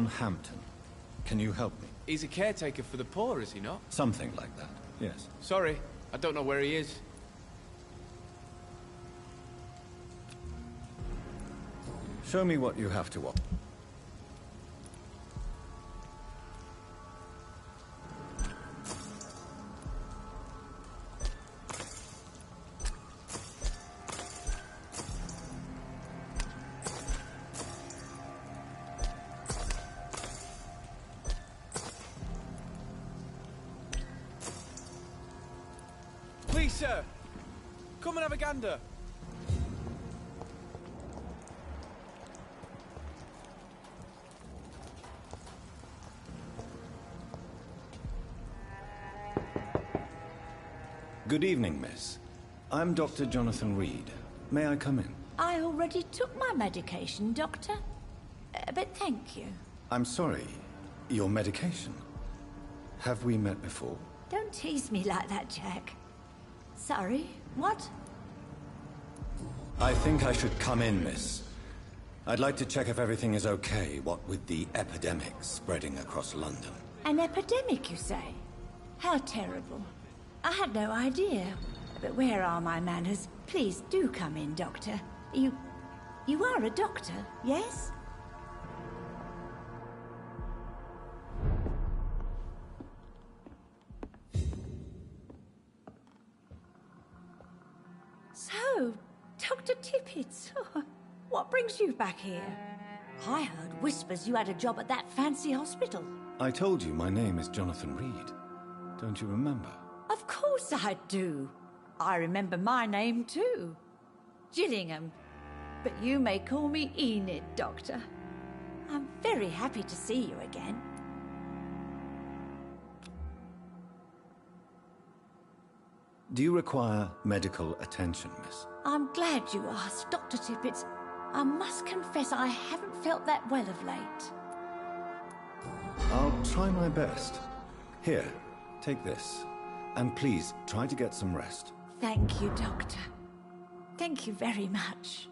Sean Hampton. Can you help me? He's a caretaker for the poor, is he not? Something like that, yes. Sorry, I don't know where he is. Show me what you have to offer. Please, sir! Come and have a gander! Good evening, miss. I'm Dr. Jonathan Reed. May I come in? I already took my medication, Doctor. But thank you. I'm sorry. Your medication? Have we met before? Don't tease me like that, Jack. Sorry, what? I think I should come in, miss. I'd like to check if everything is okay, what with the epidemic spreading across London. An epidemic, you say? How terrible. I had no idea. But where are my manners? Please do come in, Doctor. You are a doctor, yes? So, Dr. Tippett, what brings you back here? I heard whispers you had a job at that fancy hospital. I told you my name is Jonathan Reed. Don't you remember? Of course I do. I remember my name too. Gillingham. But you may call me Enid, Doctor. I'm very happy to see you again. Do you require medical attention, miss? I'm glad you asked, Dr. Tippett. I must confess I haven't felt that well of late. I'll try my best. Here, take this. And please, try to get some rest. Thank you, Doctor. Thank you very much.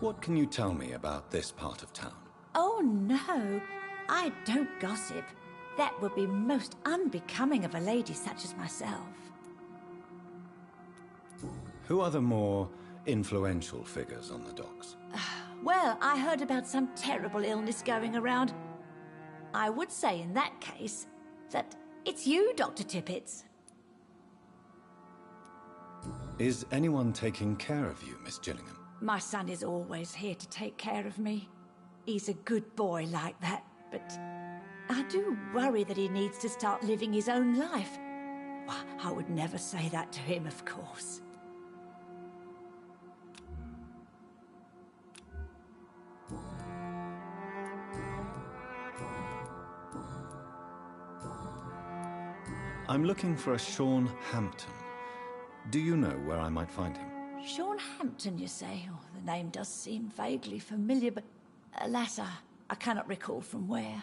What can you tell me about this part of town? Oh, no. I don't gossip. That would be most unbecoming of a lady such as myself. Who are the more influential figures on the docks? Well, I heard about some terrible illness going around. I would say in that case that it's you, Dr. Tippett. Is anyone taking care of you, Miss Gillingham? My son is always here to take care of me. He's a good boy like that, but I do worry that he needs to start living his own life. I would never say that to him, of course. I'm looking for a Sean Hampton. Do you know where I might find him? Sean Hampton, you say? Oh, the name does seem vaguely familiar, but alas, I cannot recall from where.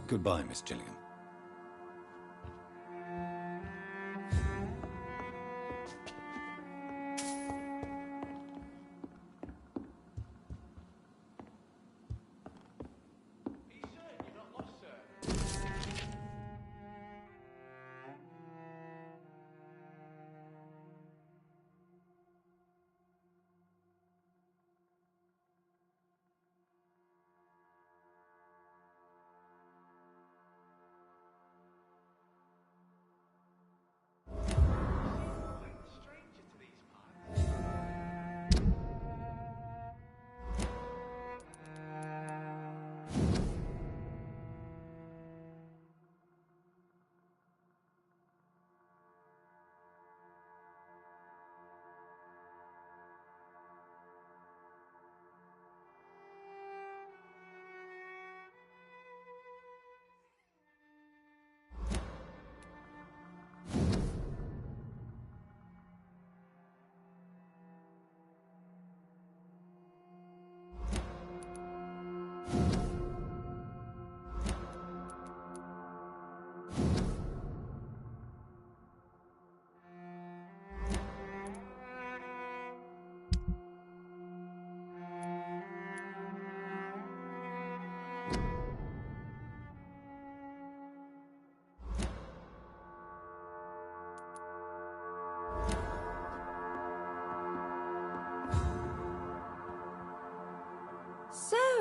Goodbye, Miss Gillingham.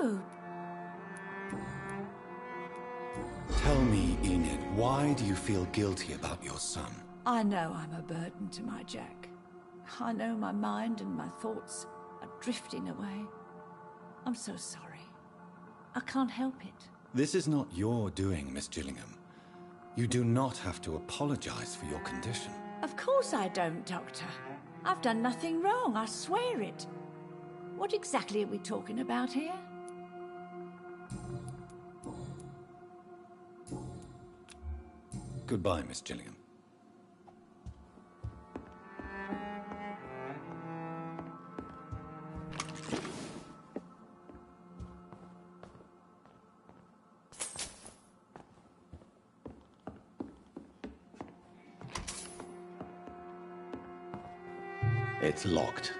Oh, Tell me, Enid, why do you feel guilty about your son? I know I'm a burden to my Jack. I know my mind and my thoughts are drifting away. I'm so sorry. I can't help it. This is not your doing, Miss Gillingham. You do not have to apologize for your condition. Of course I don't, Doctor. I've done nothing wrong, I swear it. What exactly are we talking about here? Goodbye, Miss Gillingham. It's locked.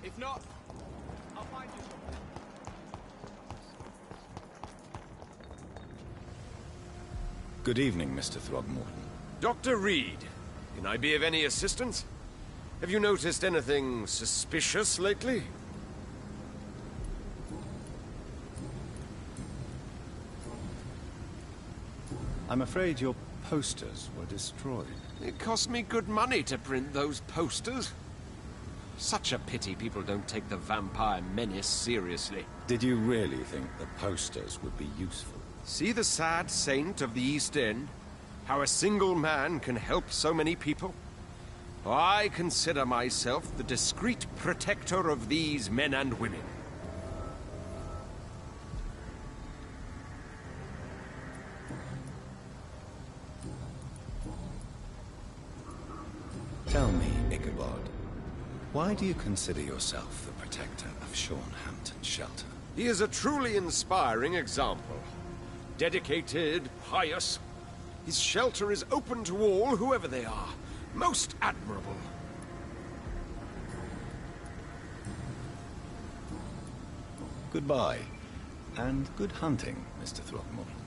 If not, I'll find you something. Good evening, Mr. Throgmorton. Dr. Reed, can I be of any assistance? Have you noticed anything suspicious lately? I'm afraid your posters were destroyed. It cost me good money to print those posters. Such a pity people don't take the vampire menace seriously. Did you really think the posters would be useful? See the sad saint of the East End? How a single man can help so many people? I consider myself the discreet protector of these men and women. Tell me, Ichabod, why do you consider yourself the protector of Sean Hampton's shelter? He is a truly inspiring example. Dedicated, pious. His shelter is open to all, whoever they are. Most admirable. Goodbye, and good hunting, Mr. Throgmorton.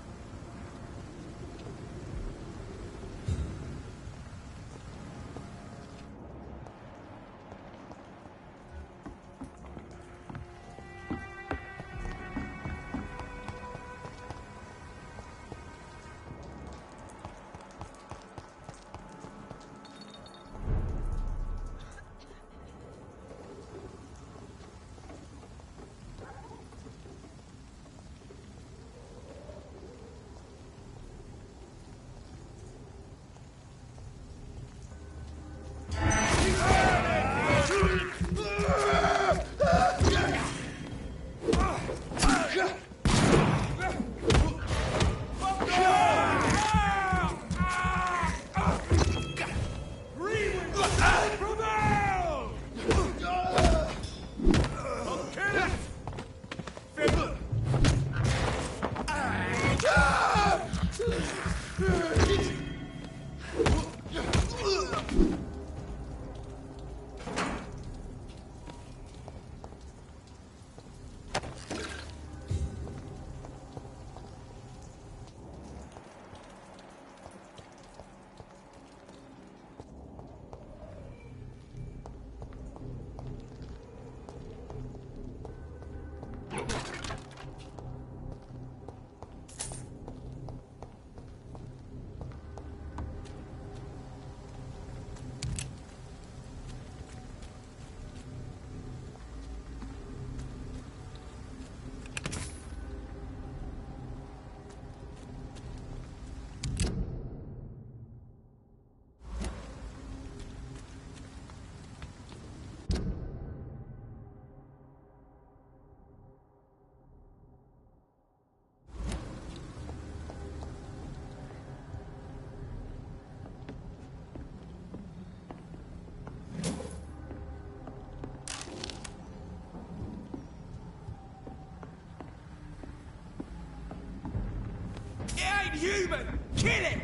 Human! Kill him!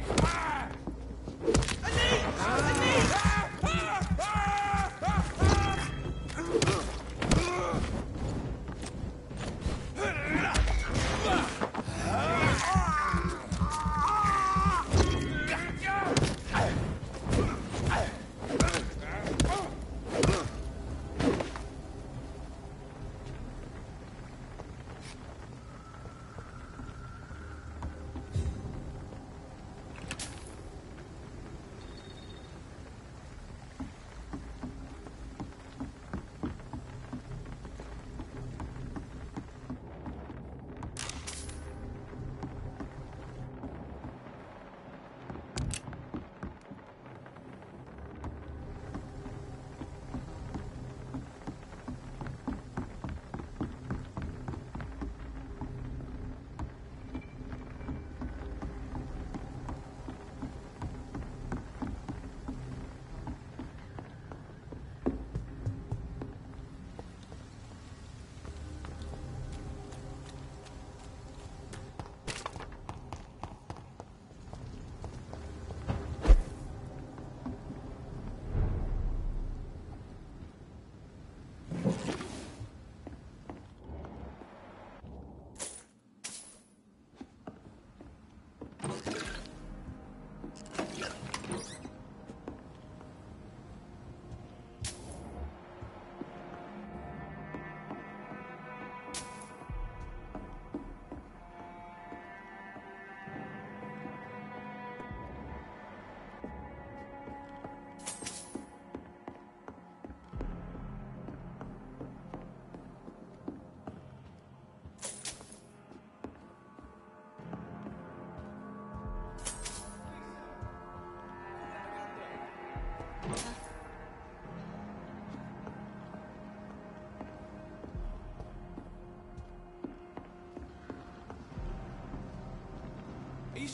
Anise! Anise!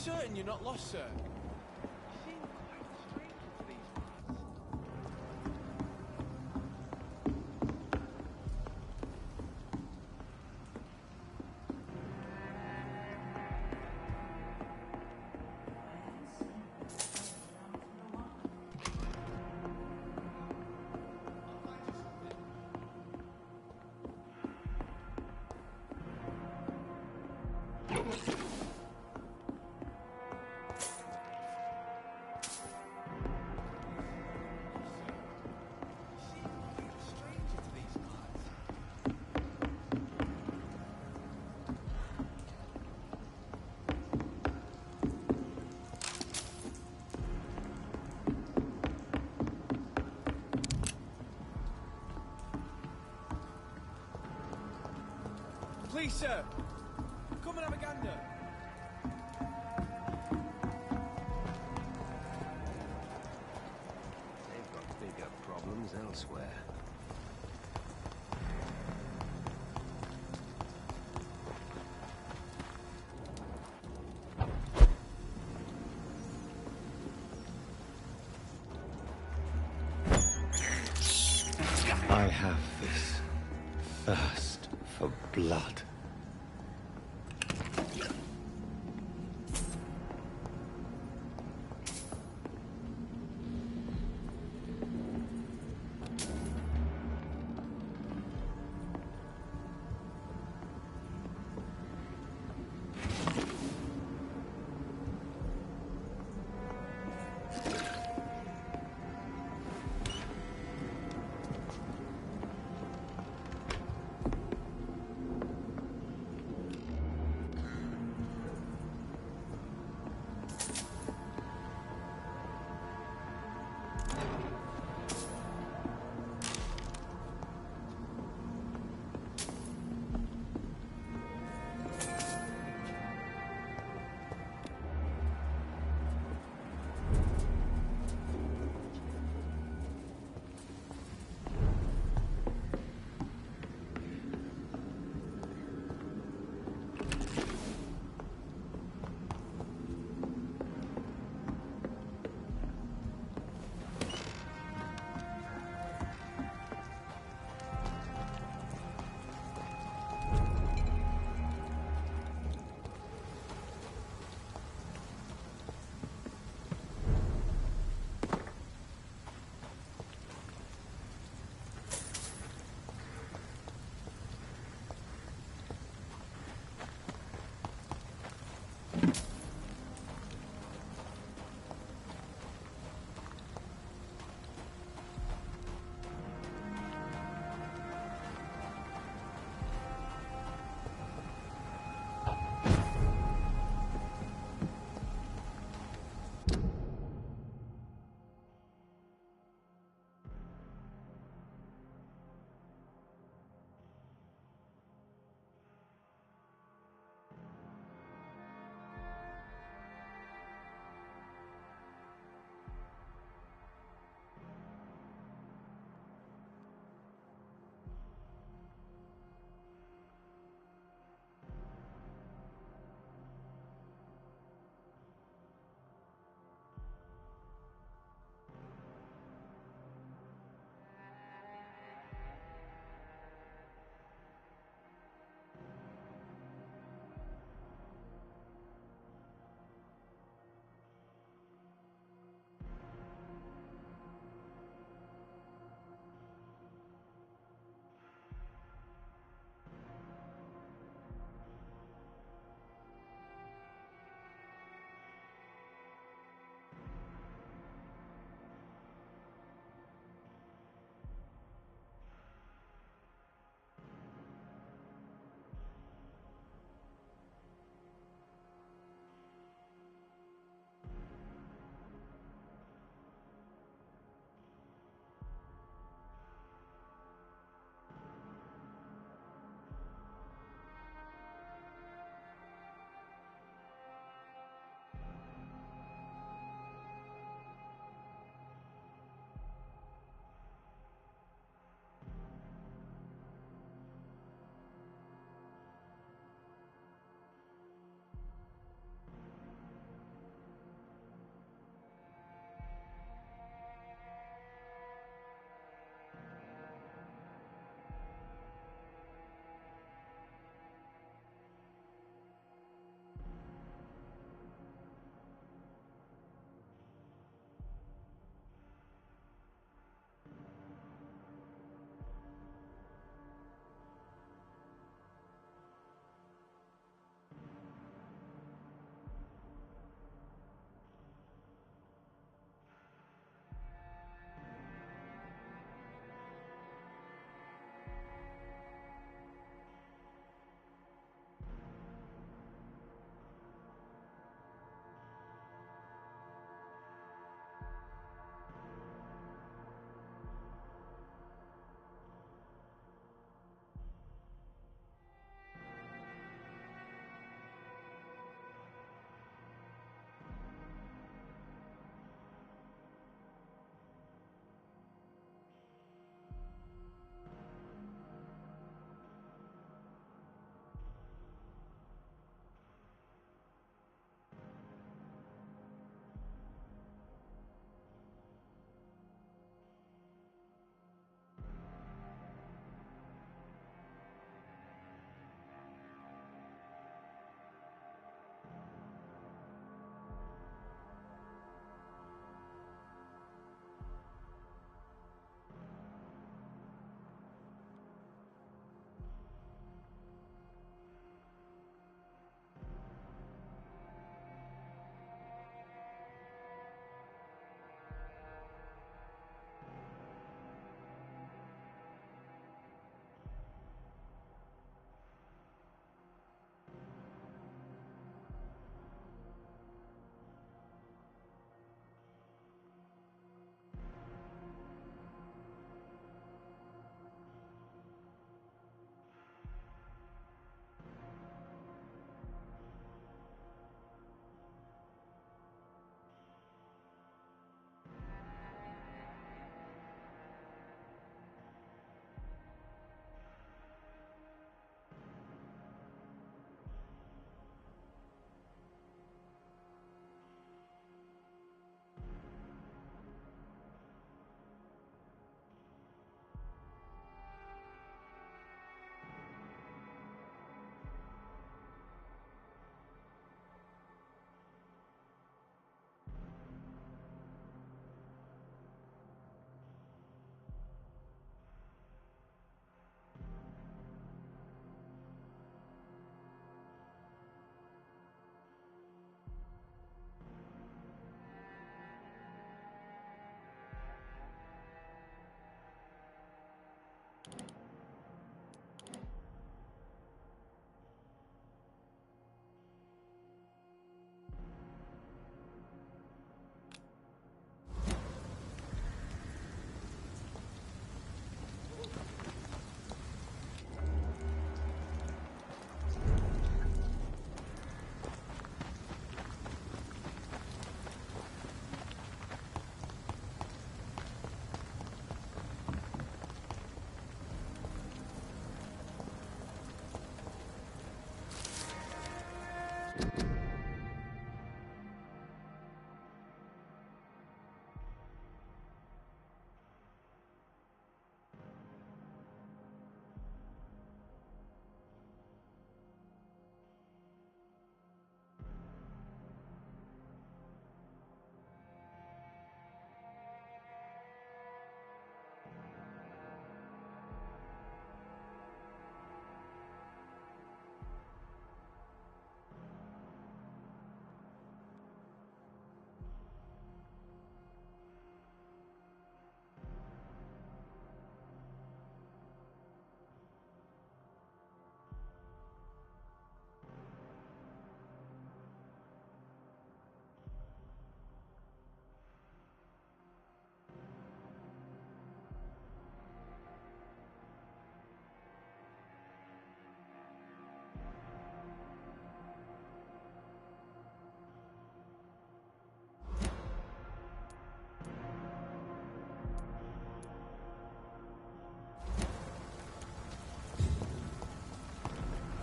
certain you're not lost, sir? You seem quite strange to these parts. Please, sir. Come and have a gander. They've got bigger problems elsewhere. I have this thirst for blood.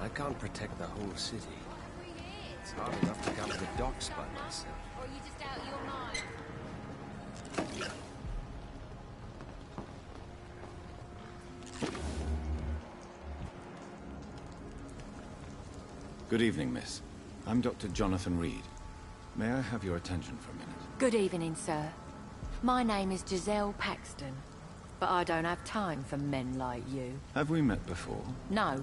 I can't protect the whole city. It's hard enough to cover the docks by myself. Or are you just out of your mind? Good evening, miss. I'm Dr. Jonathan Reed. May I have your attention for a minute? Good evening, sir. My name is Giselle Paxton, but I don't have time for men like you. Have we met before? No,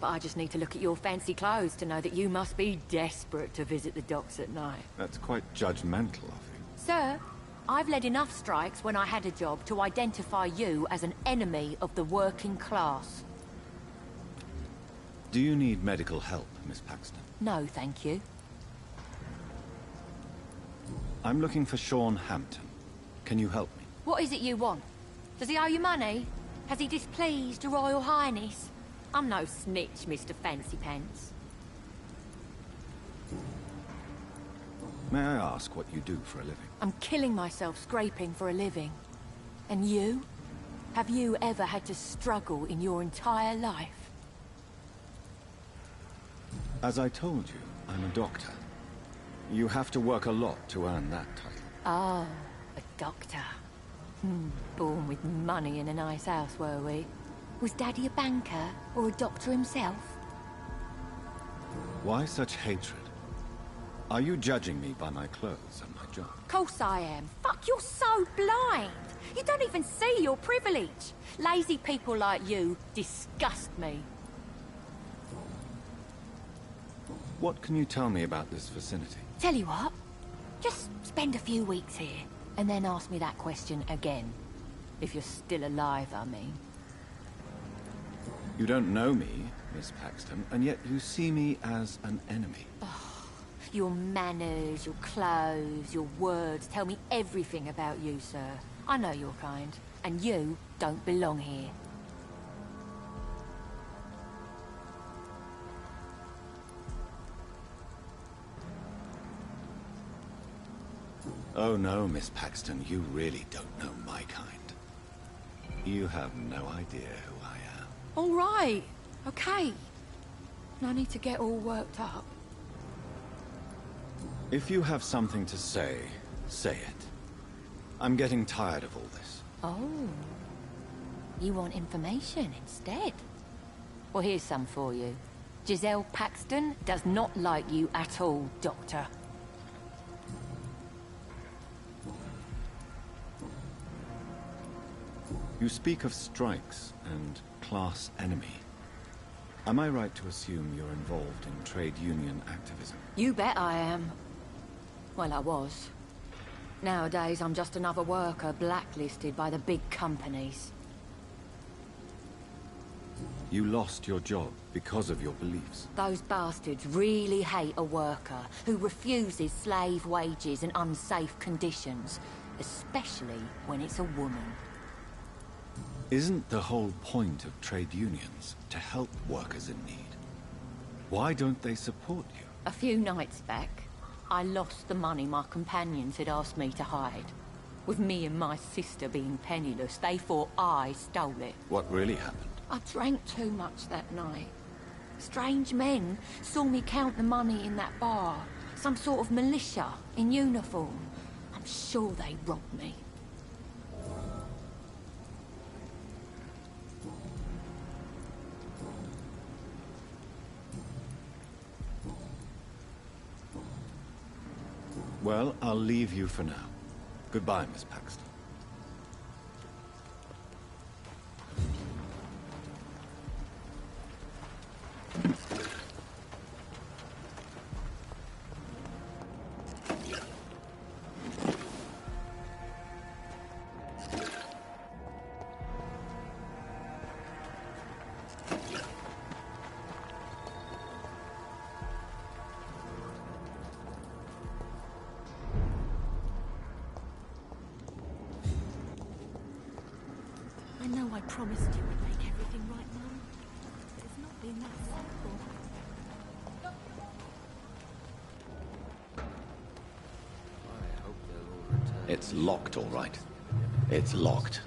but I just need to look at your fancy clothes to know that you must be desperate to visit the docks at night. That's quite judgmental of you. Sir, I've led enough strikes when I had a job to identify you as an enemy of the working class. Do you need medical help, Miss Paxton? No, thank you. I'm looking for Sean Hampton. Can you help me? What is it you want? Does he owe you money? Has he displeased your Royal Highness? I'm no snitch, Mr. Fancy Pants. May I ask what you do for a living? I'm killing myself scraping for a living. And you? Have you ever had to struggle in your entire life? As I told you, I'm a doctor. You have to work a lot to earn that title. Oh, a doctor. Born with money in a nice house, were we? Was Daddy a banker or a doctor himself? Why such hatred? Are you judging me by my clothes and my job? Course I am. Fuck, you're so blind. You don't even see your privilege. Lazy people like you disgust me. What can you tell me about this vicinity? Tell you what, just spend a few weeks here, and then ask me that question again. If you're still alive, I mean. You don't know me, Miss Paxton, and yet you see me as an enemy. Your manners, your clothes, your words tell me everything about you, sir. I know your kind, and you don't belong here. Oh no, Miss Paxton, you really don't know my kind. You have no idea who I am. All right, okay. No need to get all worked up. If you have something to say, say it. I'm getting tired of all this. Oh. You want information instead? Well, here's some for you. Giselle Paxton does not like you at all, Doctor. You speak of strikes and class enemy. Am I right to assume you're involved in trade union activism? You bet I am. Well, I was. Nowadays, I'm just another worker blacklisted by the big companies. You lost your job because of your beliefs. Those bastards really hate a worker who refuses slave wages and unsafe conditions, especially when it's a woman. Isn't the whole point of trade unions to help workers in need? Why don't they support you? A few nights back, I lost the money my companions had asked me to hide. With me and my sister being penniless, they thought I stole it. What really happened? I drank too much that night. Strange men saw me count the money in that bar. Some sort of militia in uniform. I'm sure they robbed me. Well, I'll leave you for now. Goodbye, Miss Paxton. I know I promised you would make everything right, Mum. But it's not been that simple. I hope they'll all return. It's locked, all right. It's locked.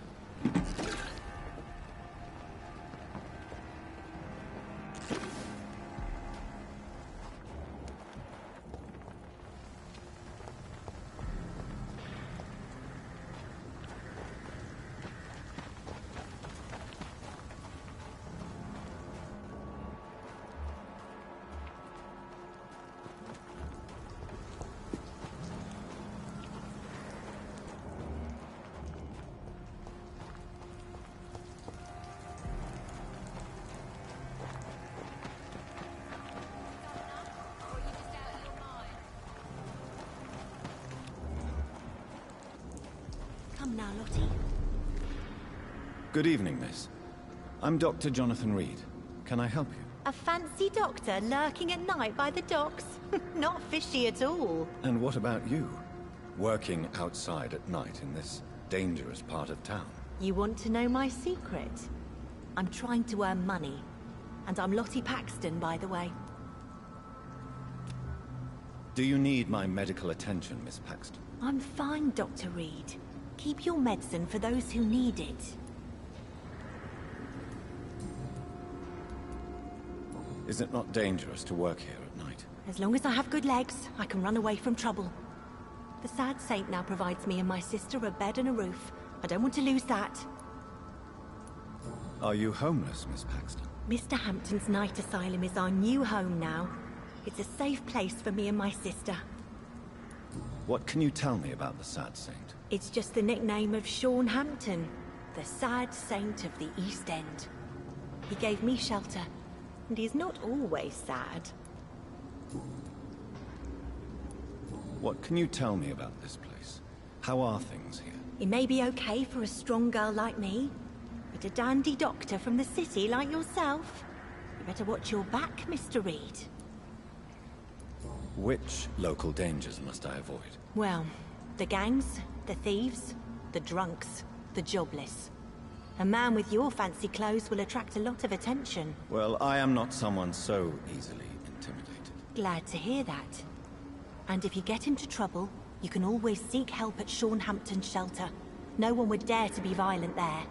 Come now, Lottie. Good evening, miss. I'm Dr. Jonathan Reed. Can I help you? A fancy doctor lurking at night by the docks? Not fishy at all. And what about you? Working outside at night in this dangerous part of town? You want to know my secret? I'm trying to earn money. And I'm Lottie Paxton, by the way. Do you need my medical attention, Miss Paxton? I'm fine, Dr. Reed. Keep your medicine for those who need it. Is it not dangerous to work here at night? As long as I have good legs, I can run away from trouble. The sad saint now provides me and my sister a bed and a roof. I don't want to lose that. Are you homeless, Miss Paxton? Mr. Hampton's night asylum is our new home now. It's a safe place for me and my sister. What can you tell me about the sad saint? It's just the nickname of Sean Hampton, the sad saint of the East End. He gave me shelter, and he's not always sad. What can you tell me about this place? How are things here? It may be okay for a strong girl like me, but a dandy doctor from the city like yourself, you better watch your back, Mr. Reed. Which local dangers must I avoid? Well, the gangs, the thieves, the drunks, the jobless. A man with your fancy clothes will attract a lot of attention. Well, I am not someone so easily intimidated. Glad to hear that. And if you get into trouble, you can always seek help at Sean Hampton's shelter. No one would dare to be violent there.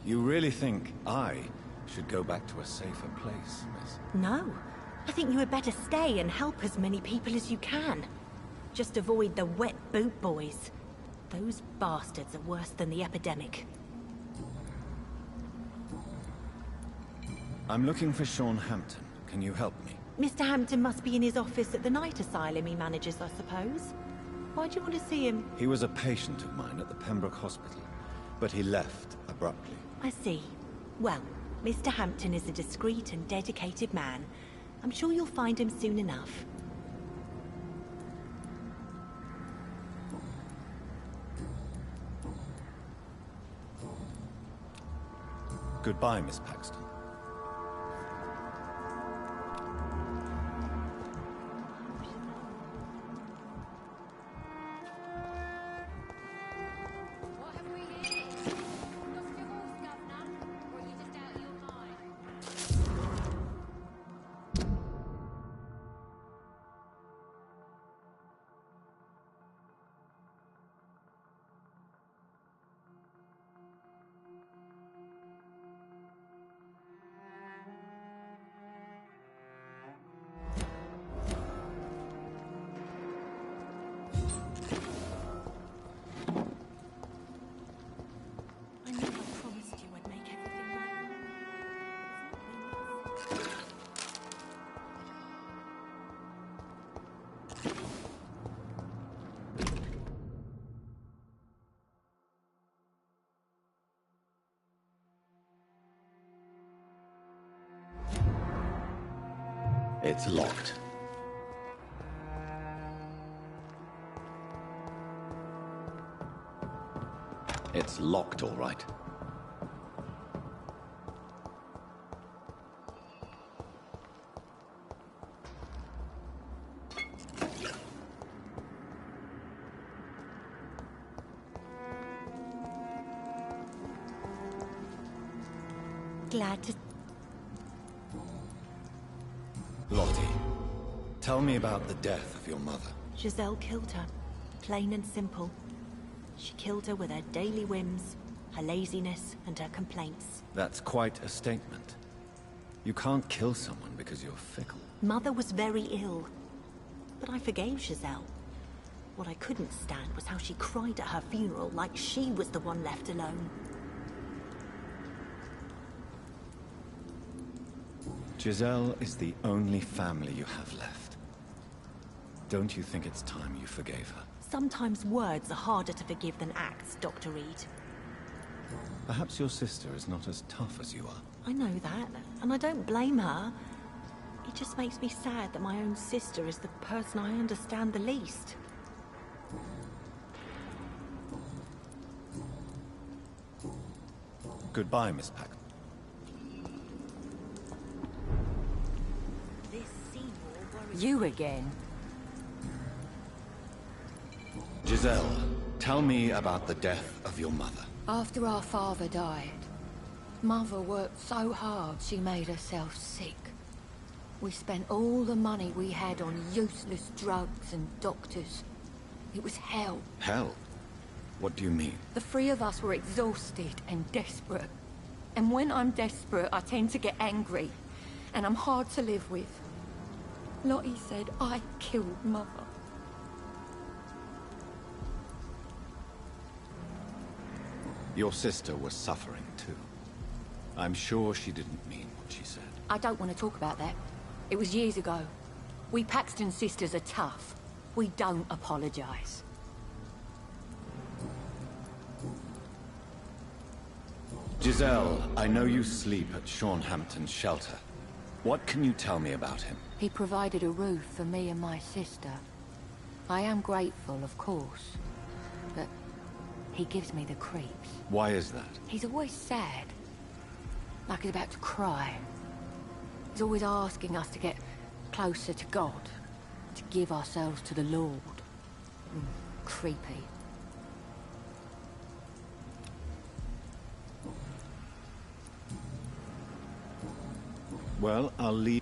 You really think I should go back to a safer place, miss? No. I think you had better stay and help as many people as you can. Just avoid the wet boot boys. Those bastards are worse than the epidemic. I'm looking for Sean Hampton. Can you help me? Mr. Hampton must be in his office at the night asylum he manages, I suppose. Why do you want to see him? He was a patient of mine at the Pembroke Hospital, but he left abruptly. I see. Well, Mr. Hampton is a discreet and dedicated man. I'm sure you'll find him soon enough. Goodbye, Miss Paxton. What have we here? Lost your horse, Governor? Or are you just out of your mind? I knew I promised you I'd make everything right. It's locked. It's locked, all right. Glad to... Lottie, tell me about the death of your mother. Giselle killed her. Plain and simple. She killed her with her daily whims, her laziness, and her complaints. That's quite a statement. You can't kill someone because you're fickle. Mother was very ill, but I forgave Giselle. What I couldn't stand was how she cried at her funeral like she was the one left alone. Giselle is the only family you have left. Don't you think it's time you forgave her? Sometimes words are harder to forgive than acts, Dr. Reed. Perhaps your sister is not as tough as you are. I know that, and I don't blame her. It just makes me sad that my own sister is the person I understand the least. Goodbye, Miss Paxton. You again? Giselle, tell me about the death of your mother. After our father died, Mother worked so hard she made herself sick. We spent all the money we had on useless drugs and doctors. It was hell. Hell? What do you mean? The three of us were exhausted and desperate. And when I'm desperate, I tend to get angry. And I'm hard to live with. Lottie said I killed Mother. Your sister was suffering too. I'm sure she didn't mean what she said. I don't want to talk about that. It was years ago. We Paxton sisters are tough. We don't apologize. Giselle, I know you sleep at Hampton's shelter. What can you tell me about him? He provided a roof for me and my sister. I am grateful, of course, but he gives me the creeps. Why is that? He's always sad. Like he's about to cry. He's always asking us to get closer to God, to give ourselves to the Lord. Creepy. Well, I'll leave.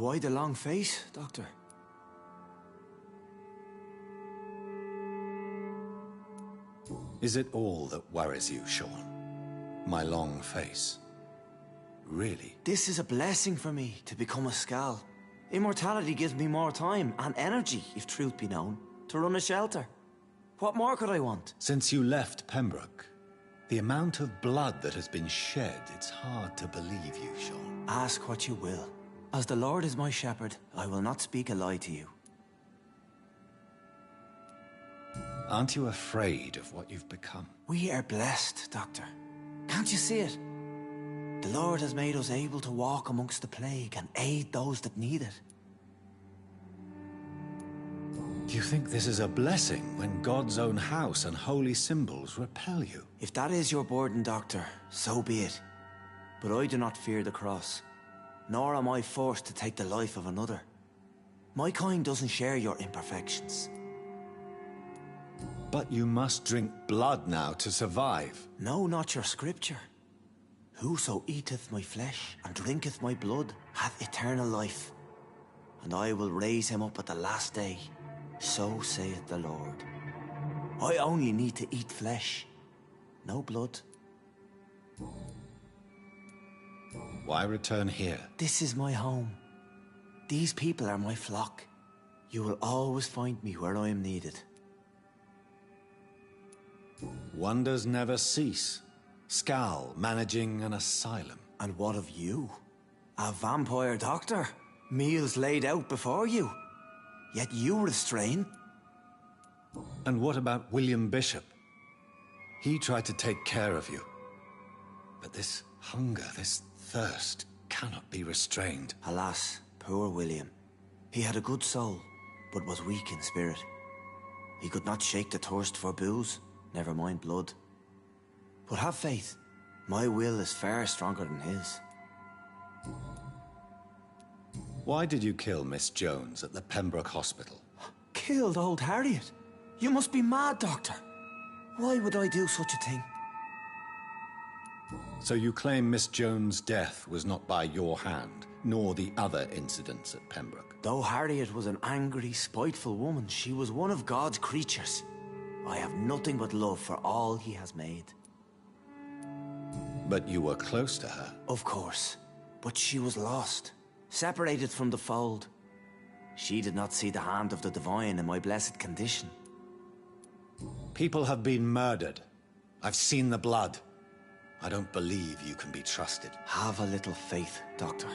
Why the long face, Doctor? Is it all that worries you, Sean? My long face? Really? This is a blessing for me, to become a Skal. Immortality gives me more time and energy, if truth be known, to run a shelter. What more could I want? Since you left Pembroke, the amount of blood that has been shed, it's hard to believe you, Sean. Ask what you will. As the Lord is my shepherd, I will not speak a lie to you. Aren't you afraid of what you've become? We are blessed, Doctor. Can't you see it? The Lord has made us able to walk amongst the plague and aid those that need it. Do you think this is a blessing when God's own house and holy symbols repel you? If that is your burden, Doctor, so be it. But I do not fear the cross, nor am I forced to take the life of another. My kind doesn't share your imperfections. But you must drink blood now to survive. No, not your scripture. Whoso eateth my flesh and drinketh my blood hath eternal life, and I will raise him up at the last day. So saith the Lord. I only need to eat flesh, no blood. Why return here? This is my home. These people are my flock. You will always find me where I am needed. Wonders never cease. Skal managing an asylum. And what of you? A vampire doctor? Meals laid out before you. Yet you restrain. And what about William Bishop? He tried to take care of you. But this hunger, this thirst, cannot be restrained. Alas, poor William. He had a good soul, but was weak in spirit. He could not shake the thirst for booze, never mind blood. But have faith. My will is far stronger than his. Why did you kill Miss Jones at the Pembroke Hospital? Killed old Harriet? You must be mad, Doctor. Why would I do such a thing? So you claim Miss Jones' death was not by your hand, nor the other incidents at Pembroke? Though Harriet was an angry, spiteful woman, she was one of God's creatures. I have nothing but love for all he has made. But you were close to her. Of course. But she was lost. Separated from the fold. She did not see the hand of the divine in my blessed condition. People have been murdered. I've seen the blood. I don't believe you can be trusted. Have a little faith, Doctor.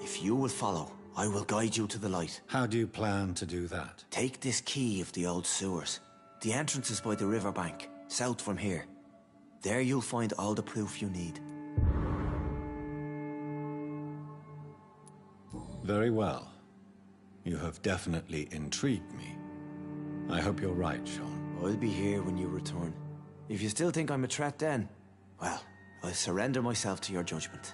If you will follow, I will guide you to the light. How do you plan to do that? Take this key of the old sewers. The entrance is by the riverbank, south from here. There you'll find all the proof you need. Very well. You have definitely intrigued me. I hope you're right, Sean. I'll be here when you return. If you still think I'm a threat then, well, I surrender myself to your judgment.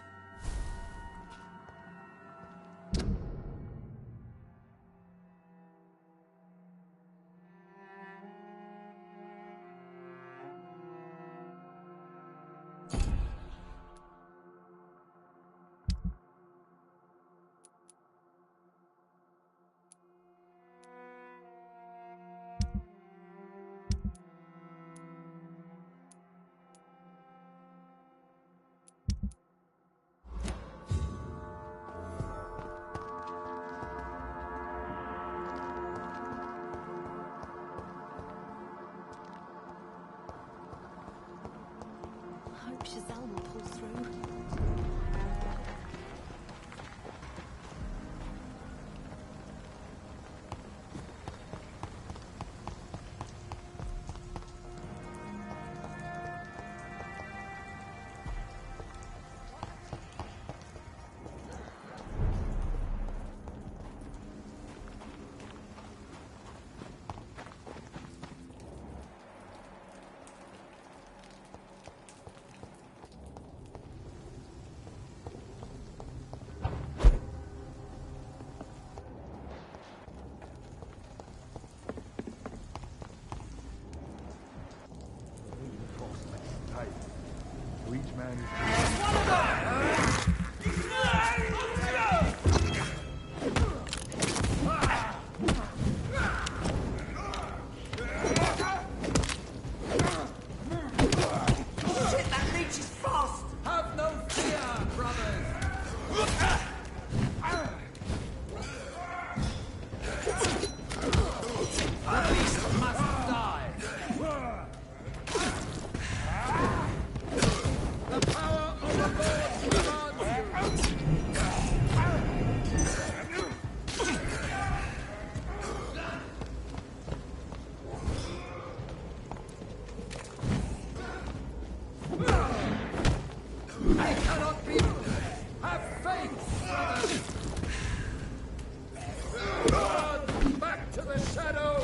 Giselle will pull through. Each man is That leech is fast! Have no fear, brothers! The beast must die! The power of the Lord They cannot be. Have faith, brothers. Run back to the shadow.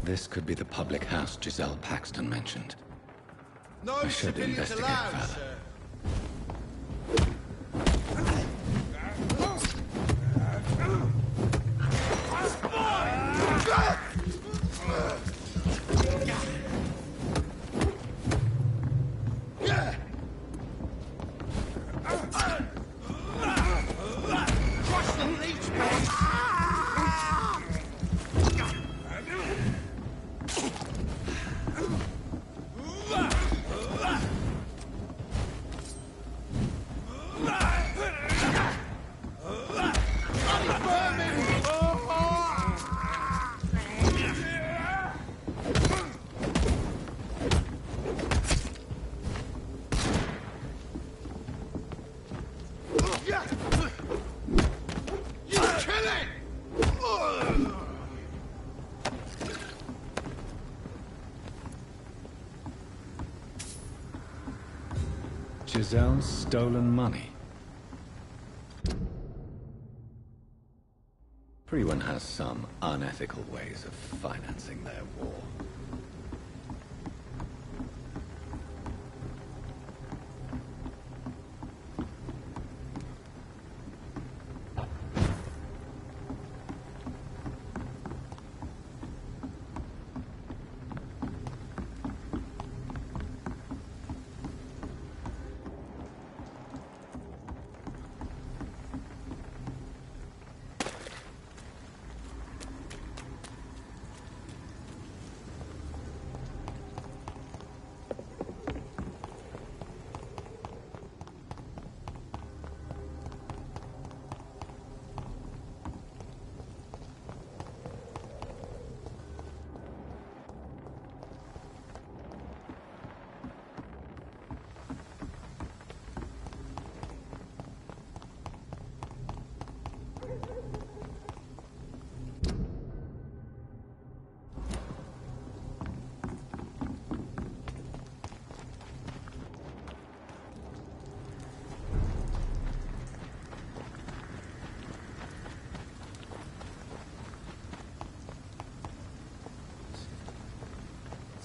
This could be the public house Giselle Paxton mentioned. No I should civilians investigate allowed, further. sir. Giselle's stolen money. Everyone has some unethical ways of financing their war.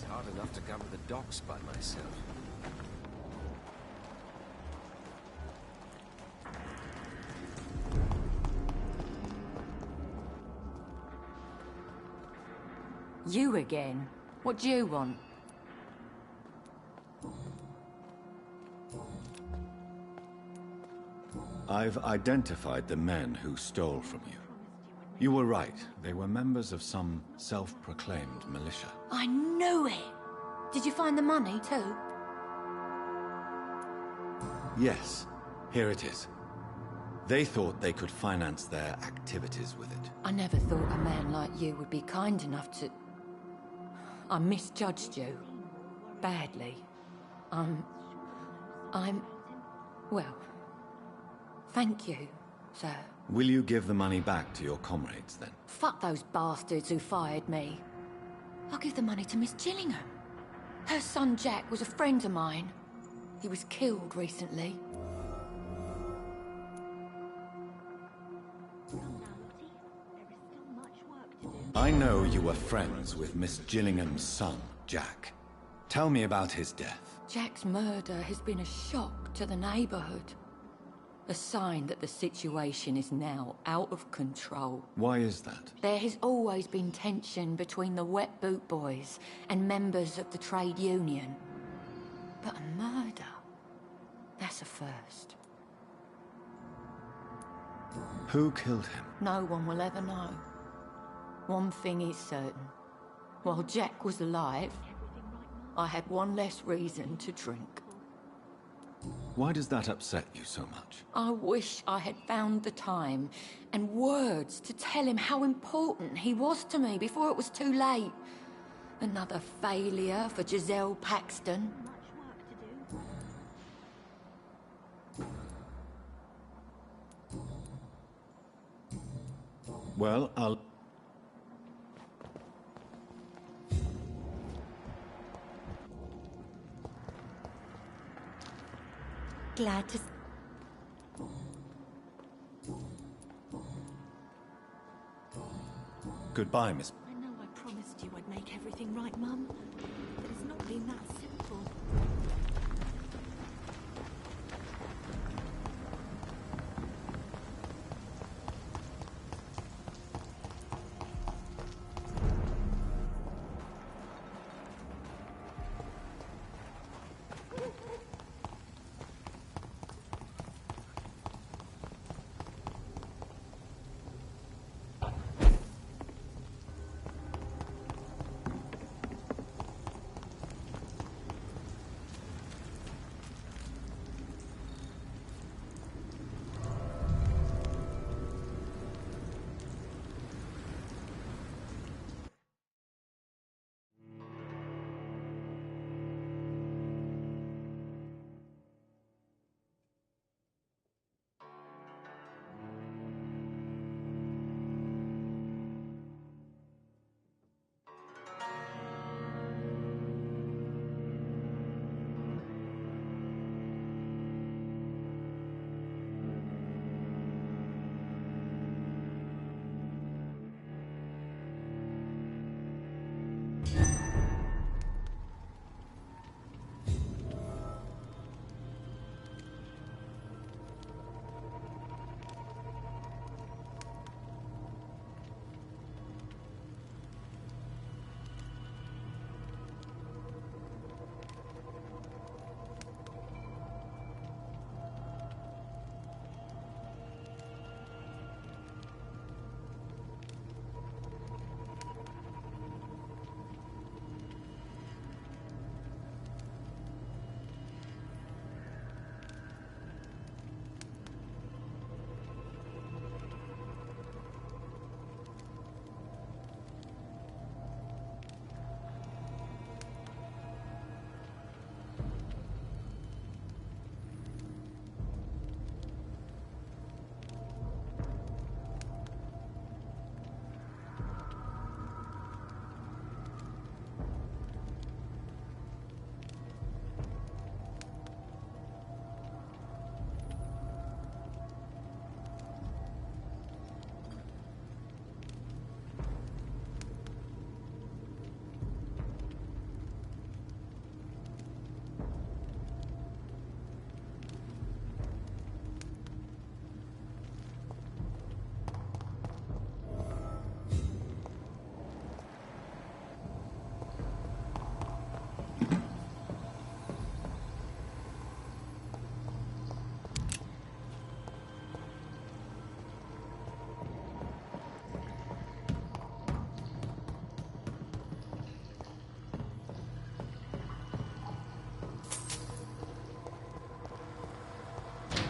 Hard enough to cover the docks by myself. You again? What do you want? I've identified the men who stole from you. You were right. They were members of some self-proclaimed militia. I knew it! Did you find the money, too? Yes, here it is. They thought they could finance their activities with it. I never thought a man like you would be kind enough to... I misjudged you. Badly. Well... Thank you, sir. Will you give the money back to your comrades, then? Fuck those bastards who fired me. I'll give the money to Miss Gillingham. Her son Jack was a friend of mine. He was killed recently. I know you were friends with Miss Gillingham's son, Jack. Tell me about his death. Jack's murder has been a shock to the neighborhood. A sign that the situation is now out of control. Why is that? There has always been tension between the Wet Boot Boys and members of the trade union. But a murder? That's a first. Who killed him? No one will ever know. One thing is certain. While Jack was alive, I had one less reason to drink. Why does that upset you so much? I wish I had found the time and words to tell him how important he was to me before it was too late. Another failure for Giselle Paxton. Well, I'll... Glad to... Goodbye, Miss... I know I promised you I'd make everything right, Mum. But it's not been that simple.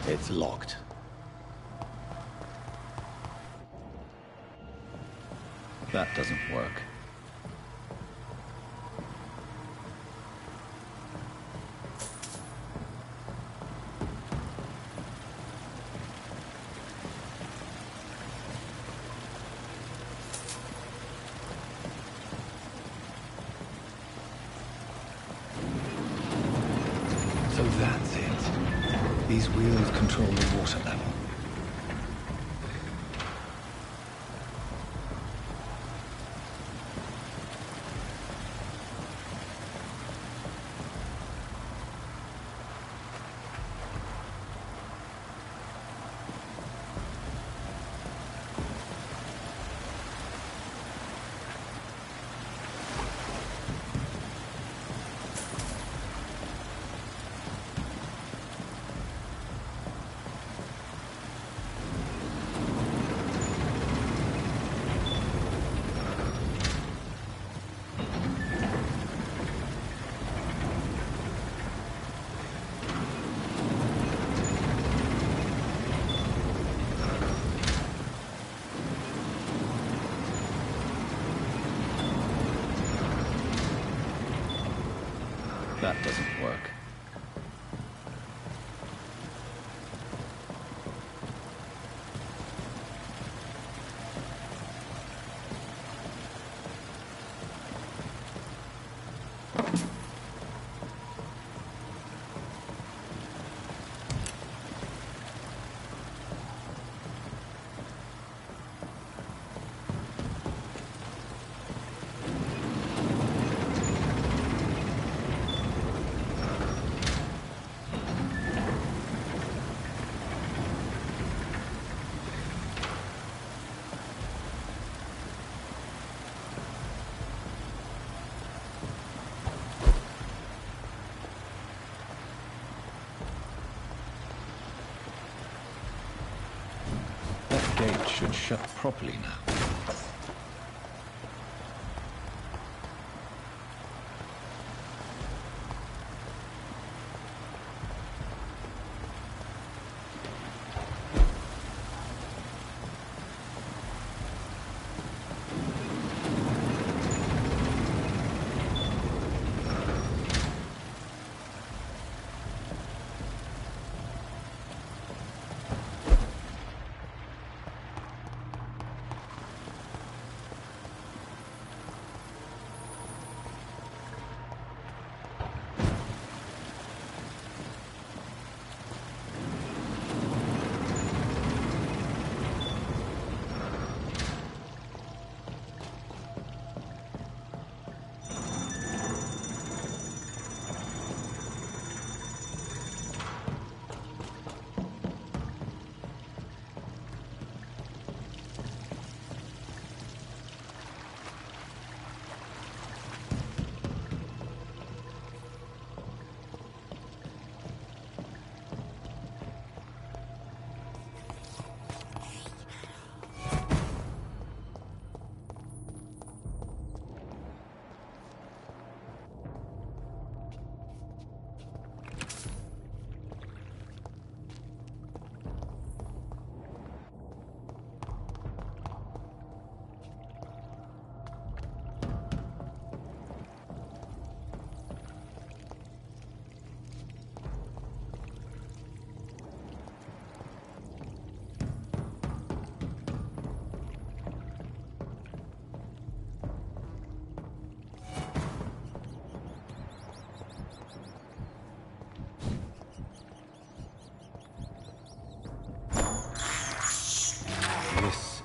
It's locked. That doesn't work. So that's it. These wheels control the water level. That doesn't work. Gate should shut properly now.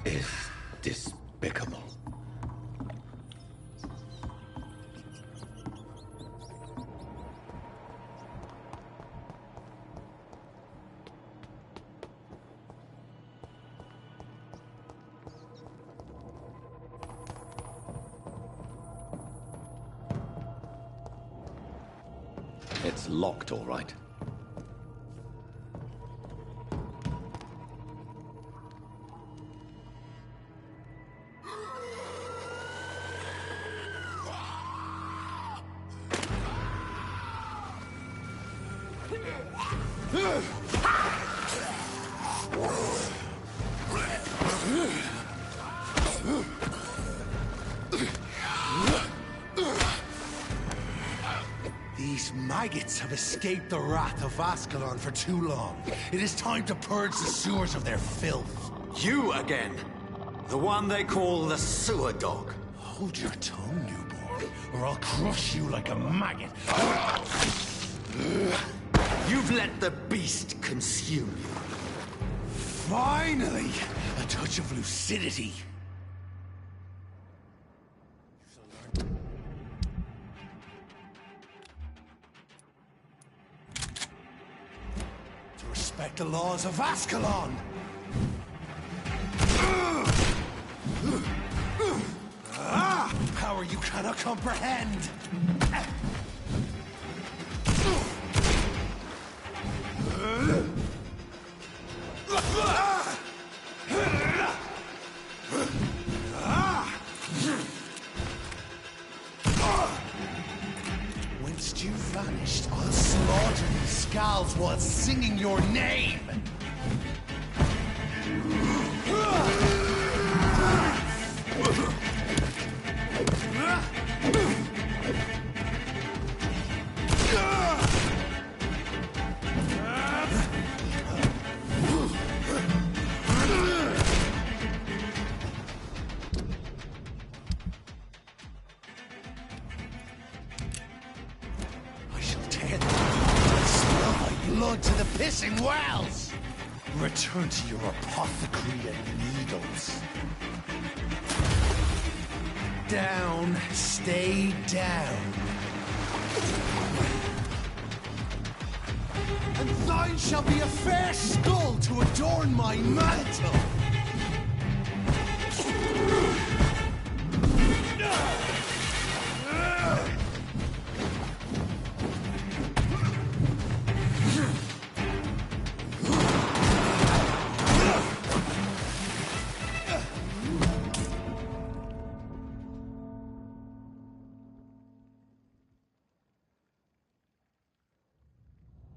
Is despicable. It's locked, all right. These maggots have escaped the wrath of Ascalon for too long. It is time to purge the sewers of their filth. You again! The one they call the sewer dog. Hold your tongue, newborn, or I'll crush you like a maggot. You've let the beast consume you. Finally! A touch of lucidity. To respect the laws of Ascalon! Power you cannot comprehend! Whilst you vanished, I'll slaughter these skulls while singing your name! blood to the pissing wells! Return to your apothecary and needles. Down, stay down. And thine shall be a fair skull to adorn my mantle.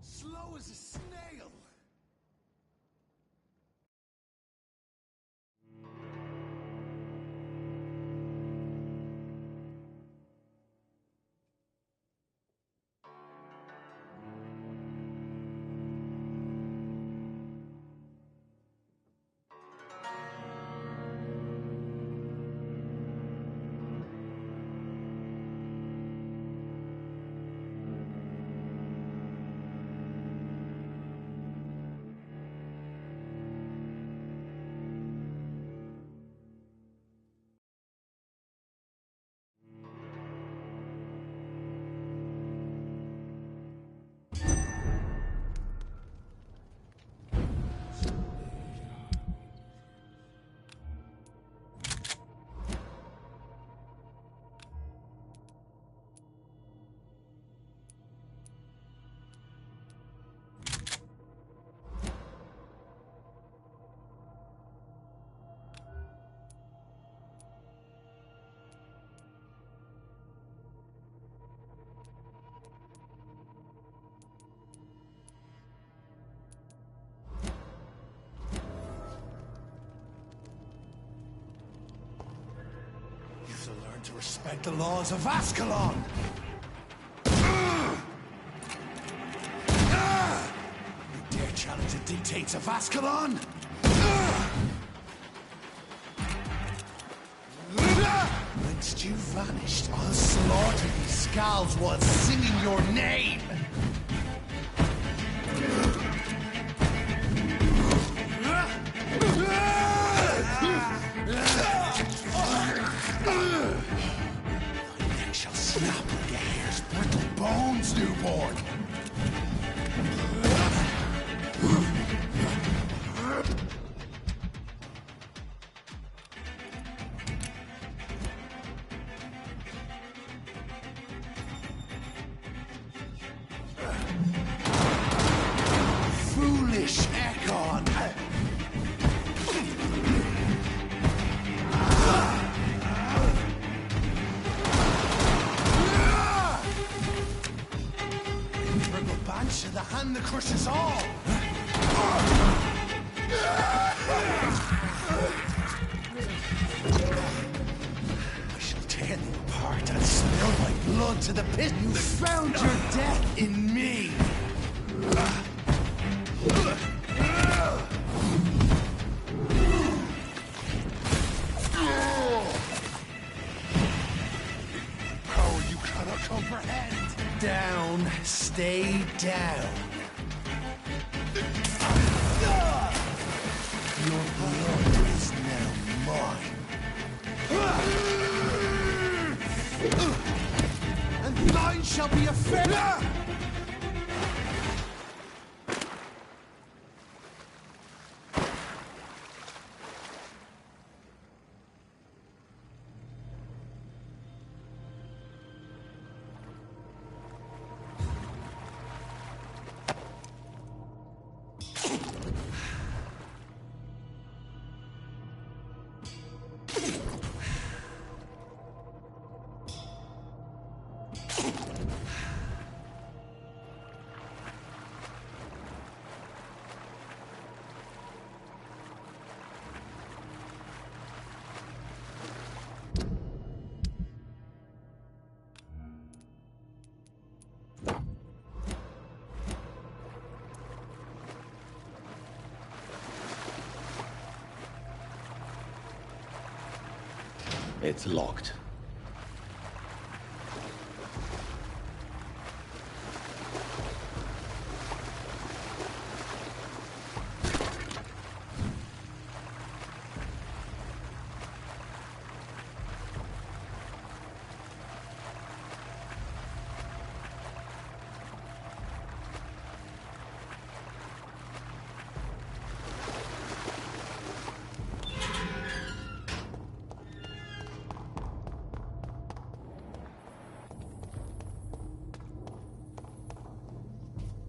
Slow as a snail. You shall learn to respect the laws of Ascalon! You dare challenge the dictates of Ascalon? Whence you vanished, I'll slaughter these scalds while singing your name! Thy neck shall snap like a hare's brittle bones, newborn! Foolish Ekon! Purple Banshee, the hand that crushes all! I shall tear thee apart and spill my blood to the pit. You found your death in me! Power you cannot comprehend. Down, stay down. Your blood is now mine. And thine shall be a fair... It's locked.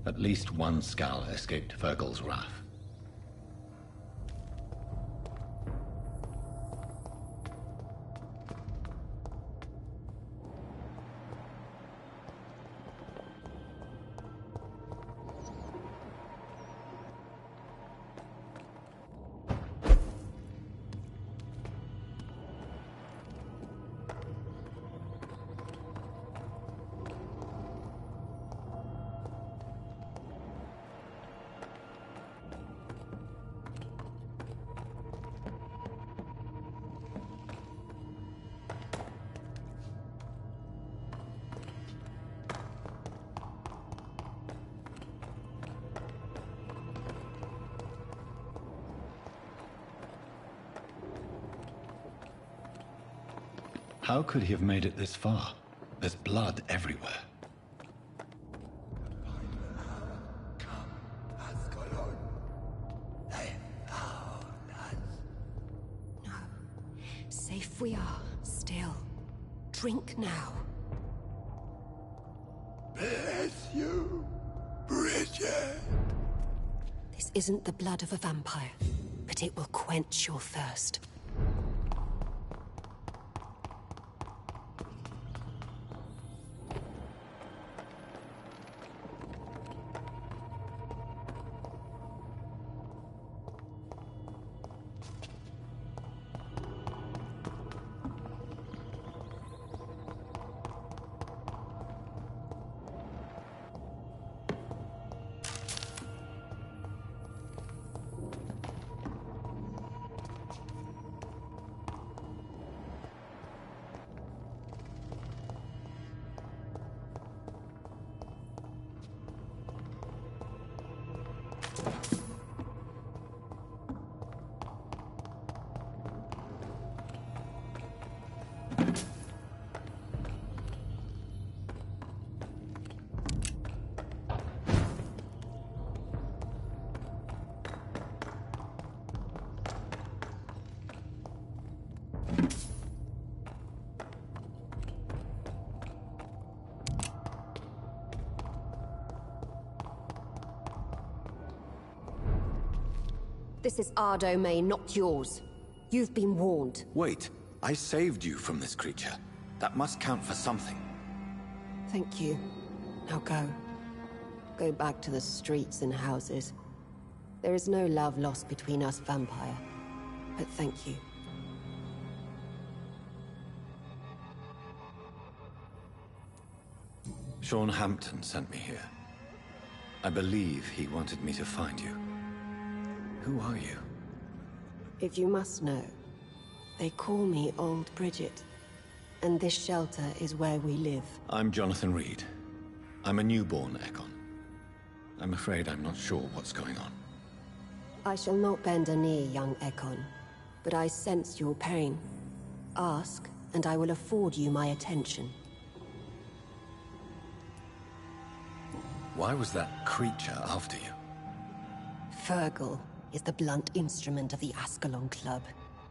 At least one Skull escaped Fergal's wrath. How could he have made it this far? There's blood everywhere. No. Safe we are, still. Drink now. Bless you, Bridget. This isn't the blood of a vampire, but it will quench your thirst. This is our domain, not yours. You've been warned. Wait, I saved you from this creature. That must count for something. Thank you. Now go. Go back to the streets and houses. There is no love lost between us, Vampire. But thank you. Sean Hampton sent me here. I believe he wanted me to find you. Who are you? If you must know, they call me Old Bridget. And this shelter is where we live. I'm Jonathan Reed. I'm a newborn Ekon. I'm afraid I'm not sure what's going on. I shall not bend a knee, young Ekon. But I sense your pain. Ask, and I will afford you my attention. Why was that creature after you? Fergal is the blunt instrument of the Ascalon Club.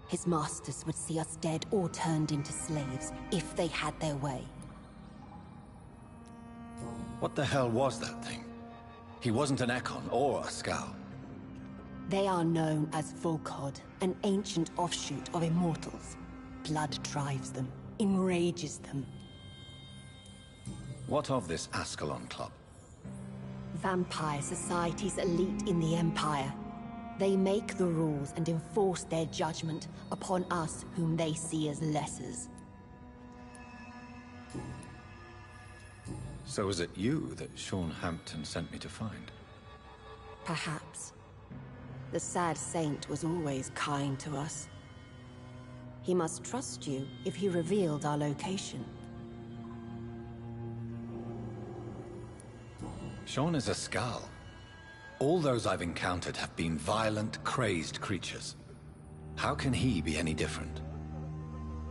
His masters would see us dead or turned into slaves if they had their way. What the hell was that thing? He wasn't an Ekon or a Skull. They are known as Volkod, an ancient offshoot of immortals. Blood drives them, enrages them. What of this Ascalon Club? Vampire Society's elite in the Empire. They make the rules and enforce their judgment upon us whom they see as lessers. So is it you that Sean Hampton sent me to find? Perhaps. The sad saint was always kind to us. He must trust you if he revealed our location. Sean is a Skull. All those I've encountered have been violent, crazed creatures. How can he be any different?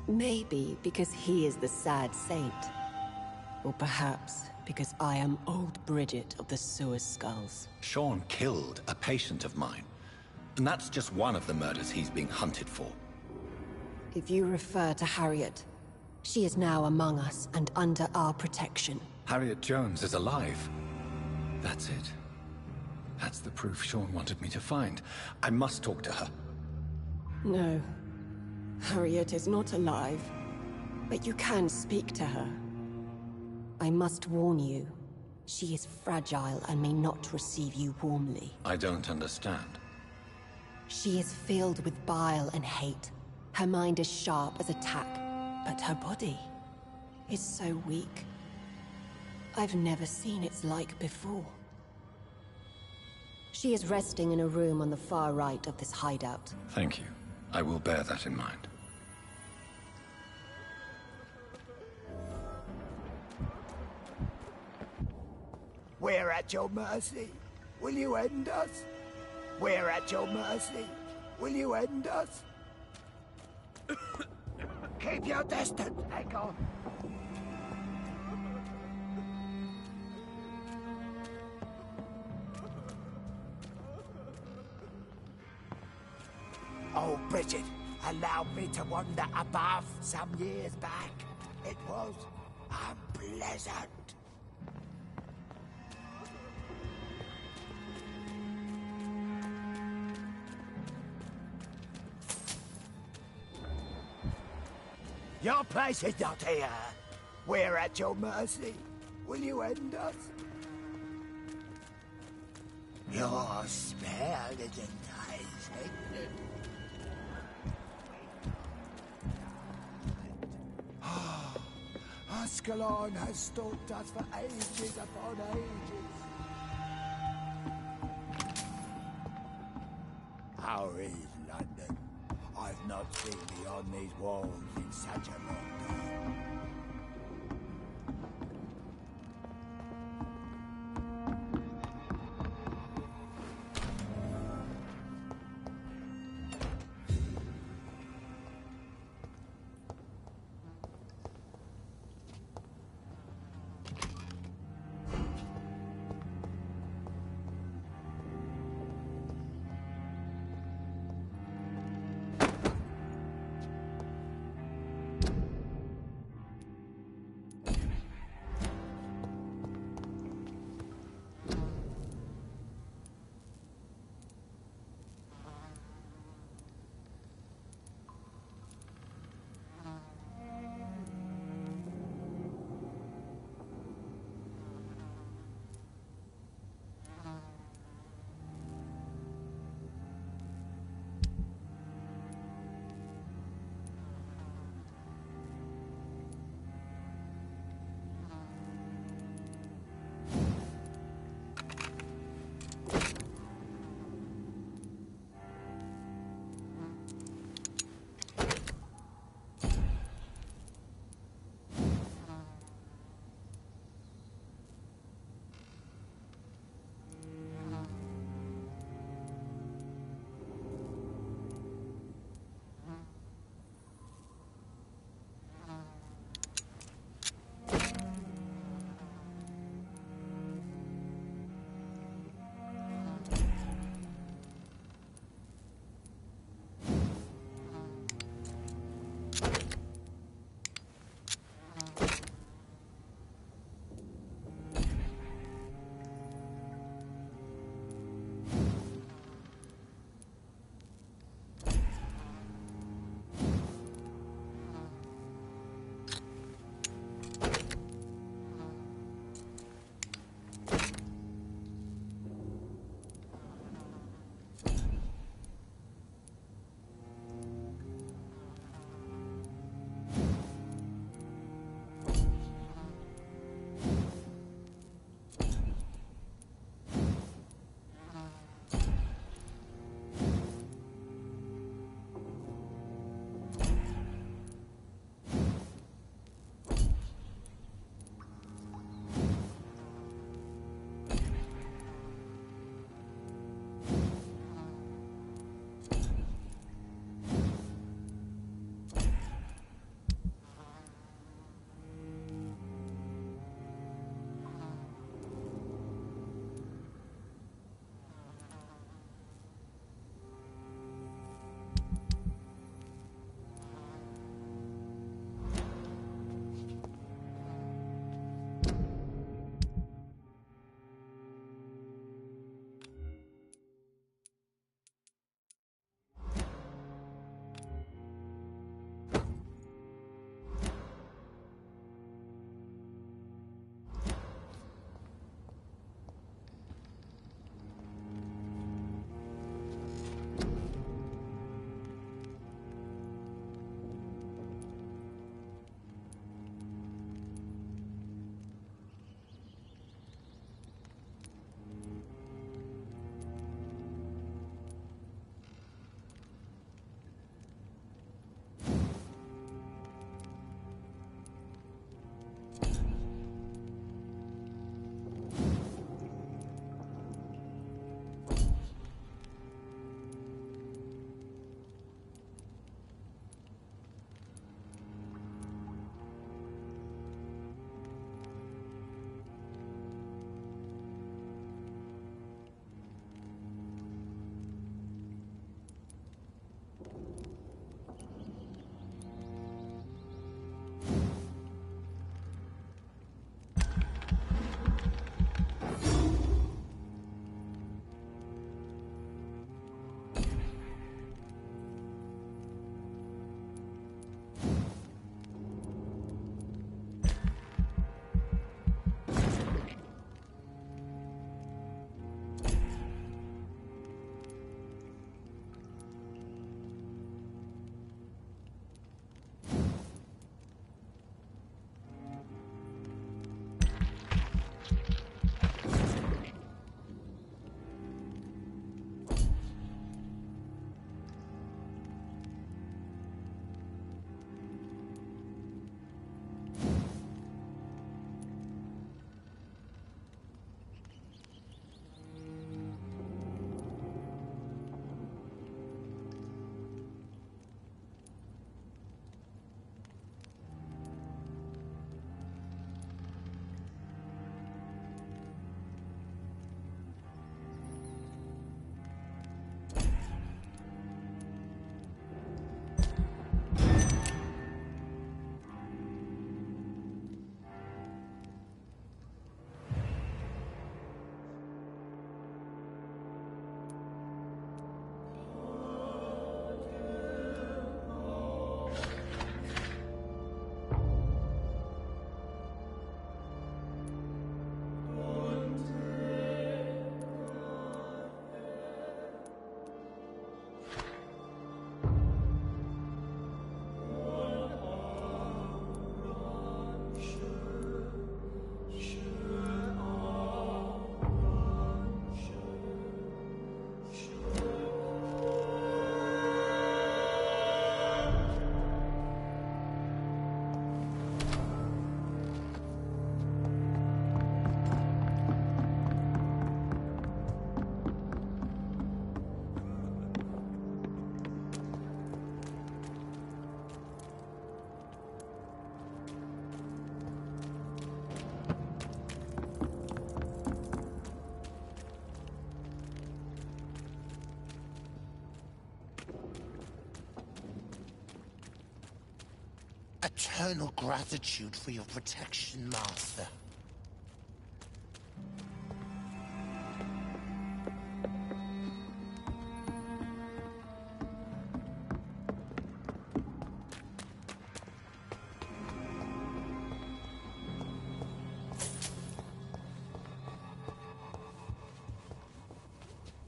Maybe because he is the sad saint. Or perhaps because I am Old Bridget of the Sewer Skulls. Sean killed a patient of mine. And that's just one of the murders he's being hunted for. If you refer to Harriet, she is now among us and under our protection. Harriet Jones is alive. That's it. That's the proof Sean wanted me to find. I must talk to her. No. Harriet is not alive. But you can speak to her. I must warn you. She is fragile and may not receive you warmly. I don't understand. She is filled with bile and hate. Her mind is sharp as a tack, but her body is so weak. I've never seen its like before. She is resting in a room on the far right of this hideout. Thank you. I will bear that in mind. We're at your mercy. Will you end us? We're at your mercy. Will you end us? Keep your distance, Echo. Oh, Bridget, allow me to wander above some years back. It was unpleasant. Your place is not here. We're at your mercy. Will you end us? Your spell is enticing. Ascalon has stalked us for ages upon ages. How is London? I've not seen beyond these walls in such a long time. Eternal gratitude for your protection, Master.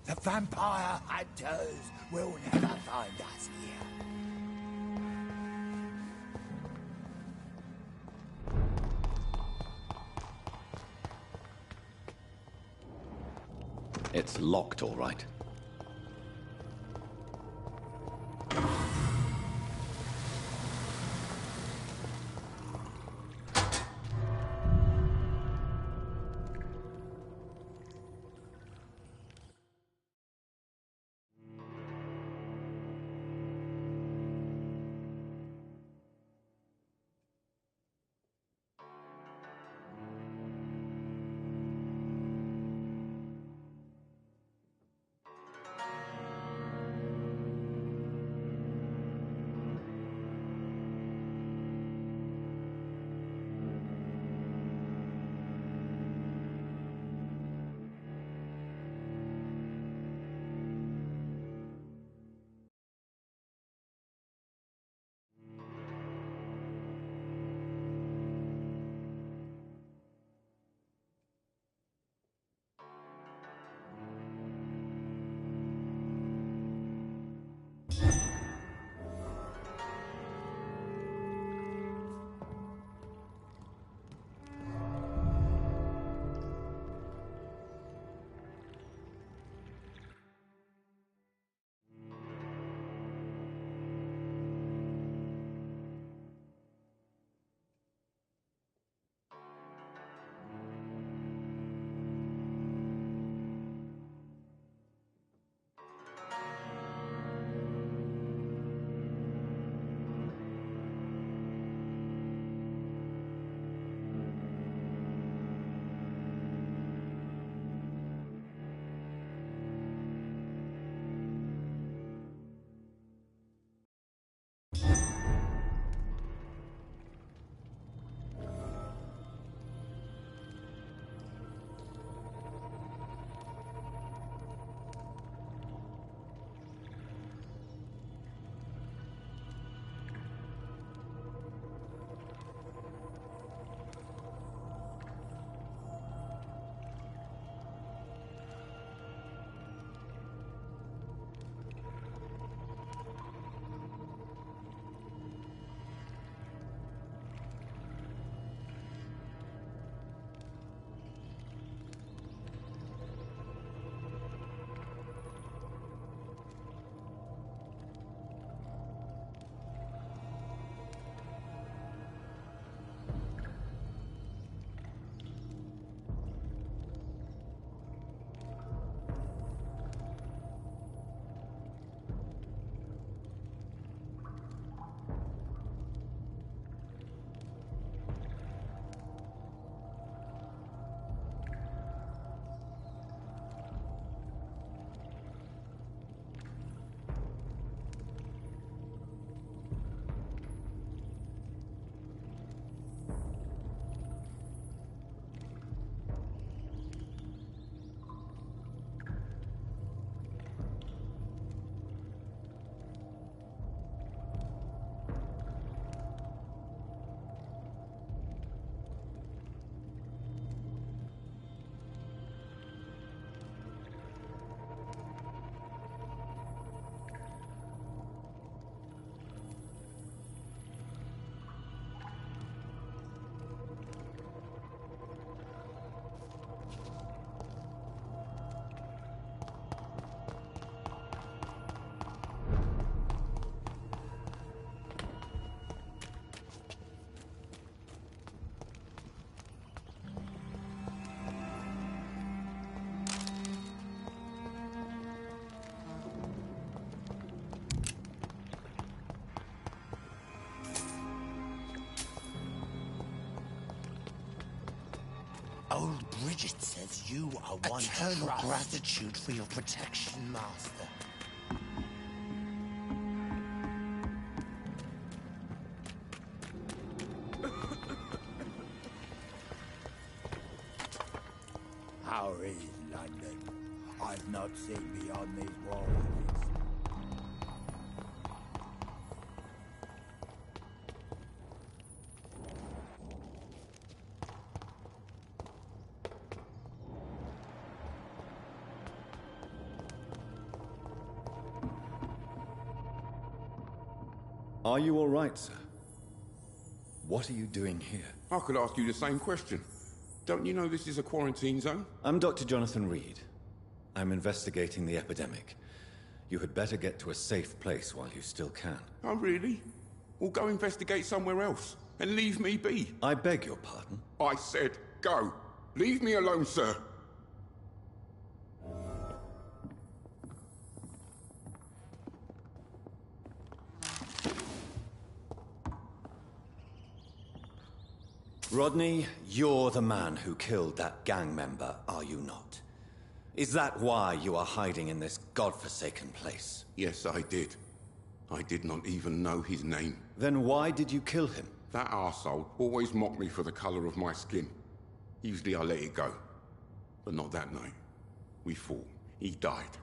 The vampire hunters will never find us here. It's locked, all right. Old Bridget says you are one to trust. Eternal gratitude for your protection, Master. How is London? I've not seen beyond these walls. Are you all right, sir? What are you doing here? I could ask you the same question. Don't you know this is a quarantine zone? I'm Dr. Jonathan Reed. I'm investigating the epidemic. You had better get to a safe place while you still can. Oh, really? Well, go investigate somewhere else and leave me be. I beg your pardon? I said go. Leave me alone, sir. Rodney, you're the man who killed that gang member, are you not? Is that why you are hiding in this godforsaken place? Yes, I did. I did not even know his name. Then why did you kill him? That arsehole always mocked me for the color of my skin. Usually I let it go. But not that night. We fought. He died.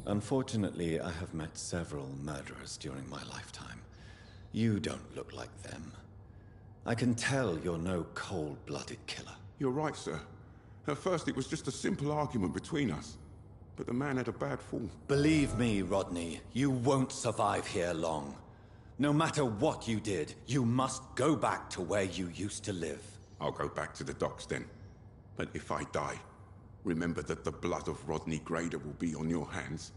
Unfortunately, I have met several murderers during my lifetime. You don't look like them. I can tell you're no cold-blooded killer. You're right, sir. At first it was just a simple argument between us. But the man had a bad fall. Believe me, Rodney, you won't survive here long. No matter what you did, you must go back to where you used to live. I'll go back to the docks then. But if I die, remember that the blood of Rodney Grader will be on your hands.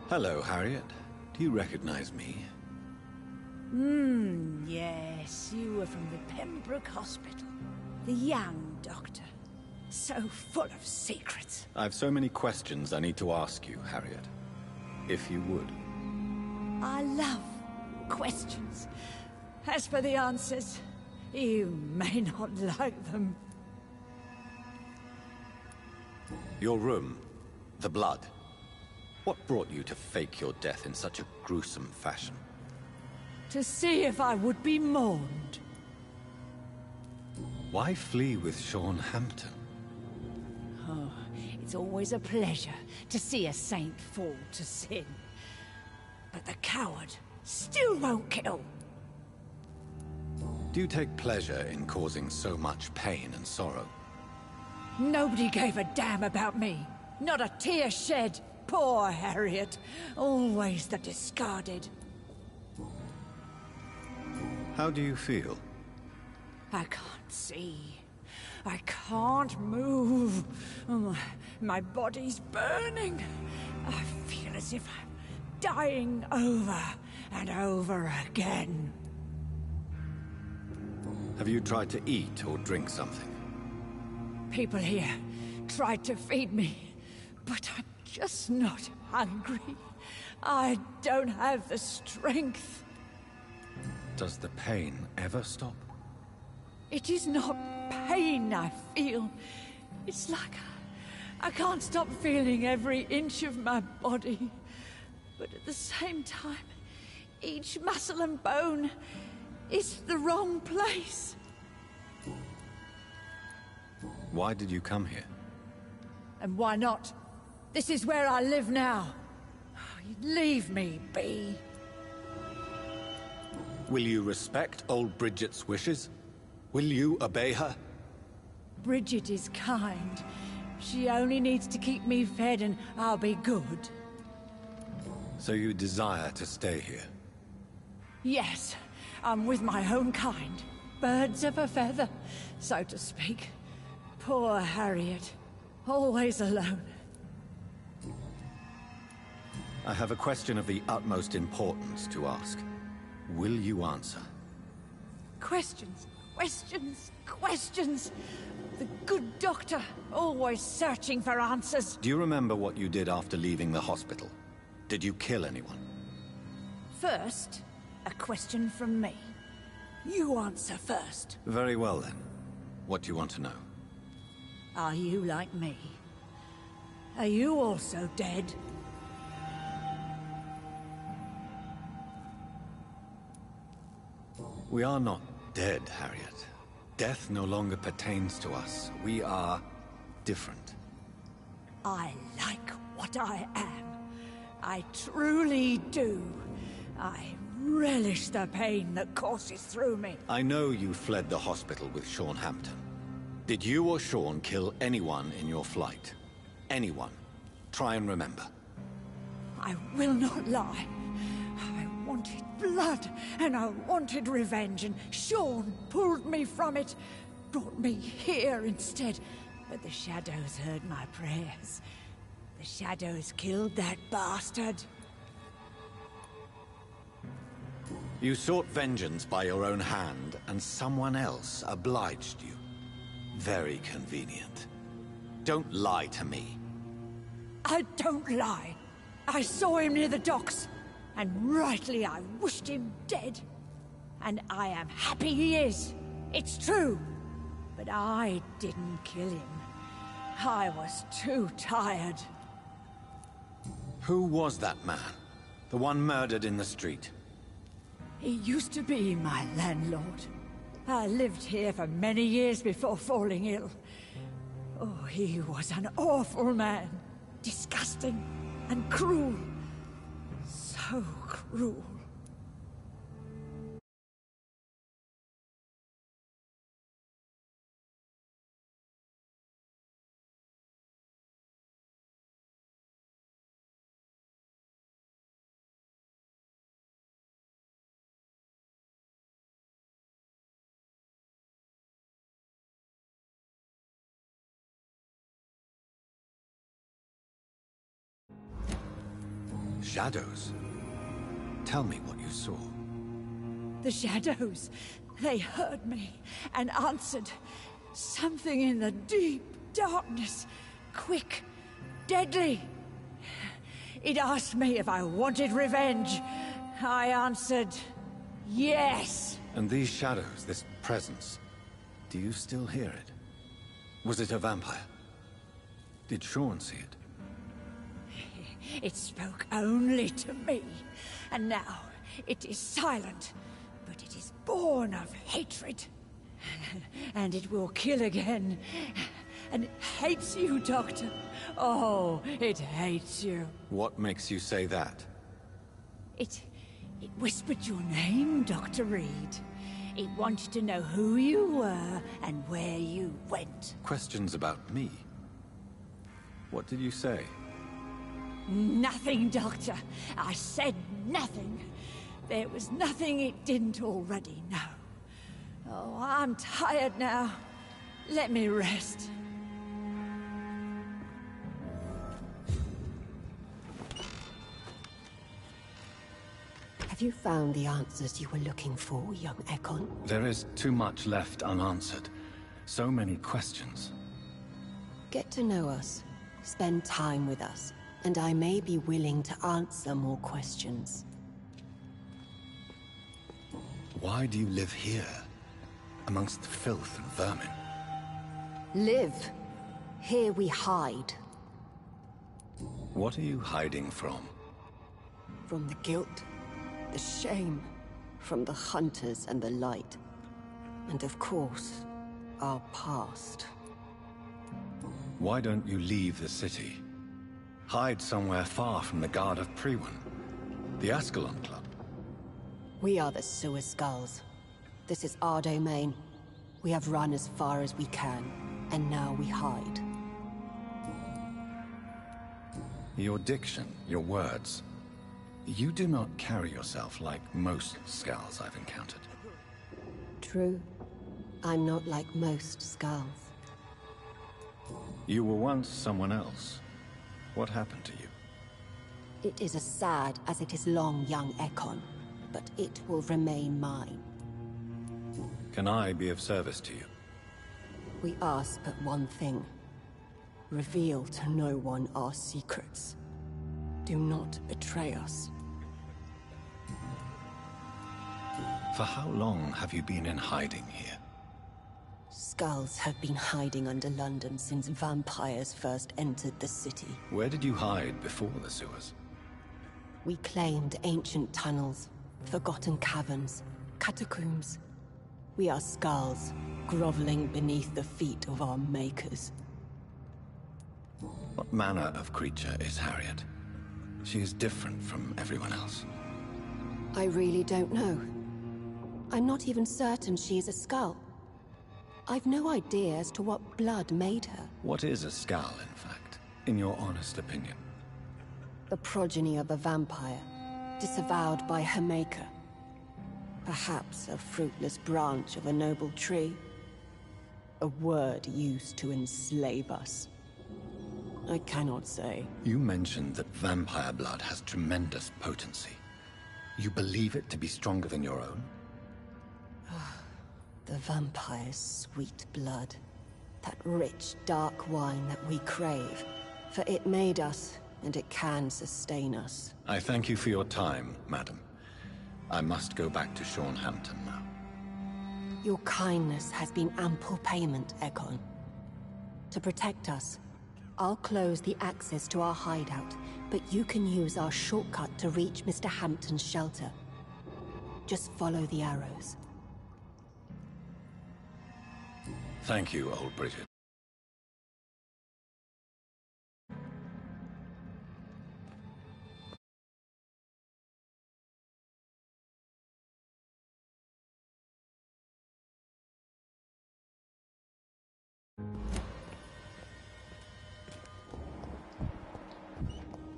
Hello, Harriet. Do you recognize me? Yes, you were from the Pembroke Hospital. The young doctor. So full of secrets. I've so many questions I need to ask you, Harriet. If you would. I love questions. As for the answers, you may not like them. Your room. The blood. What brought you to fake your death in such a gruesome fashion? To see if I would be mourned. Why flee with Sean Hampton? Oh, it's always a pleasure to see a saint fall to sin. But the coward still won't kill. Do you take pleasure in causing so much pain and sorrow? Nobody gave a damn about me. Not a tear shed. Poor Harriet. Always the discarded. How do you feel? I can't see. I can't move. My body's burning. I feel as if I'm dying over and over again. Have you tried to eat or drink something? People here tried to feed me, but I'm just not hungry. I don't have the strength. Does the pain ever stop? It is not pain I feel. It's like I can't stop feeling every inch of my body. But at the same time, each muscle and bone is the wrong place. Why did you come here? And why not? This is where I live now. Leave me be. Will you respect old Bridget's wishes? Will you obey her? Bridget is kind. She only needs to keep me fed and I'll be good. So you desire to stay here? Yes, I'm with my own kind. Birds of a feather, so to speak. Poor Harriet. Always alone. I have a question of the utmost importance to ask. Will you answer? Questions, questions, questions. The good doctor, always searching for answers. Do you remember what you did after leaving the hospital? Did you kill anyone? First, a question from me. You answer first. Very well then. What do you want to know? Are you like me? Are you also dead? We are not dead, Harriet. Death no longer pertains to us. We are different. I like what I am. I truly do. I relish the pain that courses through me. I know you fled the hospital with Sean Hampton. Did you or Sean kill anyone in your flight? Anyone? Try and remember. I will not lie. I wanted blood, and I wanted revenge, and Sean pulled me from it, brought me here instead. But the shadows heard my prayers. The shadows killed that bastard. You sought vengeance by your own hand, and someone else obliged you. Very convenient. Don't lie to me. I don't lie. I saw him near the docks, and rightly I wished him dead. And I am happy he is. It's true. But I didn't kill him. I was too tired. Who was that man? The one murdered in the street? He used to be my landlord. I lived here for many years before falling ill. Oh, he was an awful man. Disgusting and cruel. So cruel. Shadows? Tell me what you saw. The shadows, they heard me and answered. Something in the deep darkness. Quick, deadly. It asked me if I wanted revenge. I answered, yes. And these shadows, this presence, do you still hear it? Was it a vampire? Did Sean see it? It spoke only to me, and now it is silent, but it is born of hatred. And it will kill again. And it hates you, Doctor. Oh, it hates you. What makes you say that? It whispered your name, Dr. Reed. It wanted to know who you were and where you went. Questions about me? What did you say? Nothing, Doctor. I said nothing. There was nothing it didn't already know. Oh, I'm tired now. Let me rest. Have you found the answers you were looking for, young Ekon? There is too much left unanswered. So many questions. Get to know us. Spend time with us. And I may be willing to answer more questions. Why do you live here? Amongst the filth and vermin? Live. Here we hide. What are you hiding from? From the guilt, the shame, from the hunters and the light. And of course, our past. Why don't you leave the city? Hide somewhere far from the Guard of Priwen. The Ascalon Club. We are the Sewer Skulls. This is our domain. We have run as far as we can, and now we hide. Your diction, your words. You do not carry yourself like most Skulls I've encountered. True. I'm not like most Skulls. You were once someone else. What happened to you? It is as sad as it is long, young Ekon, but it will remain mine. Can I be of service to you? We ask but one thing. Reveal to no one our secrets. Do not betray us. For how long have you been in hiding here? Skulls have been hiding under London since vampires first entered the city. Where did you hide before the sewers? We claimed ancient tunnels, forgotten caverns, catacombs. We are Skulls, groveling beneath the feet of our makers. What manner of creature is Harriet? She is different from everyone else. I really don't know. I'm not even certain she is a Skull. I've no idea as to what blood made her. What is a Skull, in fact, in your honest opinion? The progeny of a vampire, disavowed by her maker. Perhaps a fruitless branch of a noble tree. A word used to enslave us. I cannot say. You mentioned that vampire blood has tremendous potency. You believe it to be stronger than your own? The vampire's sweet blood. That rich, dark wine that we crave. For it made us, and it can sustain us. I thank you for your time, madam. I must go back to Hampton now. Your kindness has been ample payment, Egon. To protect us, I'll close the access to our hideout, but you can use our shortcut to reach Mr. Hampton's shelter. Just follow the arrows. Thank you, old Bridget.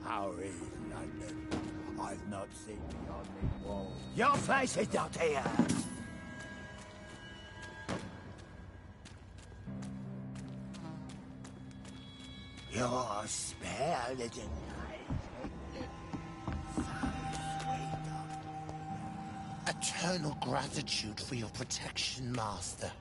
How is London? I've not seen beyond these walls. Your face is not here! You're spare, little knight. So sweet of you. Eternal gratitude for your protection, Master.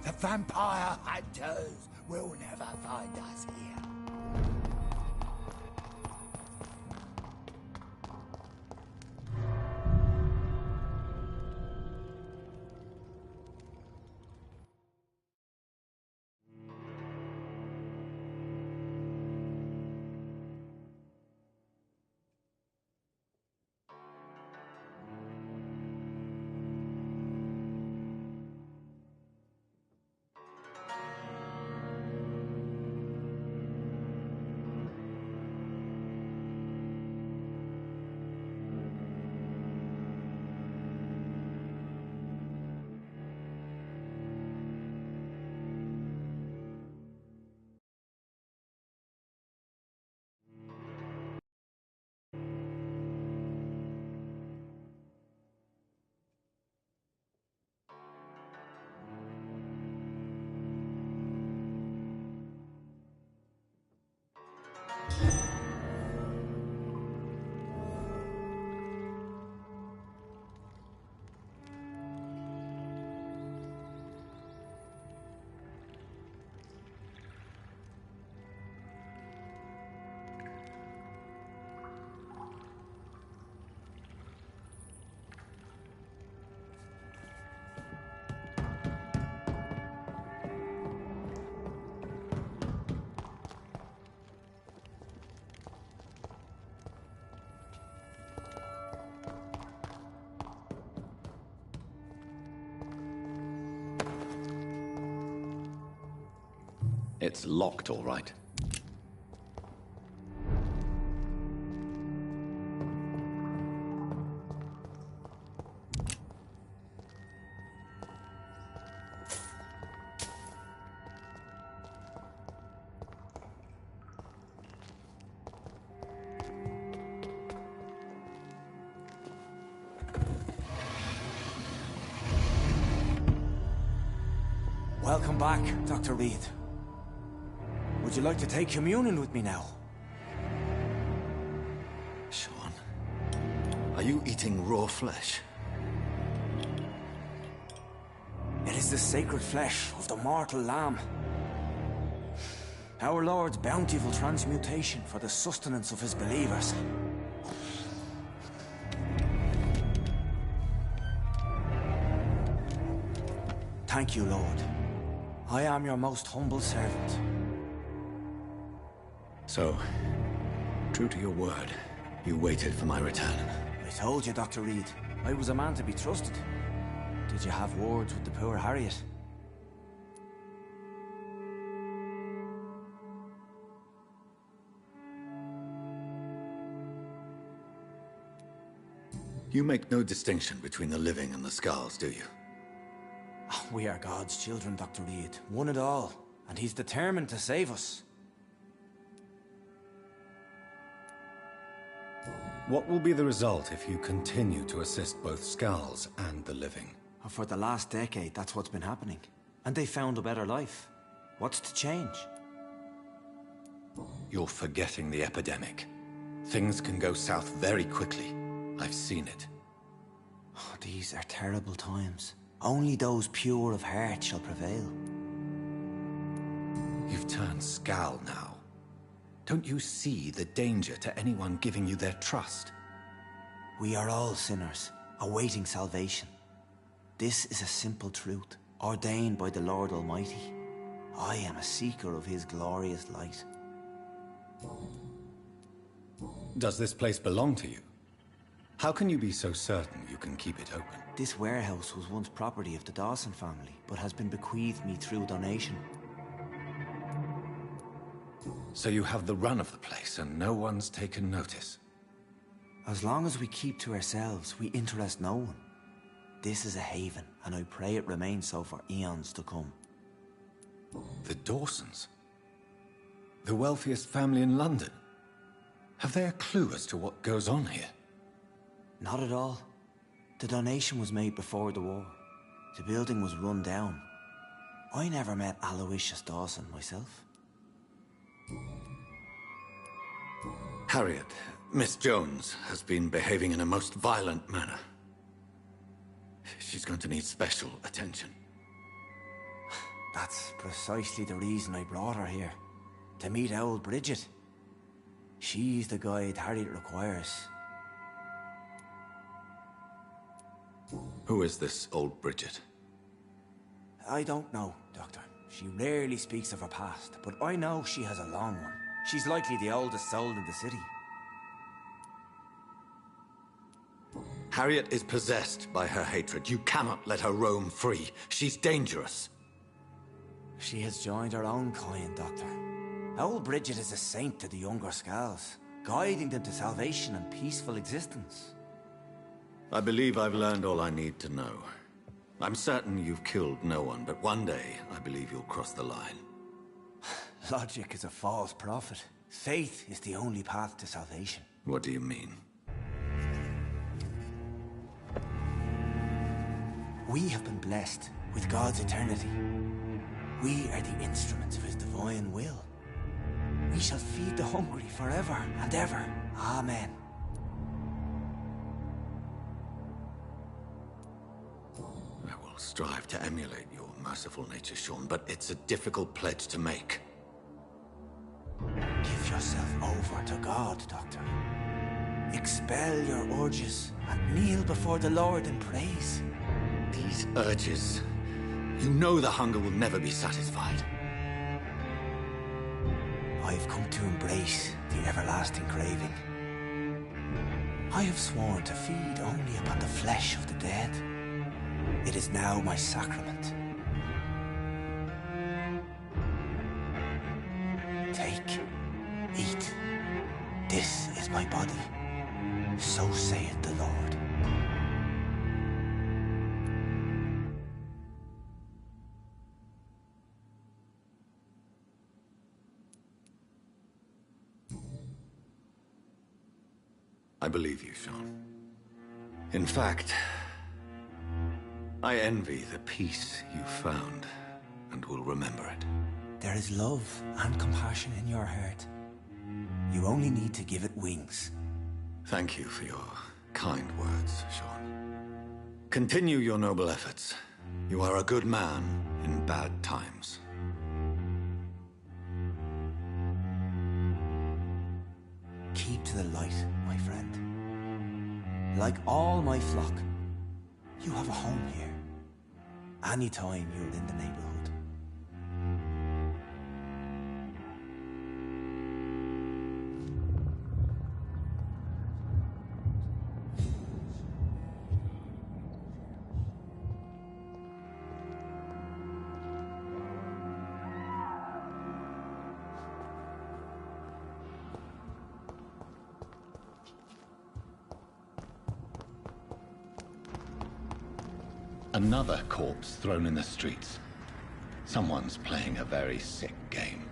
The vampire hunters will never find us here. It's locked, all right. Welcome back, Dr. Reed. Would you like to take communion with me now? Sean, are you eating raw flesh? It is the sacred flesh of the mortal lamb. Our Lord's bountiful transmutation for the sustenance of his believers. Thank you, Lord. I am your most humble servant. So, true to your word, you waited for my return. I told you, Dr. Reed, I was a man to be trusted. Did you have words with the poor Harriet? You make no distinction between the living and the Skulls, do you? We are God's children, Dr. Reed. One and all. And he's determined to save us. What will be the result if you continue to assist both Skulls and the living? For the last decade, that's what's been happening. And they found a better life. What's to change? You're forgetting the epidemic. Things can go south very quickly. I've seen it. Oh, these are terrible times. Only those pure of heart shall prevail. You've turned Scal now. Don't you see the danger to anyone giving you their trust? We are all sinners, awaiting salvation. This is a simple truth, ordained by the Lord Almighty. I am a seeker of His glorious light. Does this place belong to you? How can you be so certain you can keep it open? This warehouse was once property of the Dawson family, but has been bequeathed me through donation. So you have the run of the place and no one's taken notice? As long as we keep to ourselves, we interest no one. This is a haven, and I pray it remains so for eons to come. The Dawsons? The wealthiest family in London? Have they a clue as to what goes on here? Not at all. The donation was made before the war. The building was run down. I never met Aloysius Dawson myself. Harriet, Miss Jones, has been behaving in a most violent manner. She's going to need special attention. That's precisely the reason I brought her here. To meet old Bridget. She's the guide Harriet requires. Who is this old Bridget? I don't know, Doctor. She rarely speaks of her past, but I know she has a long one. She's likely the oldest soul in the city. Harriet is possessed by her hatred. You cannot let her roam free. She's dangerous. She has joined her own kind, Doctor. Old Bridget is a saint to the younger Scals, guiding them to salvation and peaceful existence. I believe I've learned all I need to know. I'm certain you've killed no one, but one day I believe you'll cross the line. Logic is a false prophet. Faith is the only path to salvation. What do you mean? We have been blessed with God's eternity. We are the instruments of His divine will. We shall feed the hungry forever and ever. Amen. I will strive to emulate your merciful nature, Sean, but it's a difficult pledge to make. Give yourself over to God, Doctor. Expel your urges and kneel before the Lord in praise. These urges... You know the hunger will never be satisfied. I've come to embrace the everlasting craving. I have sworn to feed only upon the flesh of the dead. It is now my sacrament. Take, eat. This is my body. So saith the Lord. I believe you, Sean. In fact, I envy the peace you found, and will remember it. There is love and compassion in your heart. You only need to give it wings. Thank you for your kind words, Sean. Continue your noble efforts. You are a good man in bad times. Keep to the light, my friend. Like all my flock, you have a home here. Anytime you're in the neighborhood. Another corpse thrown in the streets. Someone's playing a very sick game.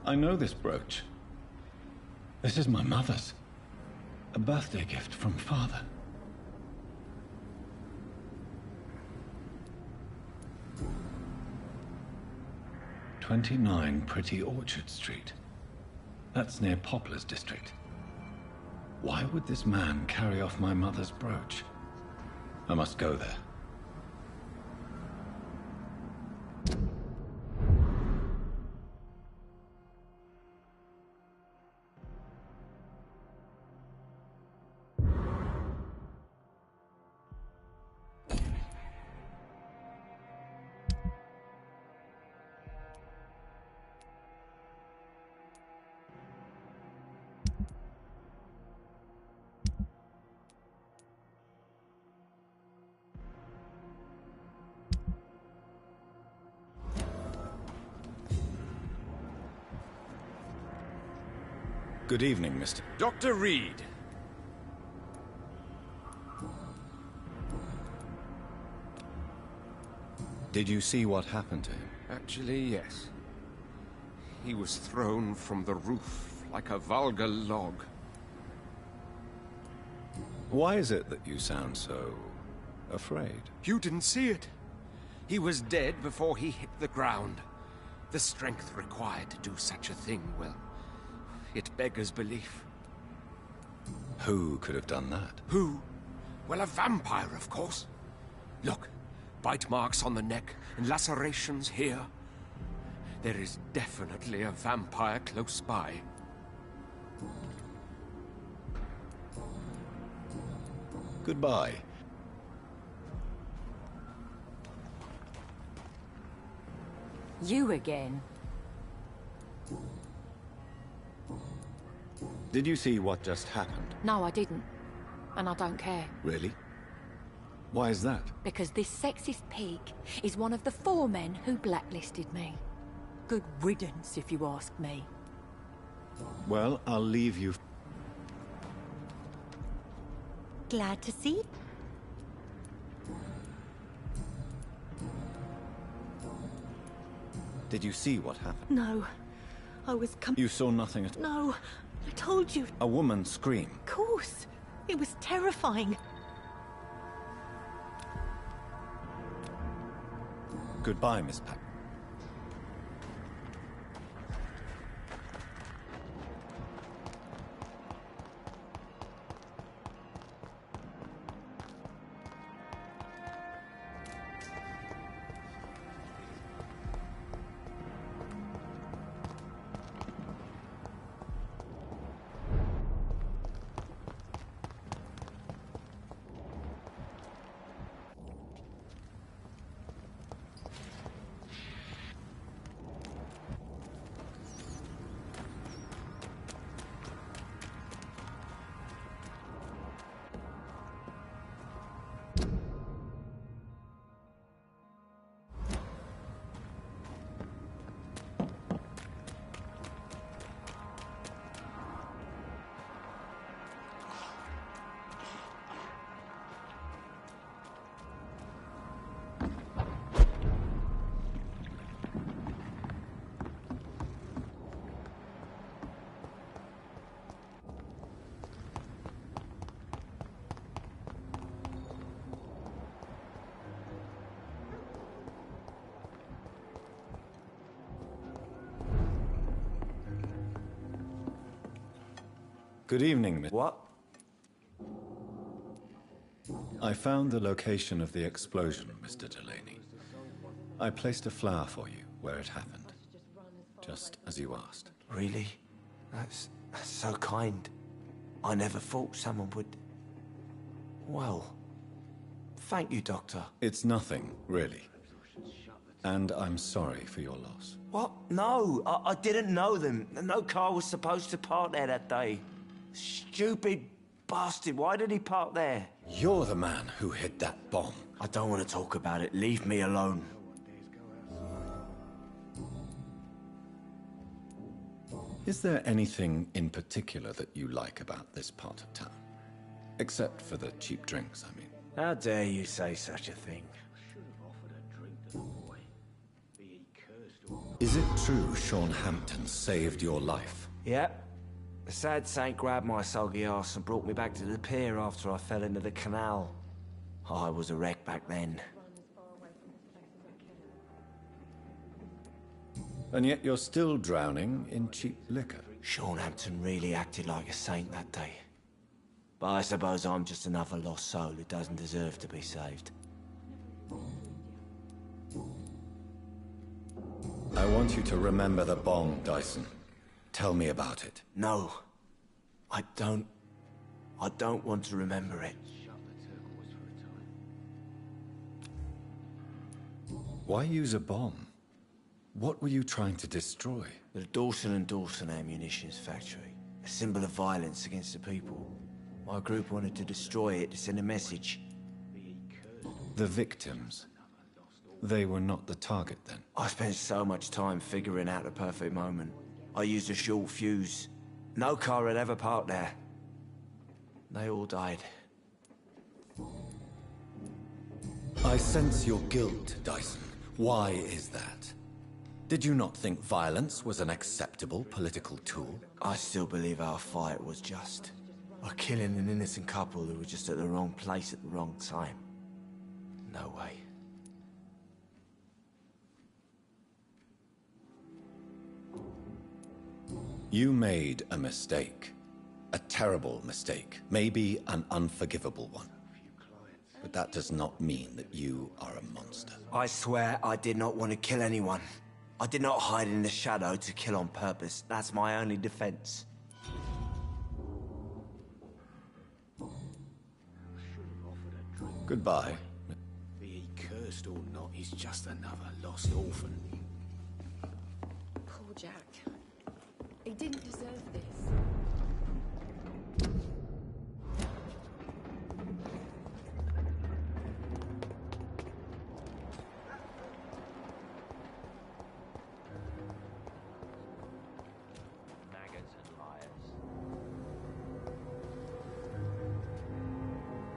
I know this brooch. This is my mother's. A birthday gift from father. "29 Pretty Orchard Street." That's near Poplar's district. Why would this man carry off my mother's brooch? I must go there. Good evening, Mr. Dr. Reed. Did you see what happened to him? Actually, yes. He was thrown from the roof like a vulgar log. Why is it that you sound so afraid? You didn't see it. He was dead before he hit the ground. The strength required to do such a thing, well, it beggars belief. Who could have done that? Who? Well, a vampire, of course. Look, bite marks on the neck and lacerations here. There is definitely a vampire close by. Goodbye. You again? Did you see what just happened? No, I didn't. And I don't care. Really? Why is that? Because this sexist pig is one of the 4 men who blacklisted me. Good riddance, if you ask me. Well, I'll leave you. Glad to see. Did you see what happened? No. I was You saw nothing at all? No. I told you. A woman scream. Of course. It was terrifying. Goodbye, Miss Pack. Good evening, Miss. What? I found the location of the explosion, Mr. Delaney. I placed a flower for you where it happened, just as you asked. Really? That's so kind. I never thought someone would... Well, thank you, Doctor. It's nothing, really. And I'm sorry for your loss. What? No, I didn't know them. No car was supposed to park there that day. Stupid bastard, why did he park there? You're the man who hid that bomb. I don't want to talk about it. Leave me alone. Is there anything in particular that you like about this part of town? Except for the cheap drinks, I mean. How dare you say such a thing? Is it true Sean Hampton saved your life? Yep. The sad saint grabbed my soggy ass and brought me back to the pier after I fell into the canal. I was a wreck back then. And yet you're still drowning in cheap liquor. Shornhampton really acted like a saint that day. But I suppose I'm just another lost soul who doesn't deserve to be saved. I want you to remember the bomb, Dyson. Tell me about it. No. I don't want to remember it. Why use a bomb? What were you trying to destroy? The Dawson & Dawson ammunitions factory. A symbol of violence against the people. My group wanted to destroy it to send a message. The victims. They were not the target then? I spent so much time figuring out the perfect moment. I used a short fuse. No car had ever parked there. They all died. I sense your guilt, Dyson. Why is that? Did you not think violence was an acceptable political tool? I still believe our fight was just. By killing an innocent couple who were just at the wrong place at the wrong time. No way. You made a mistake. A terrible mistake. Maybe an unforgivable one. But that does not mean that you are a monster. I swear I did not want to kill anyone. I did not hide in the shadow to kill on purpose. That's my only defense. Goodbye. Be he cursed or not, he's just another lost orphan. Poor Jack. He didn't deserve this.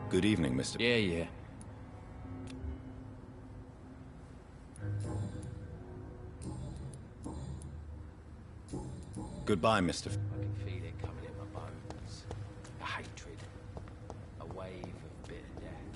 Good evening, Mr. Yeah. Goodbye, Mr. I can feel it coming in my bones. A hatred. A wave of bitter death.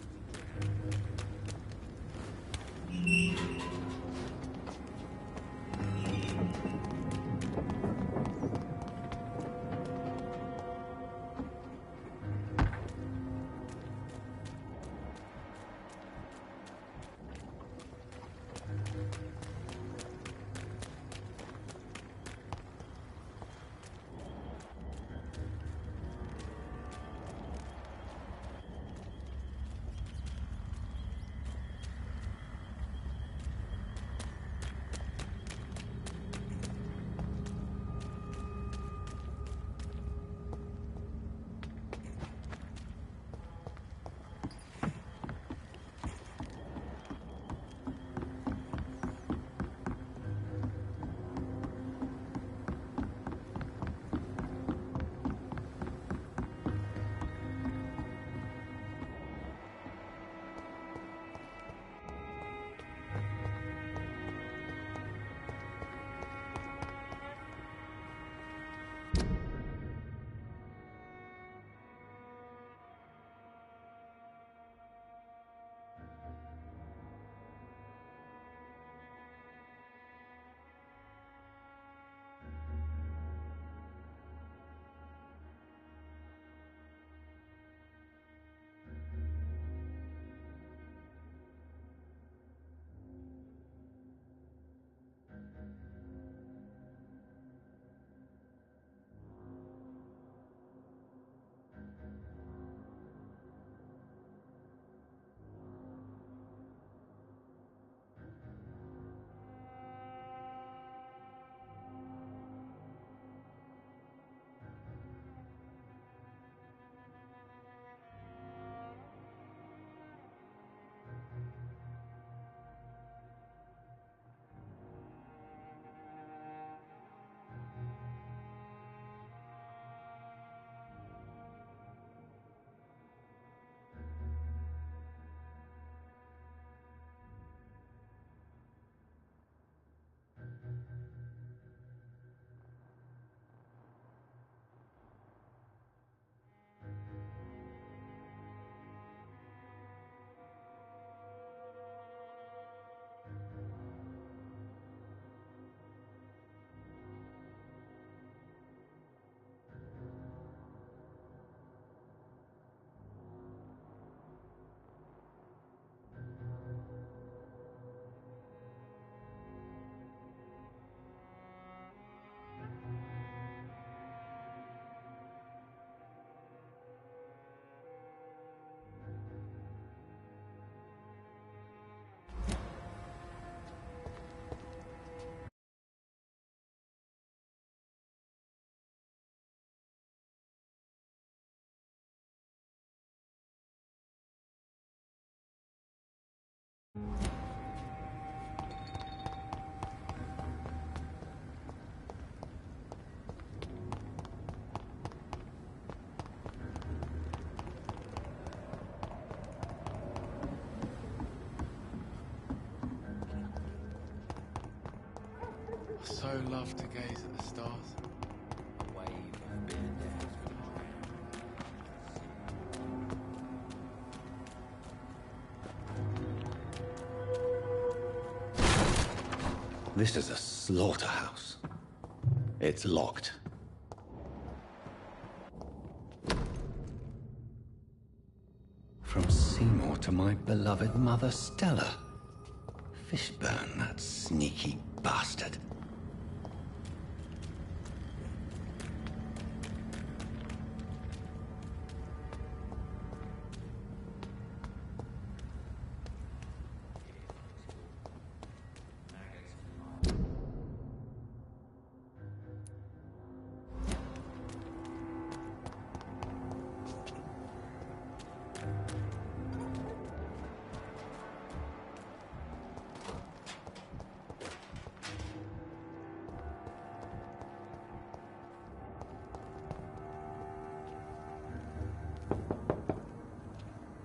I so love to gaze at the stars. A wave of billionaires This is a slaughterhouse. It's locked. From Seymour to my beloved mother Stella. Fishburne, that sneaky bastard.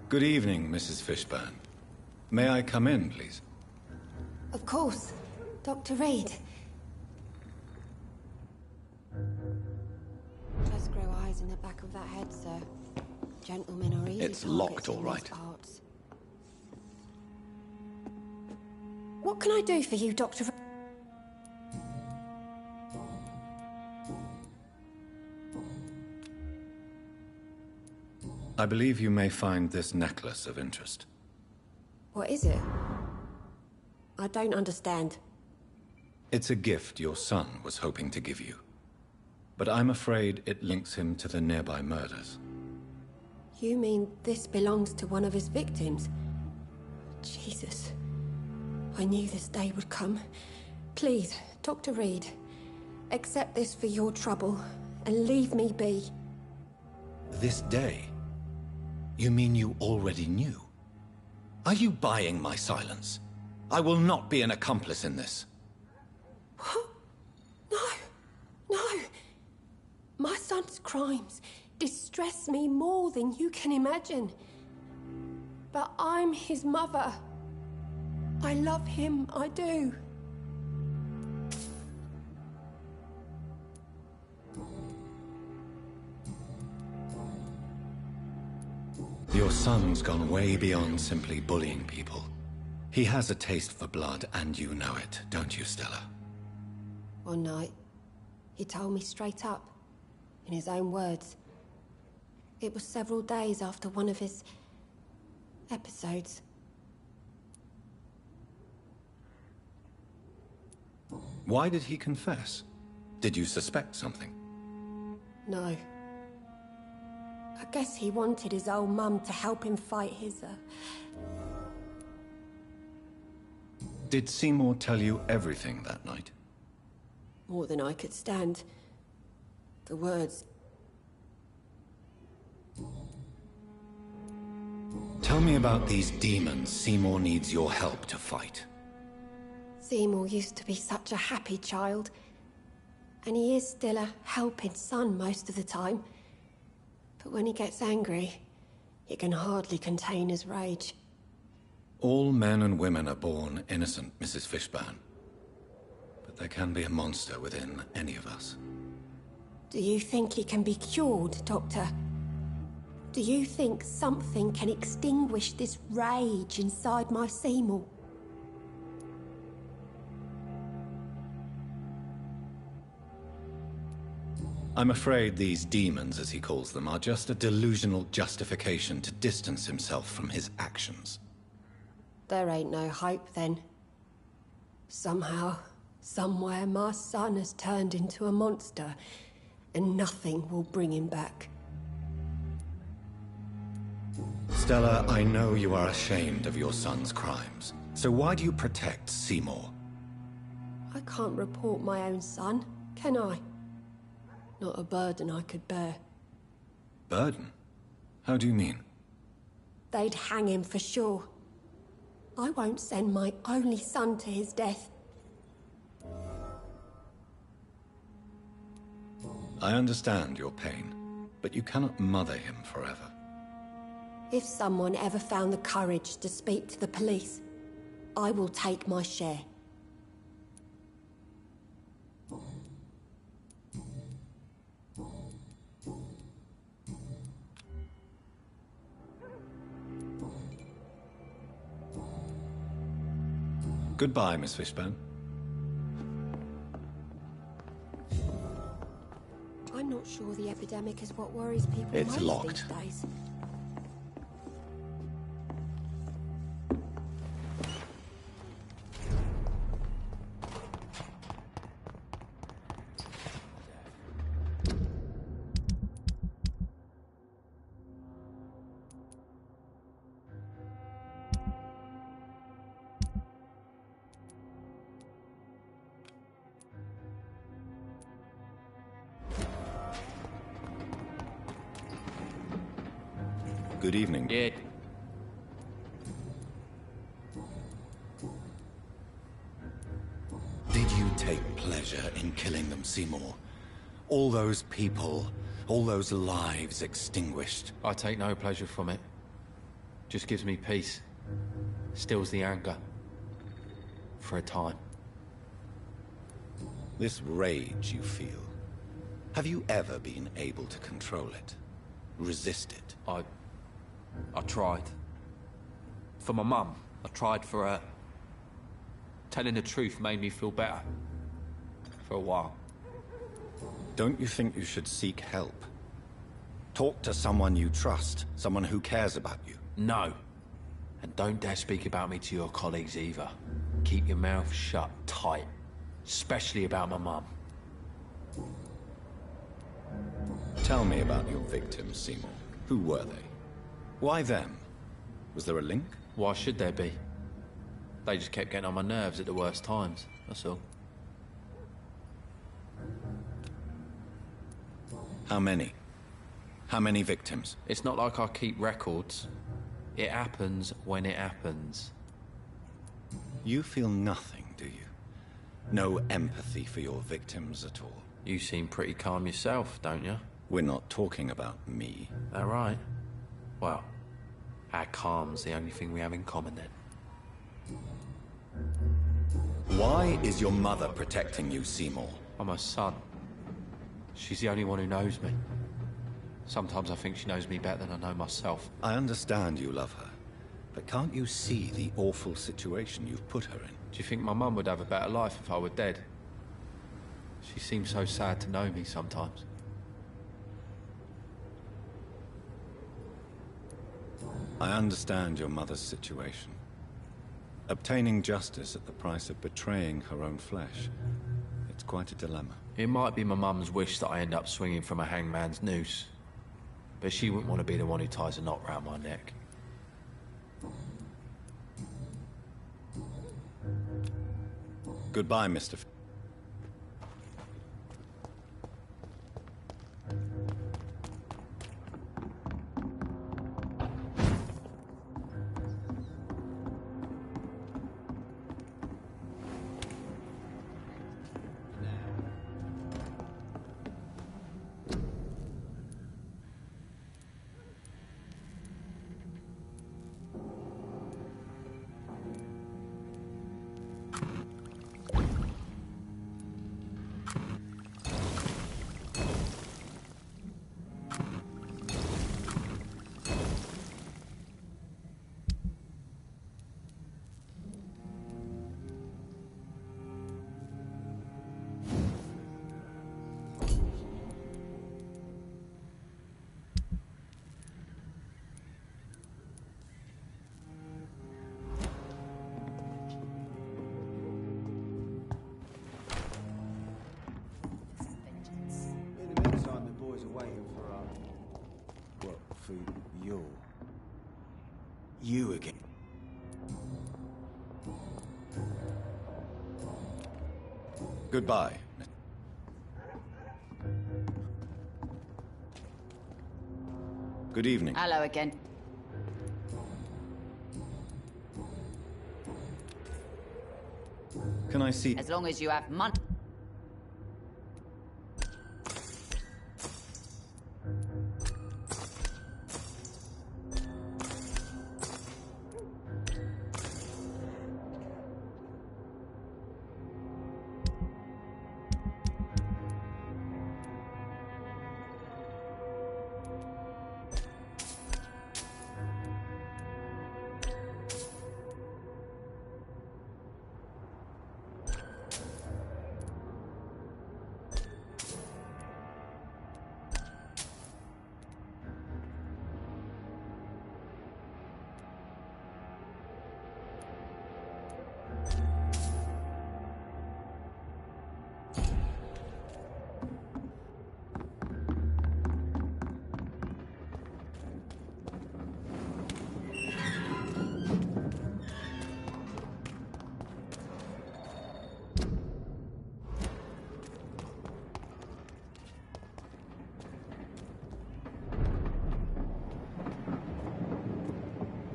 Good evening, Mrs. Fishburne. May I come in, please? Of course. Dr. Reed. Just grow eyes in the back of that head, sir. Gentlemen are easy It's targets locked, all in right. these parts. What can I do for you, Dr. Reed? I believe you may find this necklace of interest. What is it? I don't understand. It's a gift your son was hoping to give you. But I'm afraid it links him to the nearby murders. You mean this belongs to one of his victims? Jesus. I knew this day would come. Please, Dr. Reed, accept this for your trouble and leave me be. This day? You mean you already knew? Are you buying my silence? I will not be an accomplice in this. What? No. No. My son's crimes distress me more than you can imagine. But I'm his mother. I love him, I do. Your son's gone way beyond simply bullying people. He has a taste for blood, and you know it, don't you, Stella? One night, he told me straight up, in his own words. It was several days after one of his episodes. Why did he confess? Did you suspect something? No. I guess he wanted his old mum to help him fight his, Did Seymour tell you everything that night? More than I could stand. The words. Tell me about these demons Seymour needs your help to fight. Seymour used to be such a happy child. And he is still a helping son most of the time. But when he gets angry, he can hardly contain his rage. All men and women are born innocent, Mrs. Fishburne. But there can be a monster within any of us. Do you think he can be cured, Doctor? Do you think something can extinguish this rage inside my Seymour? I'm afraid these demons, as he calls them, are just a delusional justification to distance himself from his actions. There ain't no hope, then. Somehow, somewhere, my son has turned into a monster, and nothing will bring him back. Stella, I know you are ashamed of your son's crimes. So why do you protect Seymour? I can't report my own son, can I? Not a burden I could bear. Burden? How do you mean? They'd hang him for sure. I won't send my only son to his death. I understand your pain, but you cannot mother him forever. If someone ever found the courage to speak to the police, I will take my share. Goodbye, Miss Fishburne. I'm not sure the epidemic is what worries people It's most locked. these days. Good evening. Yeah. Did you take pleasure in killing them, Seymour? All those people, all those lives extinguished. I take no pleasure from it. Just gives me peace. Stills the anger. For a time. This rage you feel, have you ever been able to control it? Resist it? I tried. For my mum. I tried for her. Telling the truth made me feel better. For a while. Don't you think you should seek help? Talk to someone you trust, someone who cares about you. No. And don't dare speak about me to your colleagues either. Keep your mouth shut tight. Especially about my mum. Tell me about your victims, Seymour. Who were they? Why them? Was there a link? Why should there be? They just kept getting on my nerves at the worst times, that's all. How many? How many victims? It's not like I keep records. It happens when it happens. You feel nothing, do you? No empathy for your victims at all? You seem pretty calm yourself, don't you? We're not talking about me. That right? Well, our calm's the only thing we have in common then. Why is your mother protecting you, Seymour? I'm her son. She's the only one who knows me. Sometimes I think she knows me better than I know myself. I understand you love her, but can't you see the awful situation you've put her in? Do you think my mum would have a better life if I were dead? She seems so sad to know me sometimes. I understand your mother's situation. Obtaining justice at the price of betraying her own flesh. It's quite a dilemma. It might be my mum's wish that I end up swinging from a hangman's noose. But she wouldn't want to be the one who ties a knot round my neck. Goodbye, Mr. You again. Goodbye. Good evening. Hello again. can I see? As long as you have money.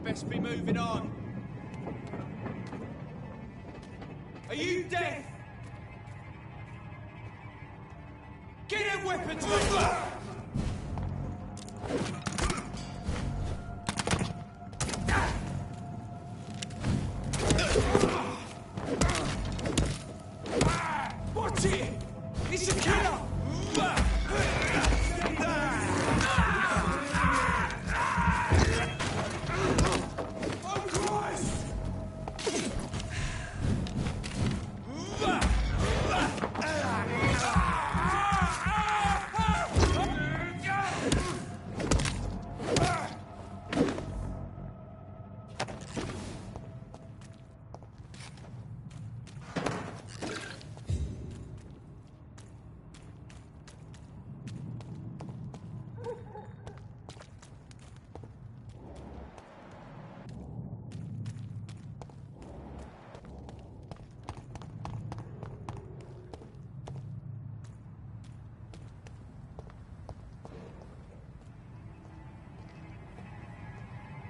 Best be moving on. Are you deaf? Get them weapons ready! Watch it! It's a killer!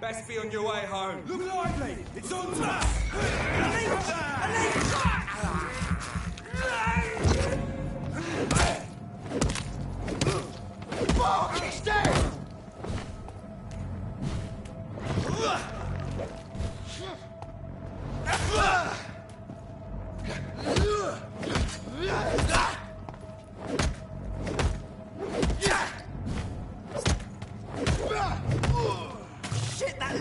Best be on your way home. Look lively! It's on time! Fuck, he's dead! Shit, that...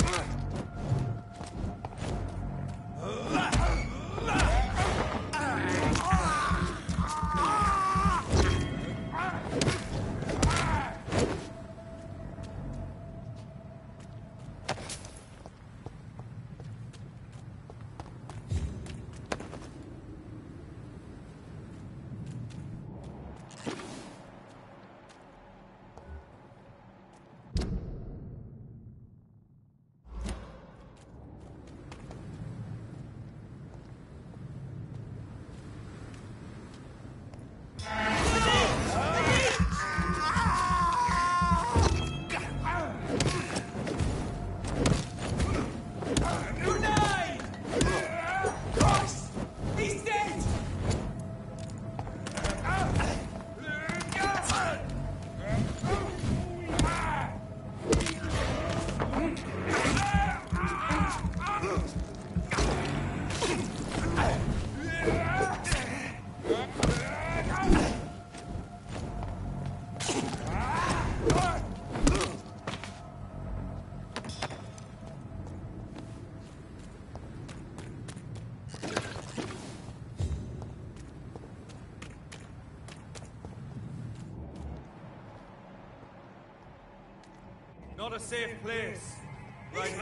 Not a safe place. Right.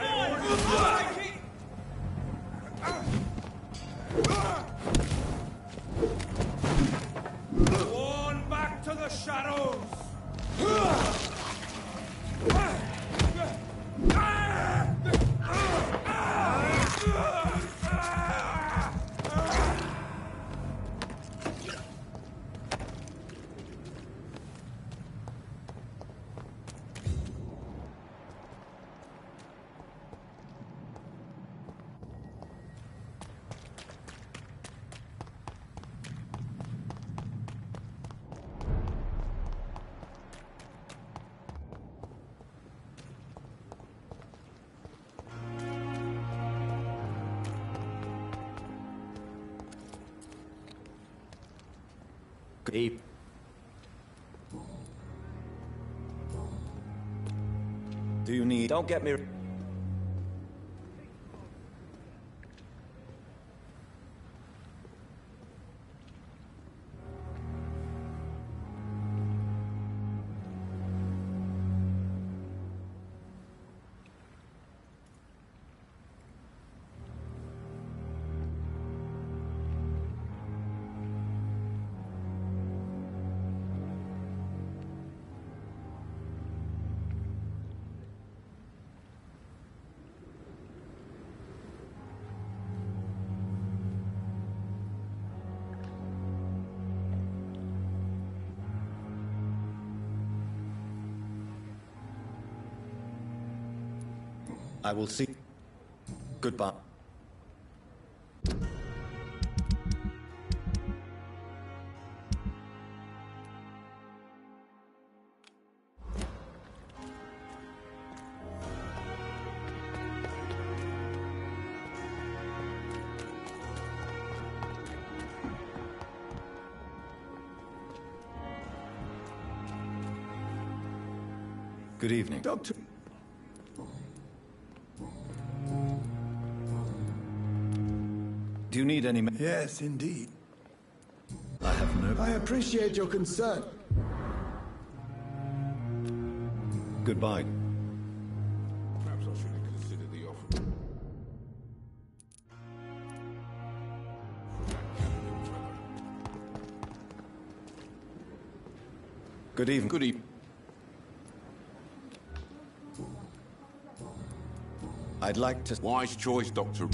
On back to the shadows. Good. Do you need... Don't get me... I will see... Goodbye. Good evening. Doctor. Do you need any... Yes, indeed. I have no... I appreciate your concern. Goodbye. Perhaps I should have considered the offer. Good evening. Good evening. I'd like to... Wise choice, Doctor.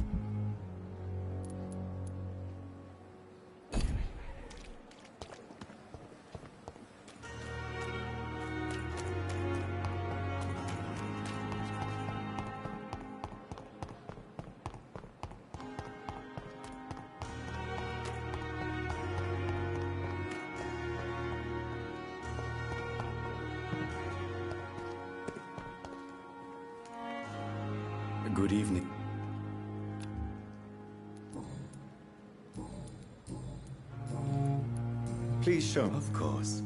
Good evening. Please show... Of course.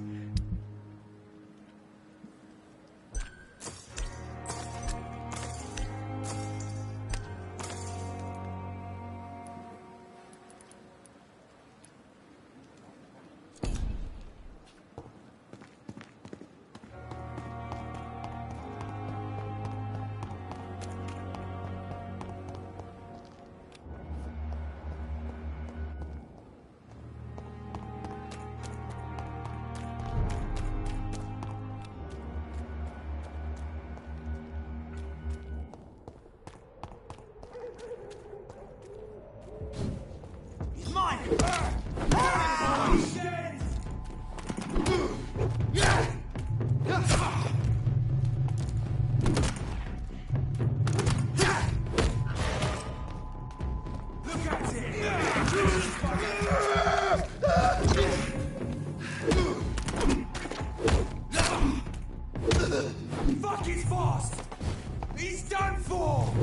Fuck, he's fast! He's done for!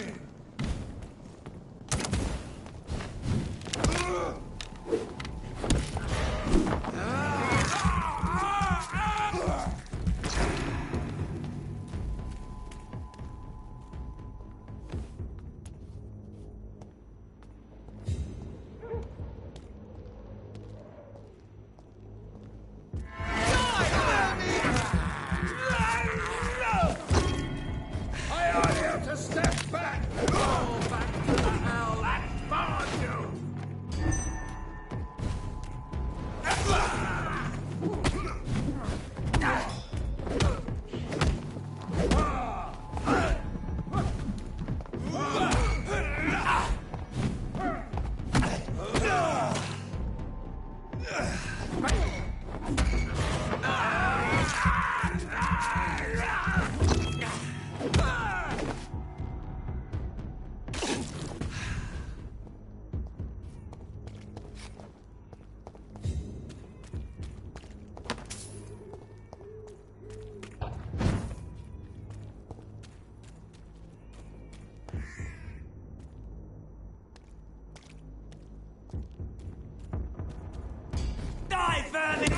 vermin! Die, vermin!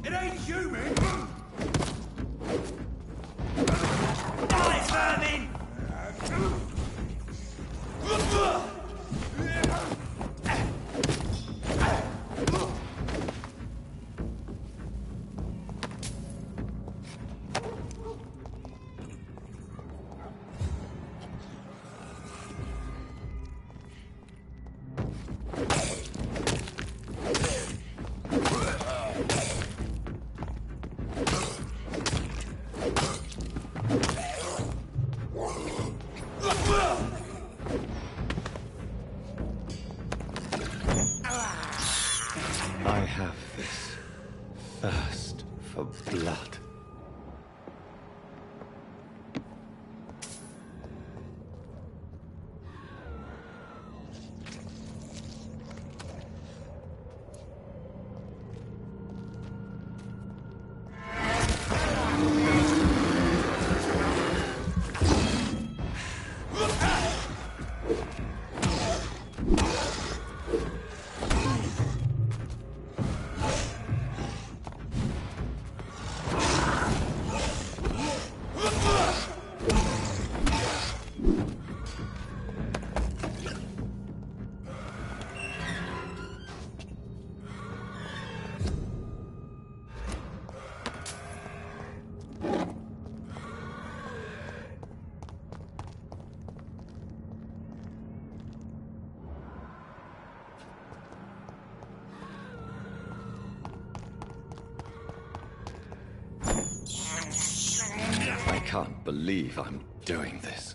It ain't human! Die, vermin! I have this thirst for blood. I can't believe I'm doing this.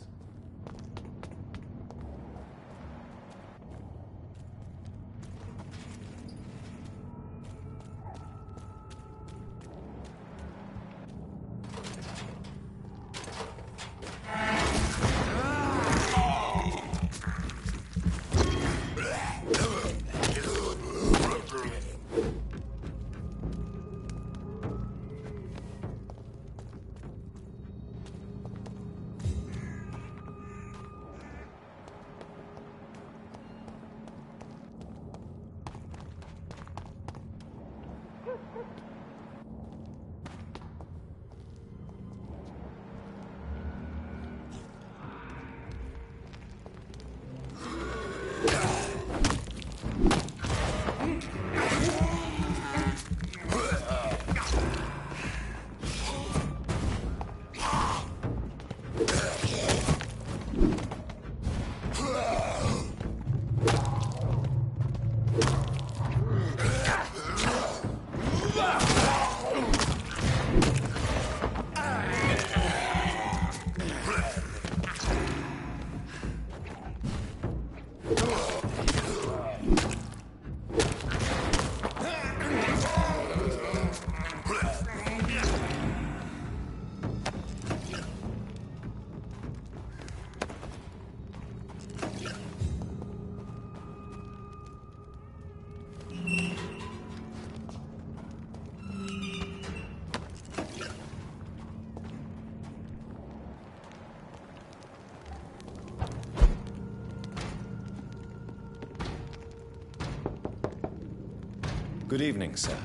Good evening, sir.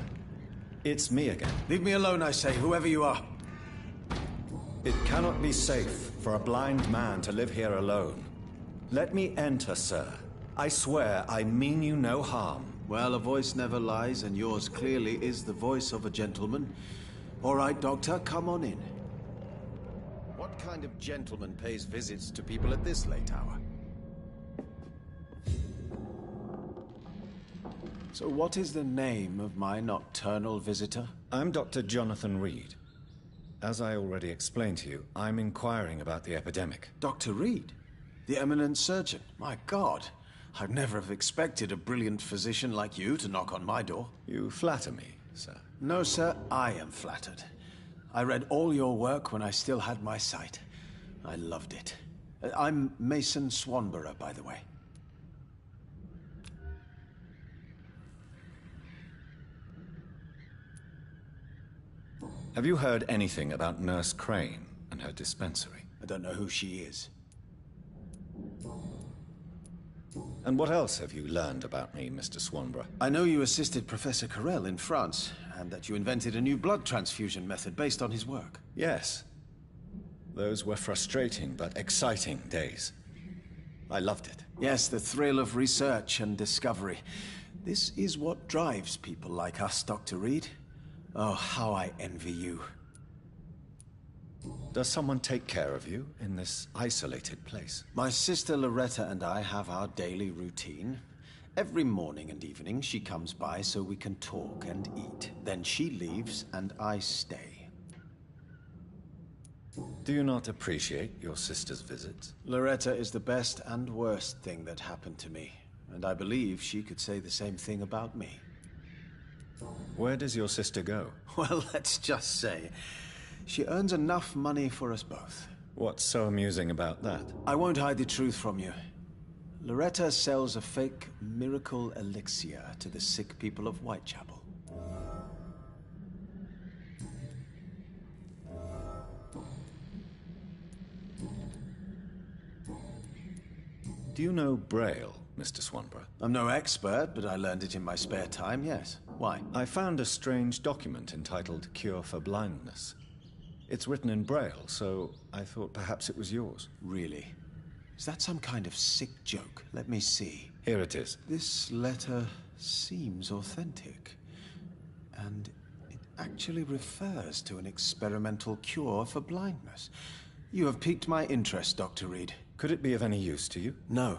It's me again. Leave me alone, I say, whoever you are. It cannot be safe for a blind man to live here alone. Let me enter, sir. I swear I mean you no harm. Well, a voice never lies, and yours clearly is the voice of a gentleman. All right, Doctor, come on in. What kind of gentleman pays visits to people at this late hour? So what is the name of my nocturnal visitor? I'm Dr. Jonathan Reed. As I already explained to you, I'm inquiring about the epidemic. Dr. Reed? The eminent surgeon? My God, I'd never have expected a brilliant physician like you to knock on my door. You flatter me, sir. No, sir, I am flattered. I read all your work when I still had my sight. I loved it. I'm Mason Swanborough, by the way. Have you heard anything about Nurse Crane and her dispensary? I don't know who she is. And what else have you learned about me, Mr. Swanborough? I know you assisted Professor Carell in France, and that you invented a new blood transfusion method based on his work. Yes. Those were frustrating but exciting days. I loved it. Yes, the thrill of research and discovery. This is what drives people like us, Dr. Reed. Oh, how I envy you. Does someone take care of you in this isolated place? My sister Loretta and I have our daily routine. Every morning and evening she comes by so we can talk and eat. Then she leaves and I stay. Do you not appreciate your sister's visits? Loretta is the best and worst thing that happened to me. And I believe she could say the same thing about me. Where does your sister go? Well, let's just say, she earns enough money for us both. What's so amusing about that? I won't hide the truth from you. Loretta sells a fake miracle elixir to the sick people of Whitechapel. Do you know Braille, Mr. Swanborough? I'm no expert, but I learned it in my spare time, yes. Why? I found a strange document entitled Cure for Blindness. It's written in Braille, so I thought perhaps it was yours. Really? Is that some kind of sick joke? Let me see. Here it is. This letter seems authentic. And it actually refers to an experimental cure for blindness. You have piqued my interest, Dr. Reed. Could it be of any use to you? No.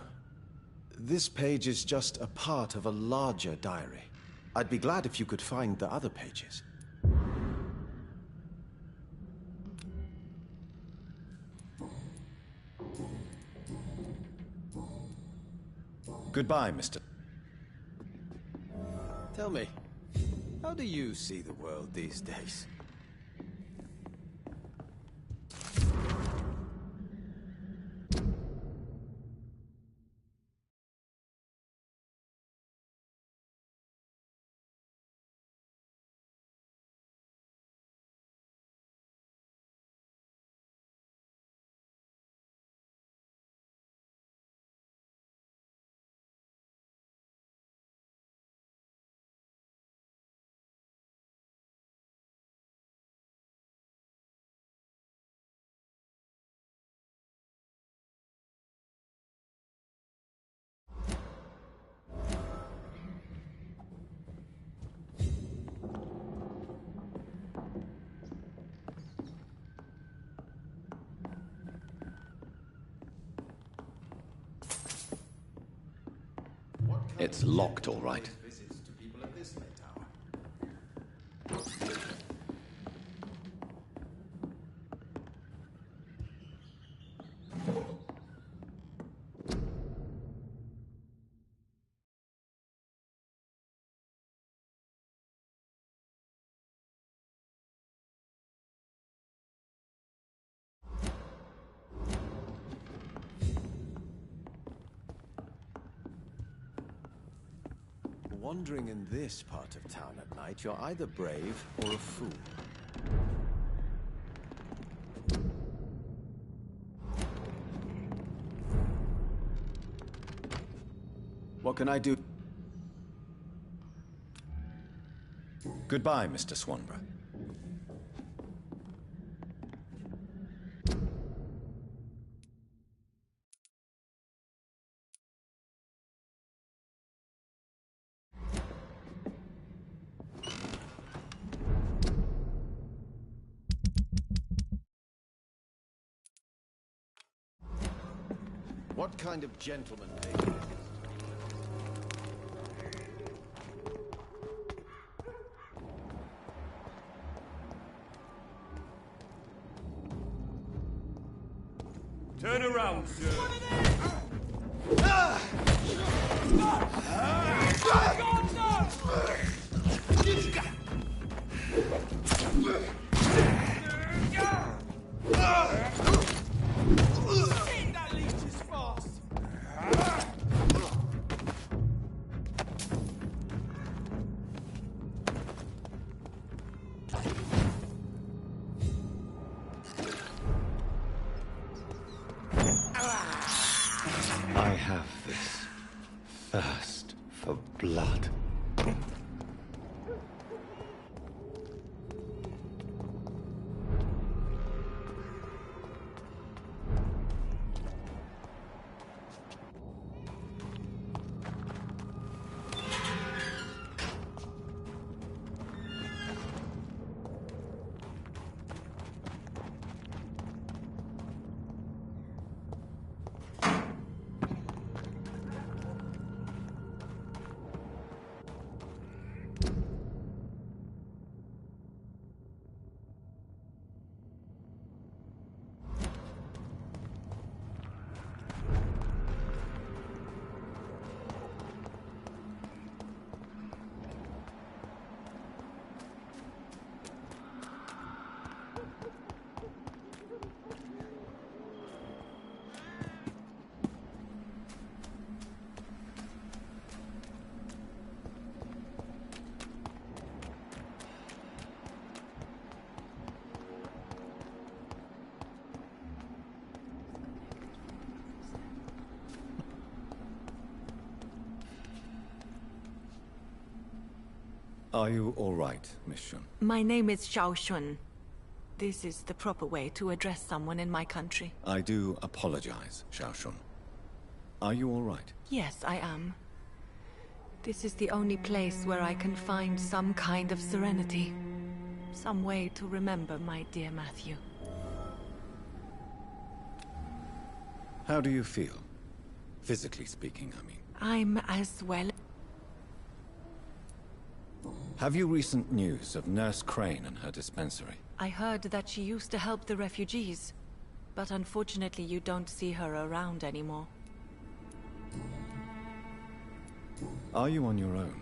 This page is just a part of a larger diary. I'd be glad if you could find the other pages. Goodbye, Mr. Tell me, how do you see the world these days? It's locked, all right. Wandering in this part of town at night, you're either brave or a fool. What can I do? Goodbye, Mr. Swanborough. What kind of gentleman pays? Turn around, sir. I have this thirst for blood. Are you all right, Miss Shun? My name is Xiao Shun. This is the proper way to address someone in my country. I do apologize, Xiao Shun. Are you all right? Yes, I am. This is the only place where I can find some kind of serenity. Some way to remember my dear Matthew. How do you feel? Physically speaking, I mean. I'm as well. Have you recent news of Nurse Crane and her dispensary? I heard that she used to help the refugees, but unfortunately you don't see her around anymore. Are you on your own?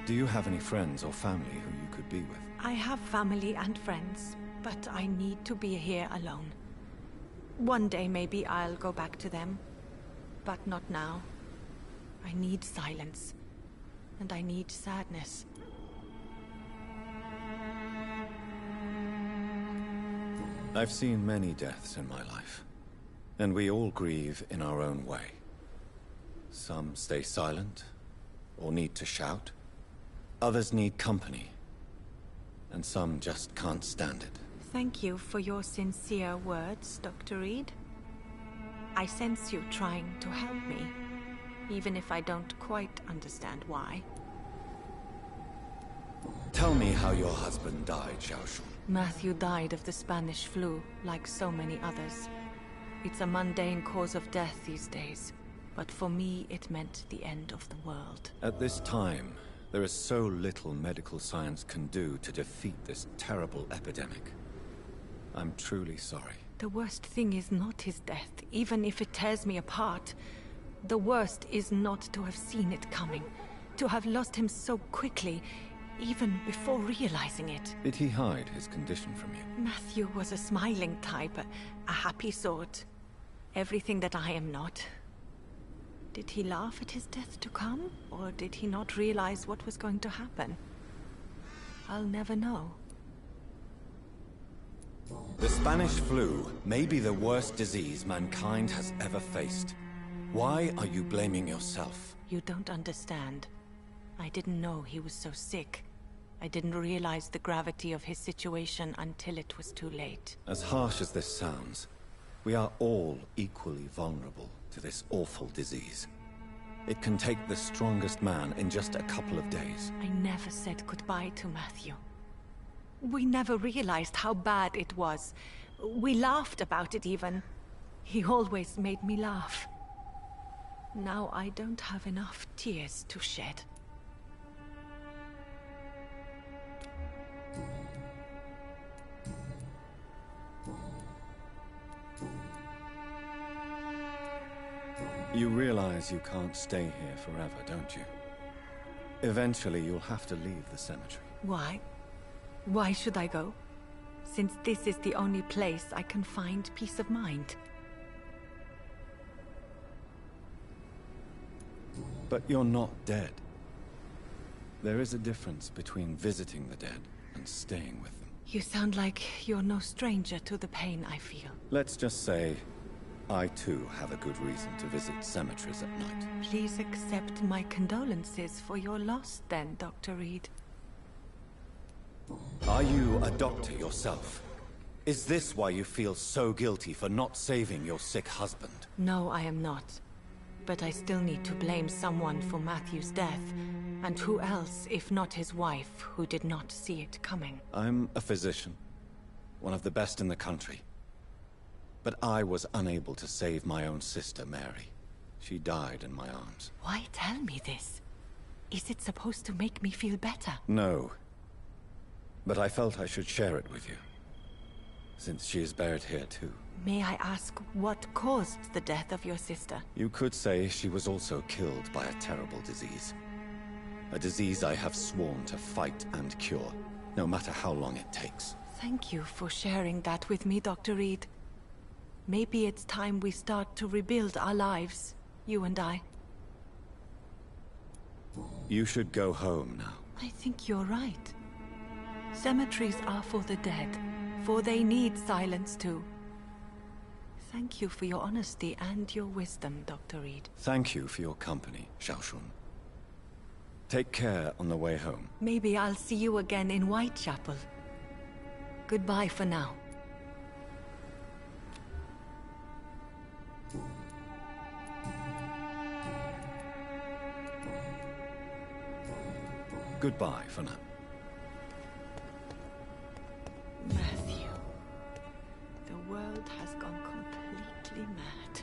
Do you have any friends or family who you could be with? I have family and friends, but I need to be here alone. One day maybe I'll go back to them, but not now. I need silence, and I need sadness. I've seen many deaths in my life, and we all grieve in our own way. Some stay silent, or need to shout. Others need company, and some just can't stand it. Thank you for your sincere words, Dr. Reed. I sense you trying to help me, even if I don't quite understand why. Tell me how your husband died, Xiao Shun. Matthew died of the Spanish flu, like so many others. It's a mundane cause of death these days, but for me it meant the end of the world. At this time, there is so little medical science can do to defeat this terrible epidemic. I'm truly sorry. The worst thing is not his death, even if it tears me apart. The worst is not to have seen it coming, to have lost him so quickly, even before realizing it. Did he hide his condition from you? Matthew was a smiling type, a happy sort. Everything that I am not. Did he laugh at his death to come? Or did he not realize what was going to happen? I'll never know. The Spanish flu may be the worst disease mankind has ever faced. Why are you blaming yourself? You don't understand. I didn't know he was so sick. I didn't realize the gravity of his situation until it was too late. As harsh as this sounds, we are all equally vulnerable to this awful disease. It can take the strongest man in just a couple of days. I never said goodbye to Matthew. We never realized how bad it was. We laughed about it even. He always made me laugh. Now I don't have enough tears to shed. You realize you can't stay here forever, don't you? Eventually you'll have to leave the cemetery. Why? Why should I go? Since this is the only place I can find peace of mind. But you're not dead. There is a difference between visiting the dead and staying with them. You sound like you're no stranger to the pain I feel. Let's just say, I too have a good reason to visit cemeteries at night. Please accept my condolences for your loss then, Dr. Reed. Are you a doctor yourself? Is this why you feel so guilty for not saving your sick husband? No, I am not. But I still need to blame someone for Matthew's death. And who else, if not his wife, who did not see it coming? I'm a physician. One of the best in the country. But I was unable to save my own sister, Mary. She died in my arms. Why tell me this? Is it supposed to make me feel better? No. But I felt I should share it with you. Since she is buried here too. May I ask what caused the death of your sister? You could say she was also killed by a terrible disease. A disease I have sworn to fight and cure, no matter how long it takes. Thank you for sharing that with me, Dr. Reed. Maybe it's time we start to rebuild our lives, you and I. You should go home now. I think you're right. Cemeteries are for the dead, for they need silence too. Thank you for your honesty and your wisdom, Dr. Reed. Thank you for your company, Xiaoshun. Take care on the way home. Maybe I'll see you again in Whitechapel. Goodbye for now. Goodbye for now. Matthew. The world has gone completely mad.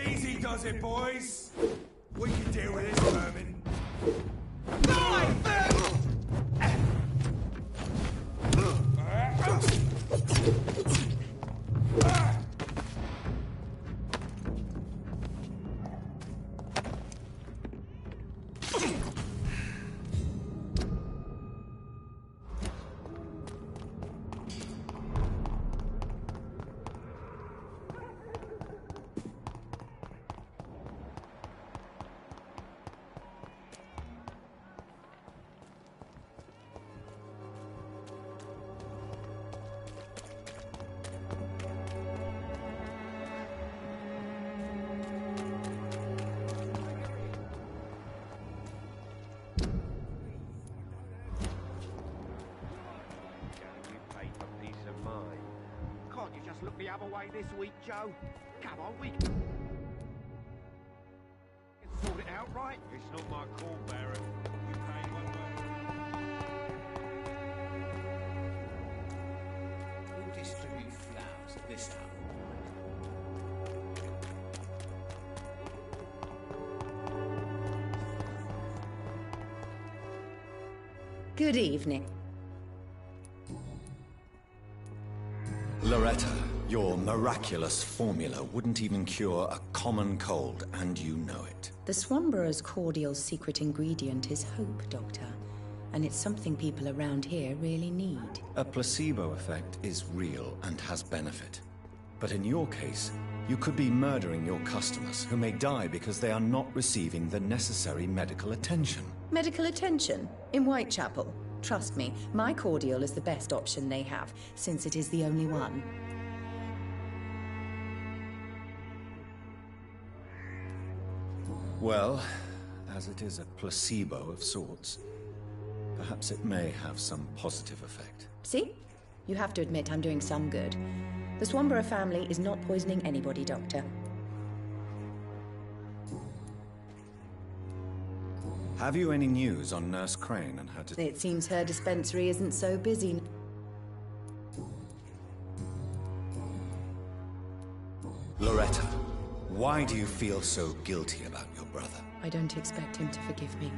Easy does it, boys. We can deal with this vermin. Look the other way this week, Joe. Come on, we can sort it out, right? It's not my call, Baron. You pay one way. Who distributes flowers at this hour? Good evening. Loretta, your miraculous formula wouldn't even cure a common cold, and you know it. The Swanborough's cordial secret ingredient is hope, Doctor. And it's something people around here really need. A placebo effect is real and has benefit. But in your case, you could be murdering your customers who may die because they are not receiving the necessary medical attention. Medical attention? In Whitechapel? Trust me, my cordial is the best option they have, since it is the only one. Well, as it is a placebo of sorts, perhaps it may have some positive effect. See? You have to admit I'm doing some good. The Swanborough family is not poisoning anybody, Doctor. Have you any news on Nurse Crane and her... It seems her dispensary isn't so busy. Loretta, why do you feel so guilty about your brother? I don't expect him to forgive me.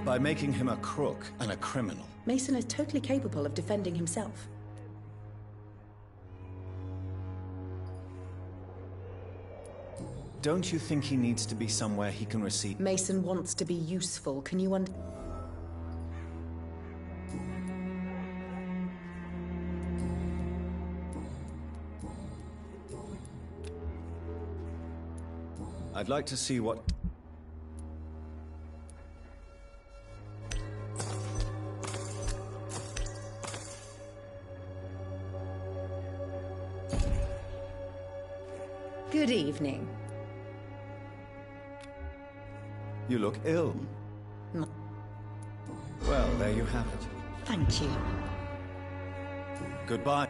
By making him a crook and a criminal. Mason is totally capable of defending himself. Don't you think he needs to be somewhere he can receive... Mason wants to be useful, can you I'd like to see what... Good evening. You look ill. Well, there you have it. Thank you. Goodbye.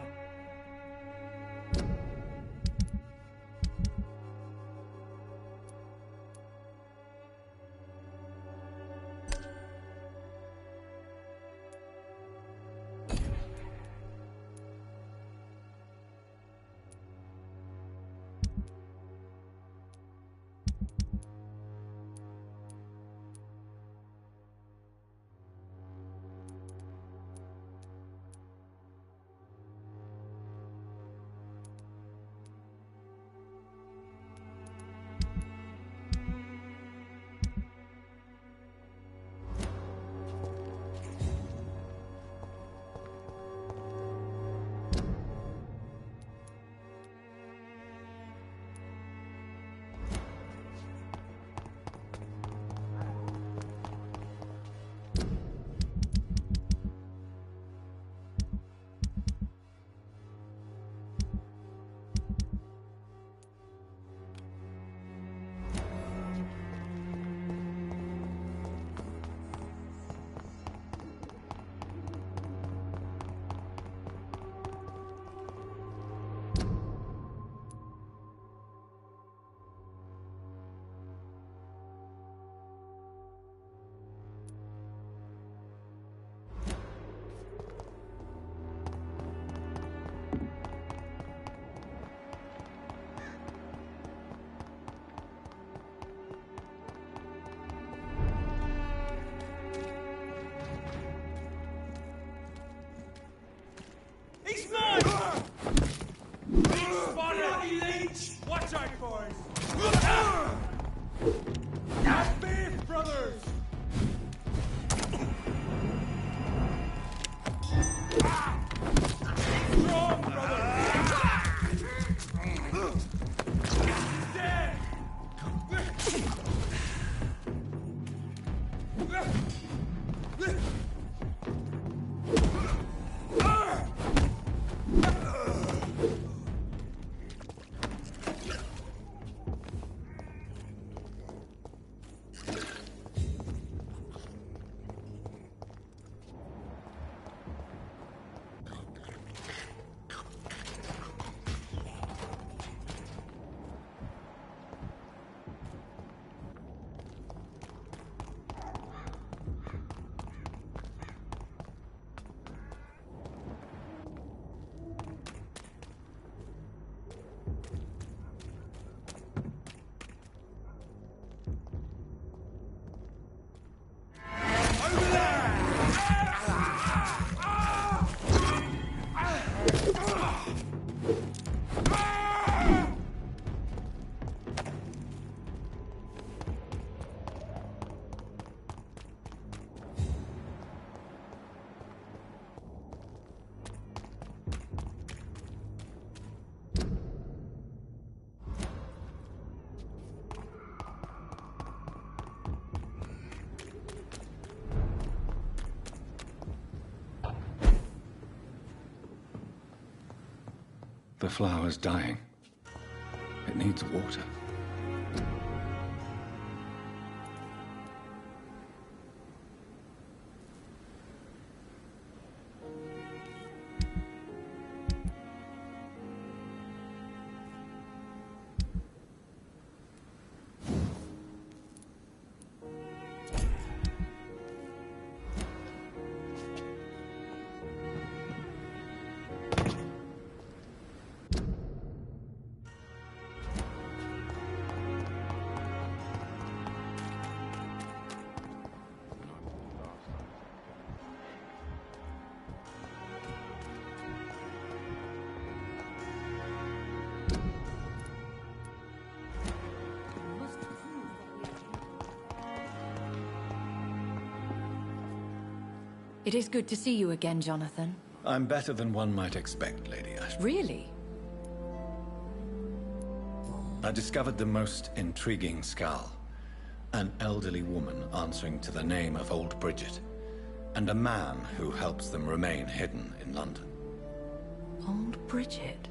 The flower's dying. It needs water. It is good to see you again, Jonathan. I'm better than one might expect, Lady Ashby. Really? I discovered the most intriguing skull. An elderly woman answering to the name of Old Bridget, and a man who helps them remain hidden in London. Old Bridget?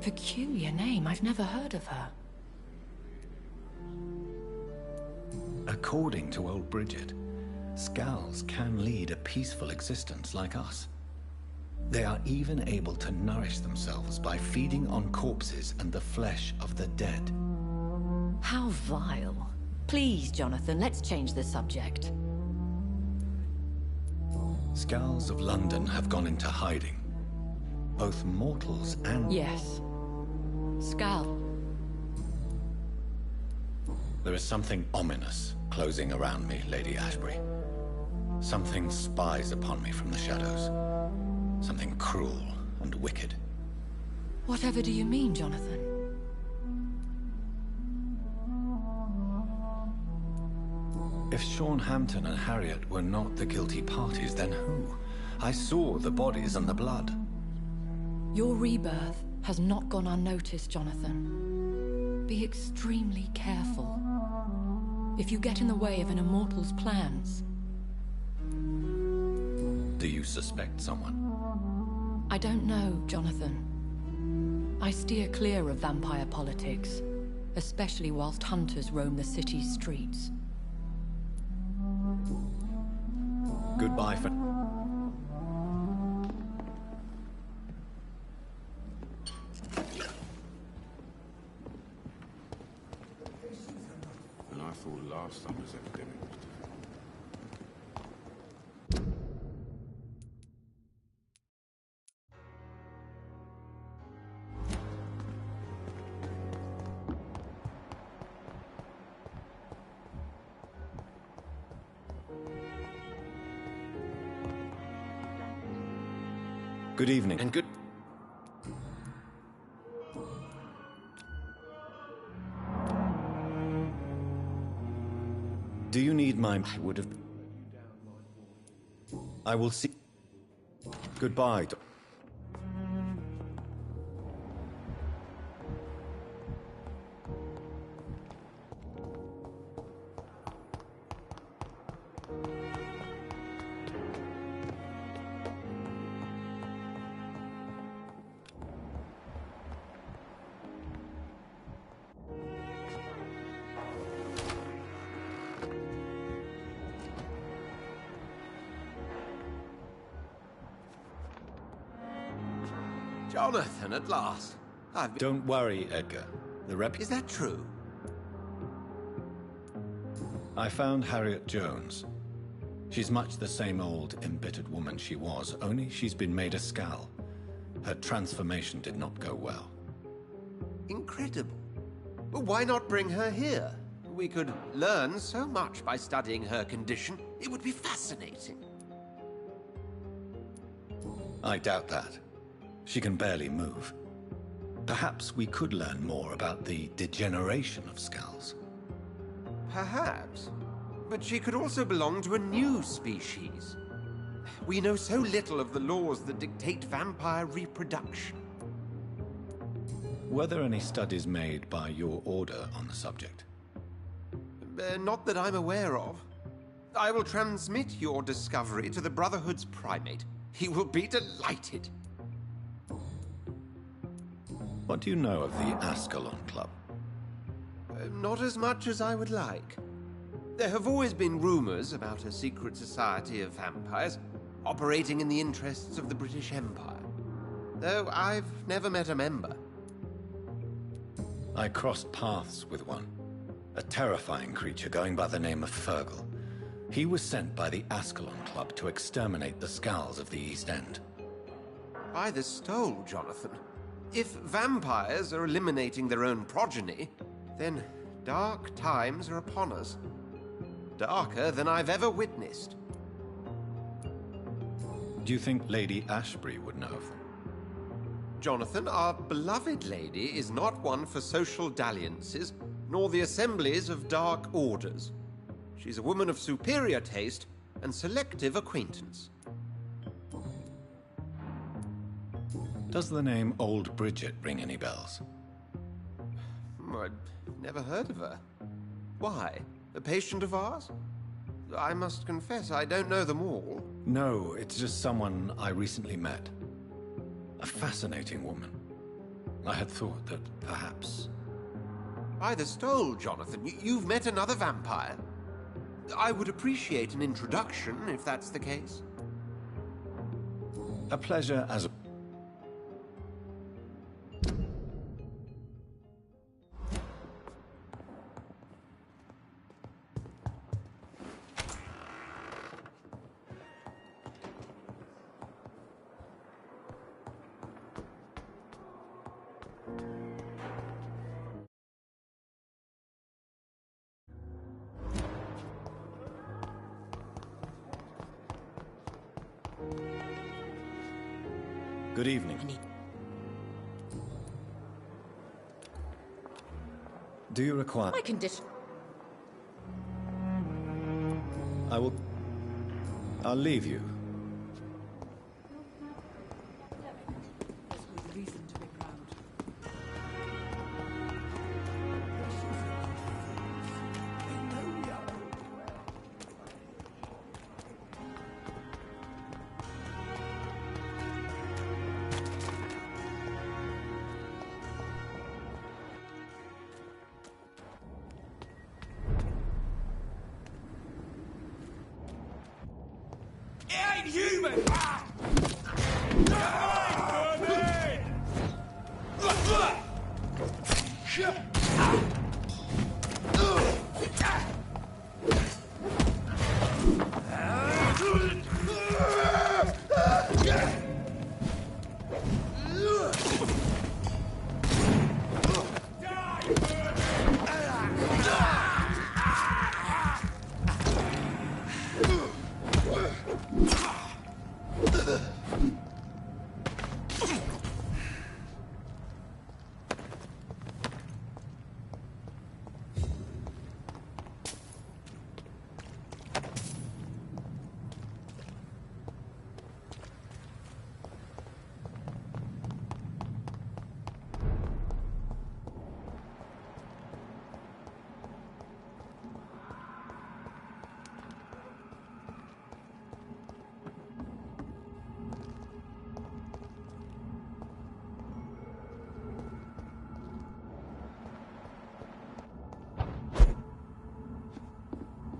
Peculiar name. I've never heard of her. According to Old Bridget, Skulls can lead a peaceful existence like us. They are even able to nourish themselves by feeding on corpses and the flesh of the dead. How vile. Please, Jonathan, let's change the subject. Skulls of London have gone into hiding. Both mortals and... Yes. Skull. There is something ominous closing around me, Lady Ashbury. Something spies upon me from the shadows. Something cruel and wicked. Whatever do you mean, Jonathan? If Sean Hampton and Harriet were not the guilty parties, then who? I saw the bodies and the blood. Your rebirth has not gone unnoticed, Jonathan. Be extremely careful. If you get in the way of an immortal's plans... Do you suspect someone? I don't know, Jonathan. I steer clear of vampire politics, especially whilst hunters roam the city's streets. Goodbye for... And I thought last summer's epidemic was different. Good evening. And good... Do you need my... I would have... I will see... Goodbye. Jonathan, at last. Don't worry, Edgar. Is that true? I found Harriet Jones. She's much the same old, embittered woman she was, only she's been made a Skal. Her transformation did not go well. Incredible. Well, why not bring her here? We could learn so much by studying her condition. It would be fascinating. I doubt that. She can barely move. Perhaps we could learn more about the degeneration of Skals. Perhaps. But she could also belong to a new species. We know so little of the laws that dictate vampire reproduction. Were there any studies made by your order on the subject? Not that I'm aware of. I will transmit your discovery to the Brotherhood's primate. He will be delighted. What do you know of the Ascalon Club? Not as much as I would like. There have always been rumors about a secret society of vampires operating in the interests of the British Empire, though I've never met a member. I crossed paths with one, a terrifying creature going by the name of Fergal. He was sent by the Ascalon Club to exterminate the Skals of the East End. By the stole, Jonathan. If vampires are eliminating their own progeny, then dark times are upon us. Darker than I've ever witnessed. Do you think Lady Ashbury would know of them? Jonathan, our beloved lady is not one for social dalliances, nor the assemblies of dark orders. She's a woman of superior taste and selective acquaintance. Does the name Old Bridget ring any bells? I'd never heard of her. Why? A patient of ours? I must confess, I don't know them all. No, it's just someone I recently met. A fascinating woman. I had thought that perhaps... By the stole, Jonathan, you've met another vampire. I would appreciate an introduction, if that's the case. A pleasure as a... Good evening. Do you require... My condition... I'll leave you. Human!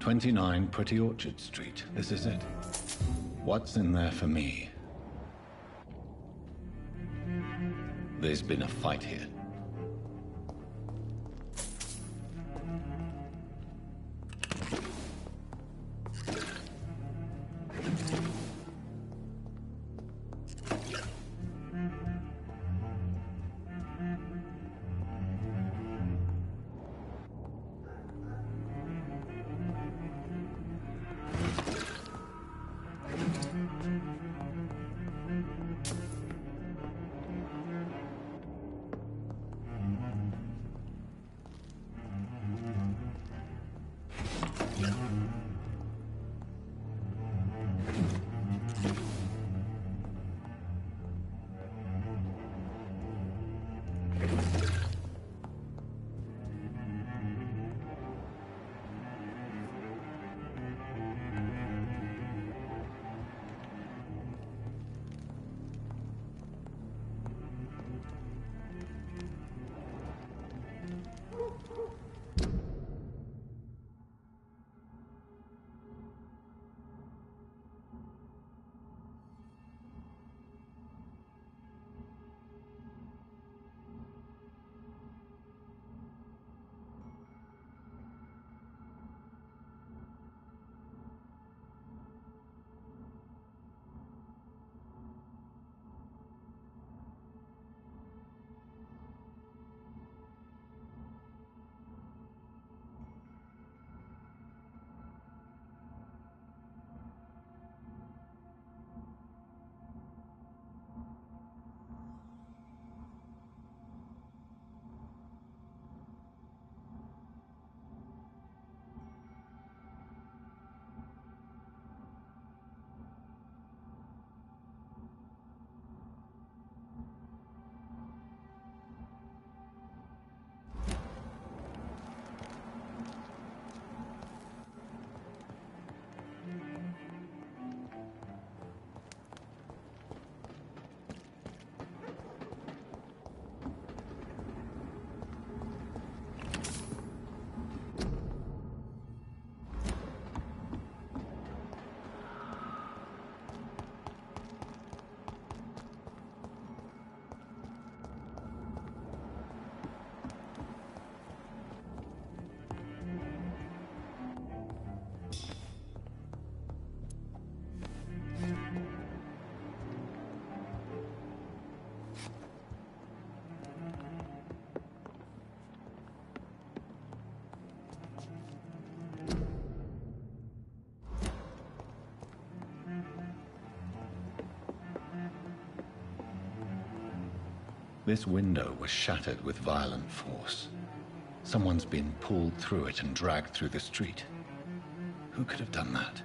"29 Pretty Orchard Street. This is it. What's in there for me?" There's been a fight here. This window was shattered with violent force. Someone's been pulled through it and dragged through the street. Who could have done that?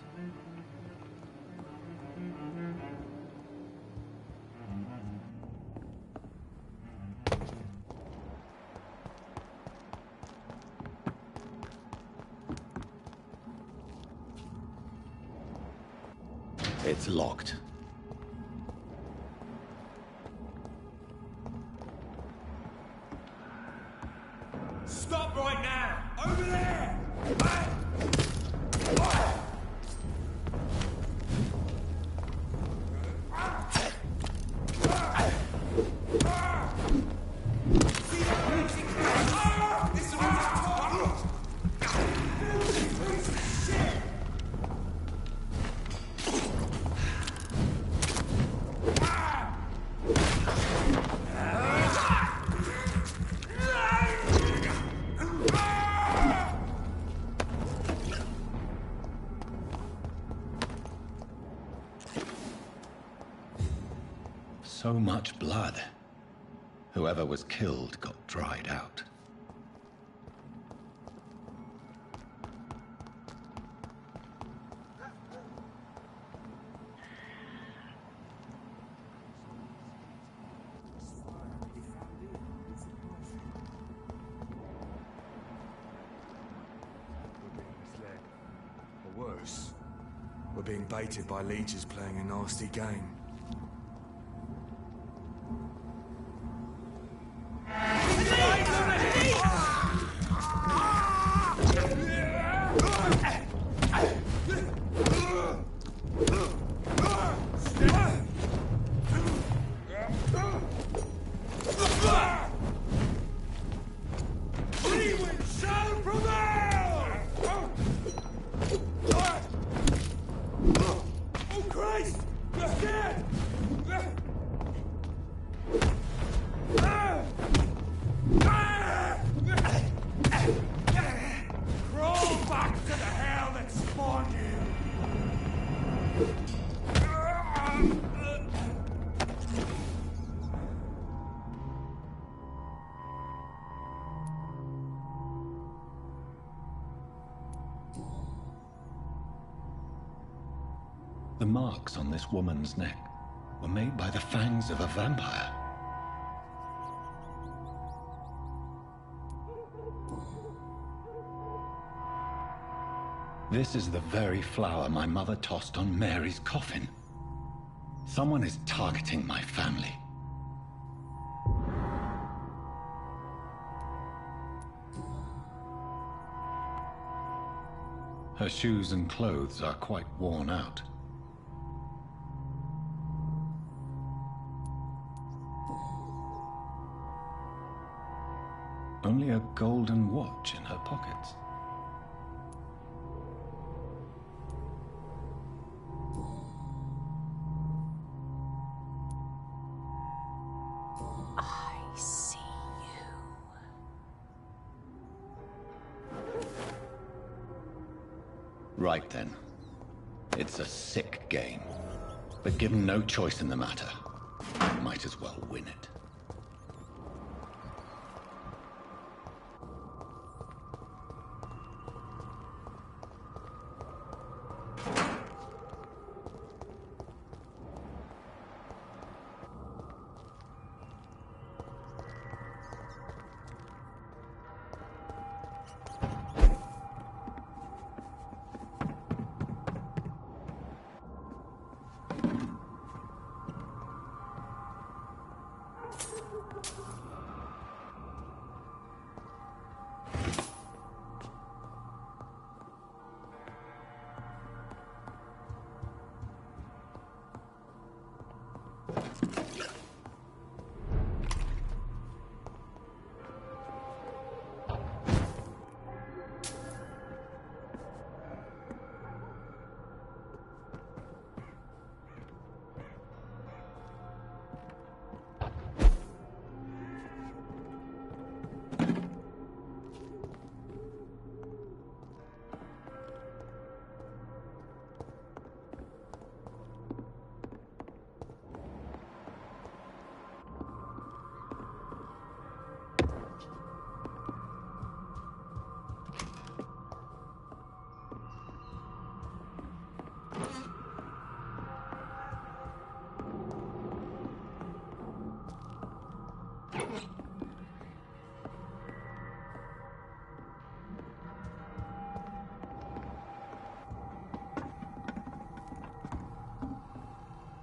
It's locked. Stop right now! Over there! So much blood. Whoever was killed got dried out. Or worse, we're being baited by leeches playing a nasty game. Oh, Christ! You're scared! Crawl back to the hell that spawned you! The marks on this woman's neck were made by the fangs of a vampire. This is the very flower my mother tossed on Mary's coffin. Someone is targeting my family. Her shoes and clothes are quite worn out. Only a golden watch in her pockets. I see you. Right then. It's a sick game. But given no choice in the matter, I might as well win it.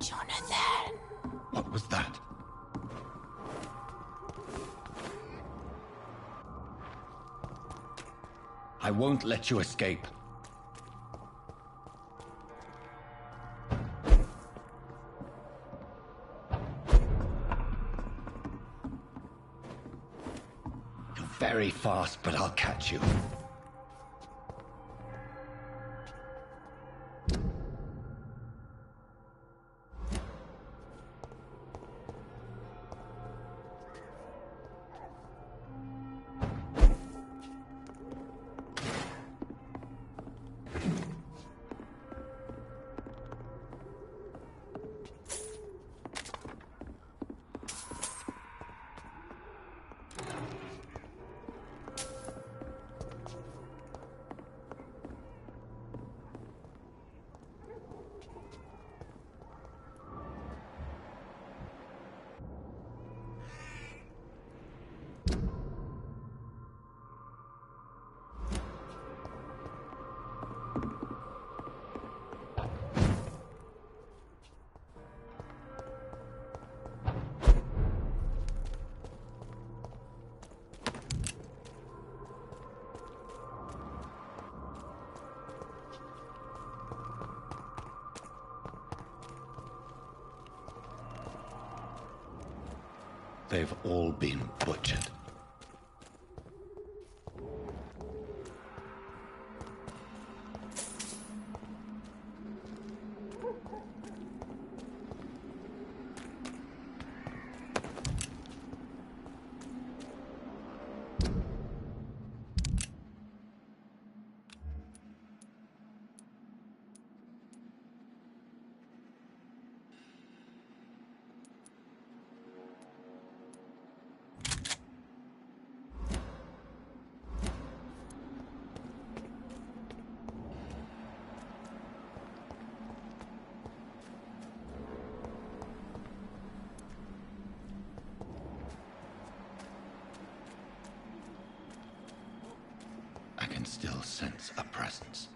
Jonathan! What was that? I won't let you escape. You're very fast, but I'll catch you. They've all been butchered. sense a presence.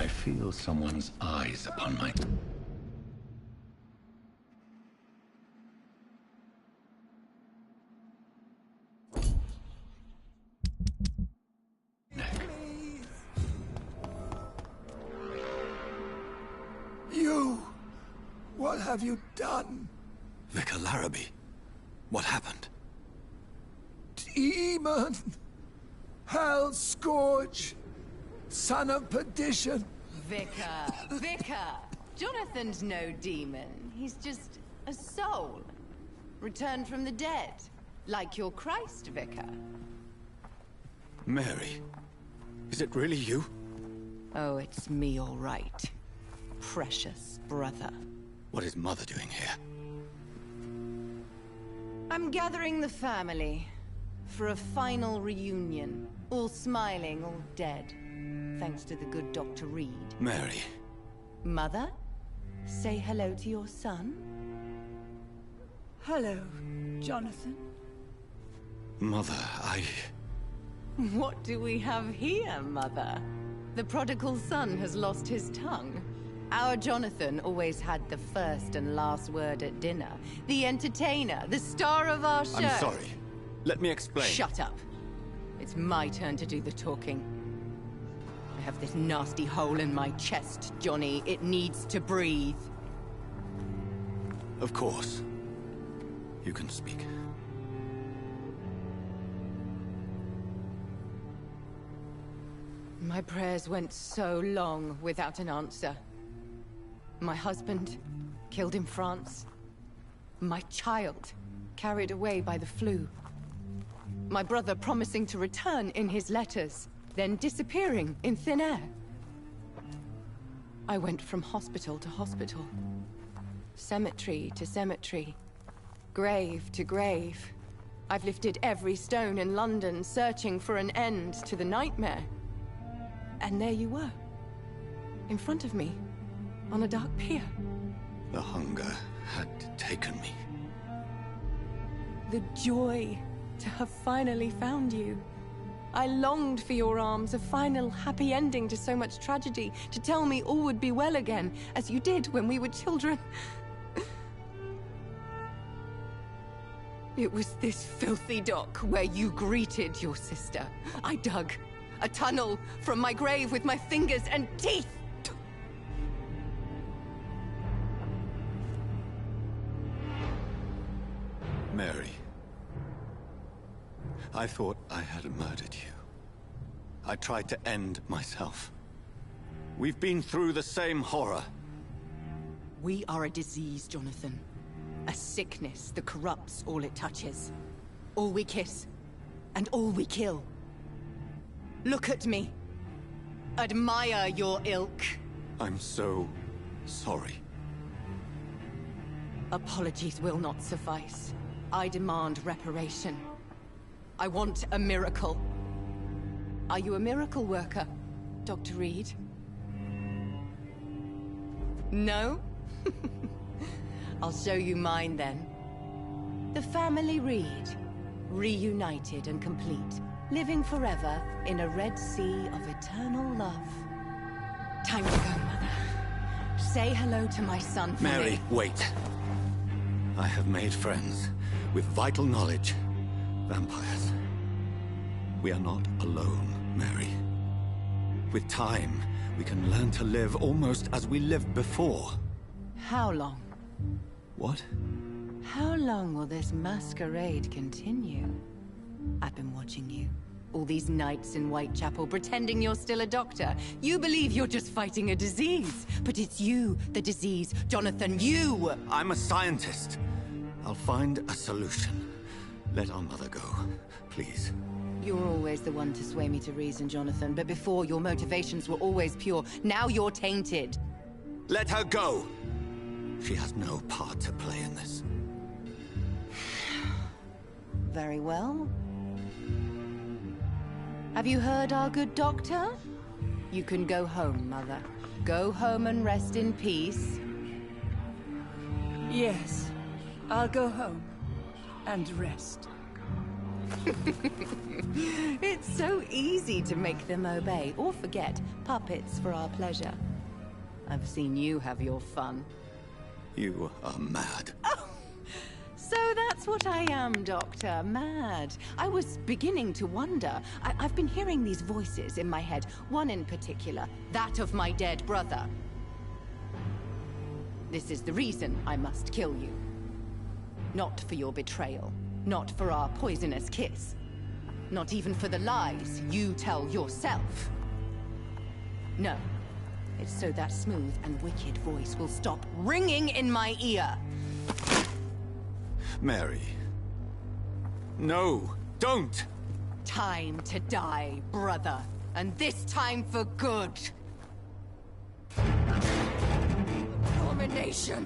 feel someone's eyes upon my... You! What have you done? Vicar Larrabee, what happened? Demon! Hell Scourge! Son of perdition! Vicar! Jonathan's no demon. He's just a soul. Returned from the dead. Like your Christ, Vicar. Mary, is it really you? Oh, it's me, all right. Precious brother. What is Mother doing here? I'm gathering the family for a final reunion. All smiling, all dead. Thanks to the good Dr. Reed. Mary. Mother, say hello to your son. Hello, Jonathan. Mother, What do we have here, Mother? The prodigal son has lost his tongue. Our Jonathan always had the first and last word at dinner. The entertainer, the star of our show. I'm sorry. Let me explain. Shut up. It's my turn to do the talking. I have this nasty hole in my chest, Johnny. It needs to breathe. Of course. You can speak. My prayers went so long without an answer. My husband, killed in France. My child, carried away by the flu. My brother promising to return in his letters, then disappearing in thin air. I went from hospital to hospital. Cemetery to cemetery. Grave to grave. I've lifted every stone in London, searching for an end to the nightmare. And there you were. In front of me. On a dark pier. The hunger had taken me. The joy to have finally found you. I longed for your arms, a final happy ending to so much tragedy, to tell me all would be well again, as you did when we were children. It was this filthy dock where you greeted your sister. I dug a tunnel from my grave with my fingers and teeth. Mary, I thought I had murdered you. I tried to end myself. We've been through the same horror. We are a disease, Jonathan. A sickness that corrupts all it touches. All we kiss, and all we kill. Look at me. Admire your ilk. I'm so sorry. Apologies will not suffice. I demand reparation. I want a miracle. Are you a miracle worker, Dr. Reed? No? I'll show you mine then. The family Reed, reunited and complete, living forever in a red sea of eternal love. Time to go, Mother. Say hello to my son for Mary, me. wait. I have made friends with vital knowledge. Vampires. We are not alone, Mary. With time, we can learn to live almost as we lived before. How long? What? How long will this masquerade continue? I've been watching you. All these nights in Whitechapel, pretending you're still a doctor. You believe you're just fighting a disease. But it's you, the disease. Jonathan, you! I'm a scientist. I'll find a solution. Let our mother go, please. You're always the one to sway me to reason, Jonathan. But before, your motivations were always pure. Now you're tainted. Let her go! She has no part to play in this. Very well. Have you heard our good doctor? You can go home, Mother. Go home and rest in peace. Yes, I'll go home and rest. It's so easy to make them obey or forget puppets for our pleasure. I've seen you have your fun. You are mad. So that's what I am, Doctor. Mad. I was beginning to wonder. I've been hearing these voices in my head, one in particular, that of my dead brother. This is the reason I must kill you. Not for your betrayal. Not for our poisonous kiss. Not even for the lies you tell yourself. No. It's so that smooth and wicked voice will stop ringing in my ear. Mary. No, don't! Time to die, brother. And this time for good. Abomination.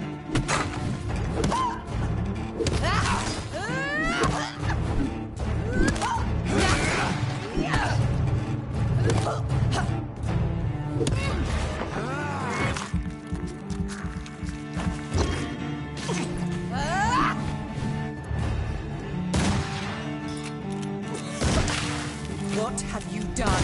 What have you done?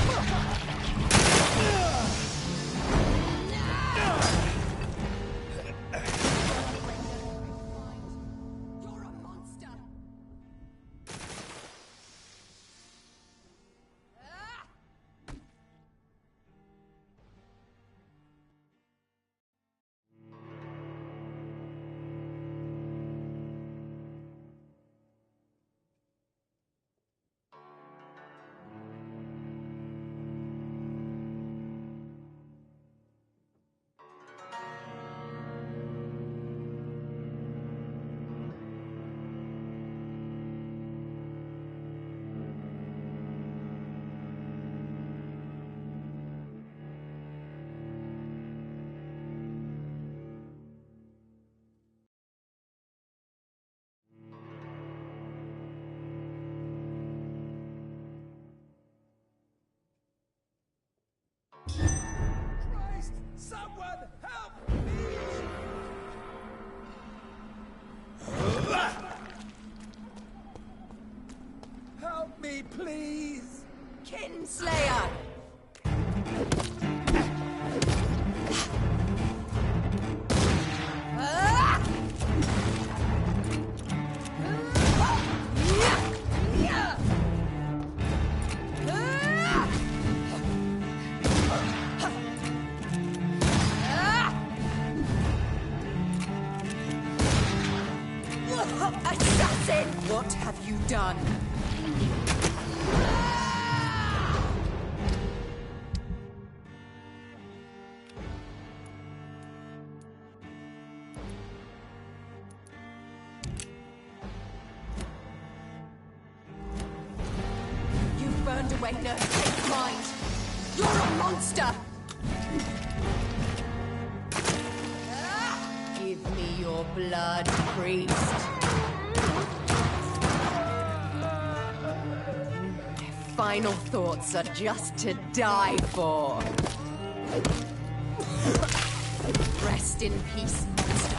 Christ! Someone help me! Help me, please! Kinslayer! Assassin! What have you done? You've burned away Nurse's mind. You're a monster! Give me your blood, priest. My final thoughts are just to die for. Rest in peace, monster.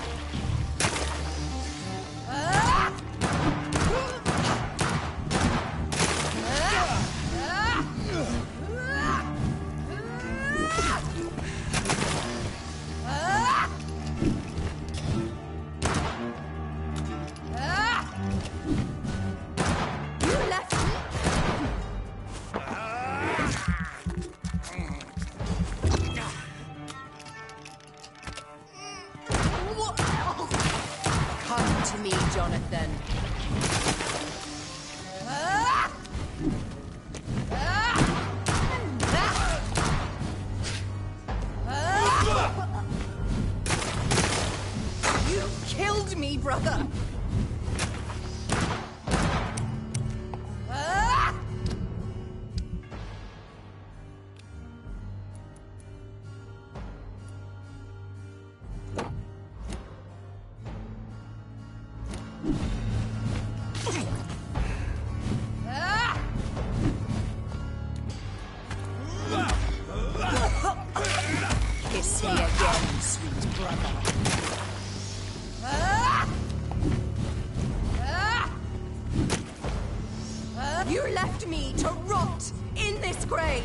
Come to me, Jonathan. You killed me, brother. Kiss me again, sweet brother. me to rot in this grave!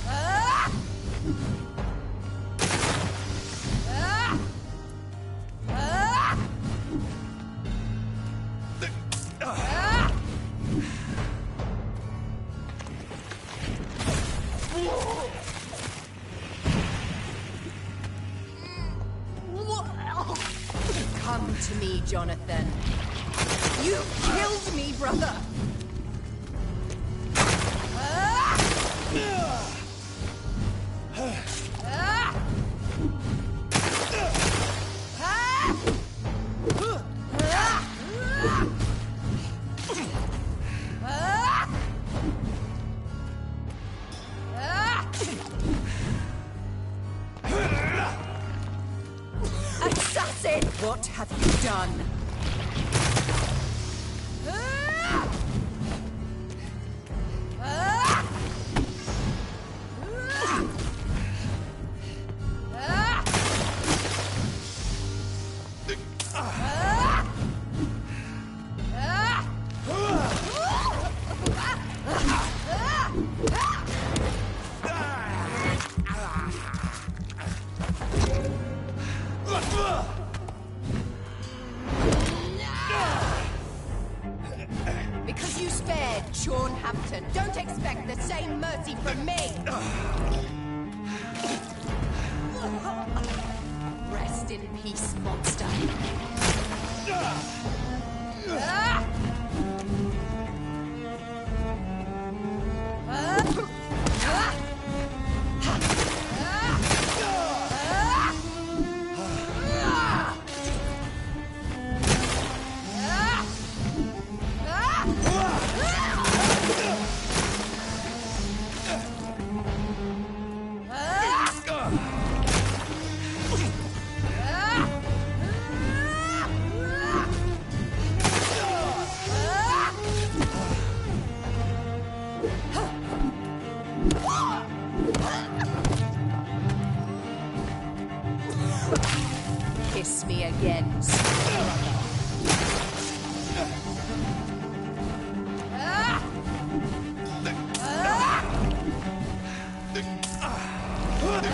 Ah! Ah! Ah! Ah! Come to me, Jonathan. You killed me, brother! Assassin! What have you done? Because you spared Sean Hampton, don't expect the same mercy from me! Rest in peace, monster. Kiss me again, brother.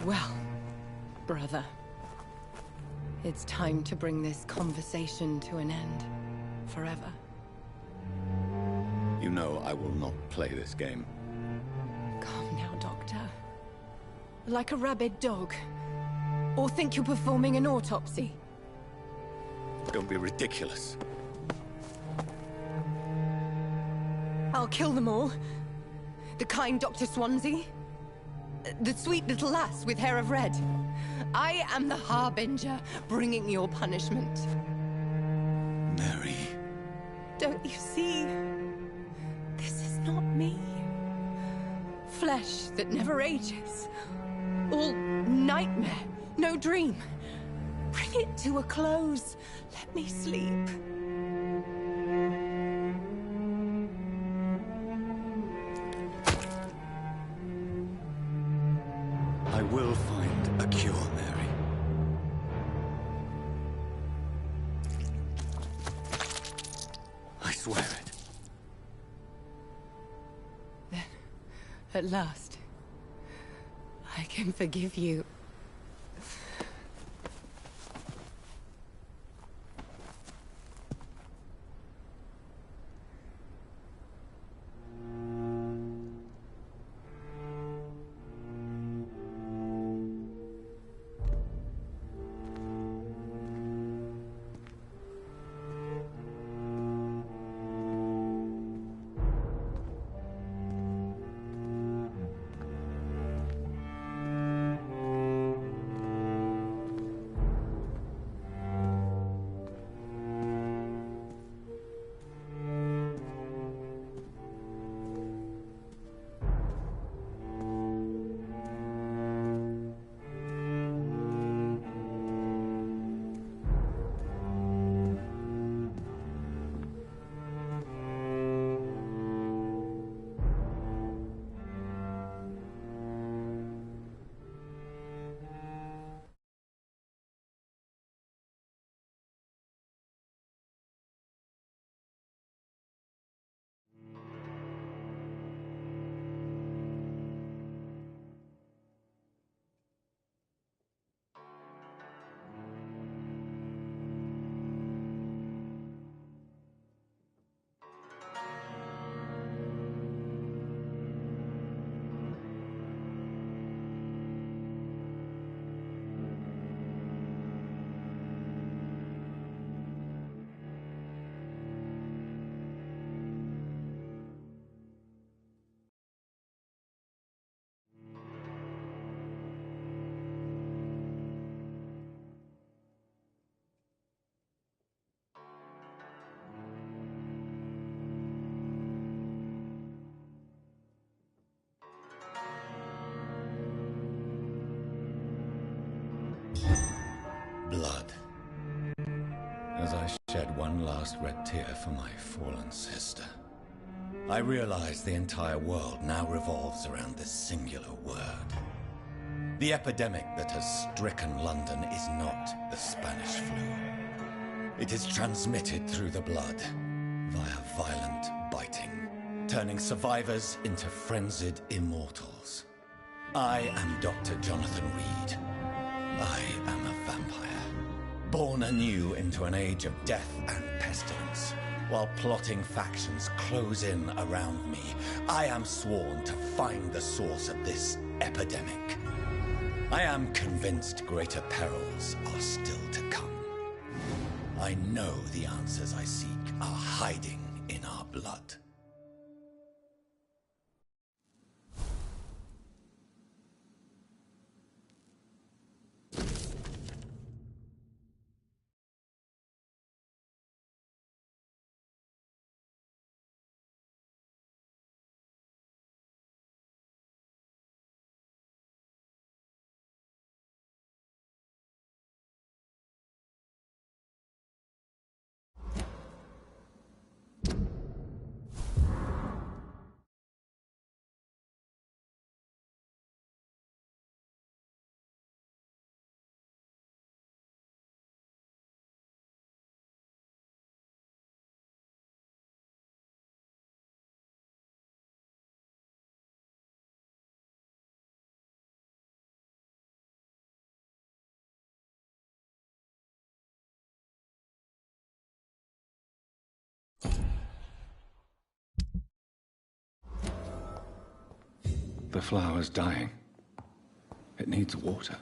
Well, brother, it's time to bring this conversation to an end. Forever. You know I will not play this game. Calm now, Doctor. Like a rabid dog. Or think you're performing an autopsy. Don't be ridiculous. I'll kill them all. The kind Dr. Swansea. The sweet little lass with hair of red. I am the Harbinger, bringing your punishment. Mary. Don't you see? This is not me. Flesh that never ages. All nightmare, no dream. Bring it to a close. Let me sleep. I will find a cure, Mary. I swear it. Then, at last, I can forgive you. one last red tear for my fallen sister. I realize the entire world now revolves around this singular word. The epidemic that has stricken London is not the Spanish flu. It is transmitted through the blood, via violent biting, turning survivors into frenzied immortals. I am Dr. Jonathan Reed. I am a vampire, born anew into an age of death and pestilence. While plotting factions close in around me, I am sworn to find the source of this epidemic. I am convinced greater perils are still to come. I know the answers I seek are hiding in our blood. The flower's dying. It needs water.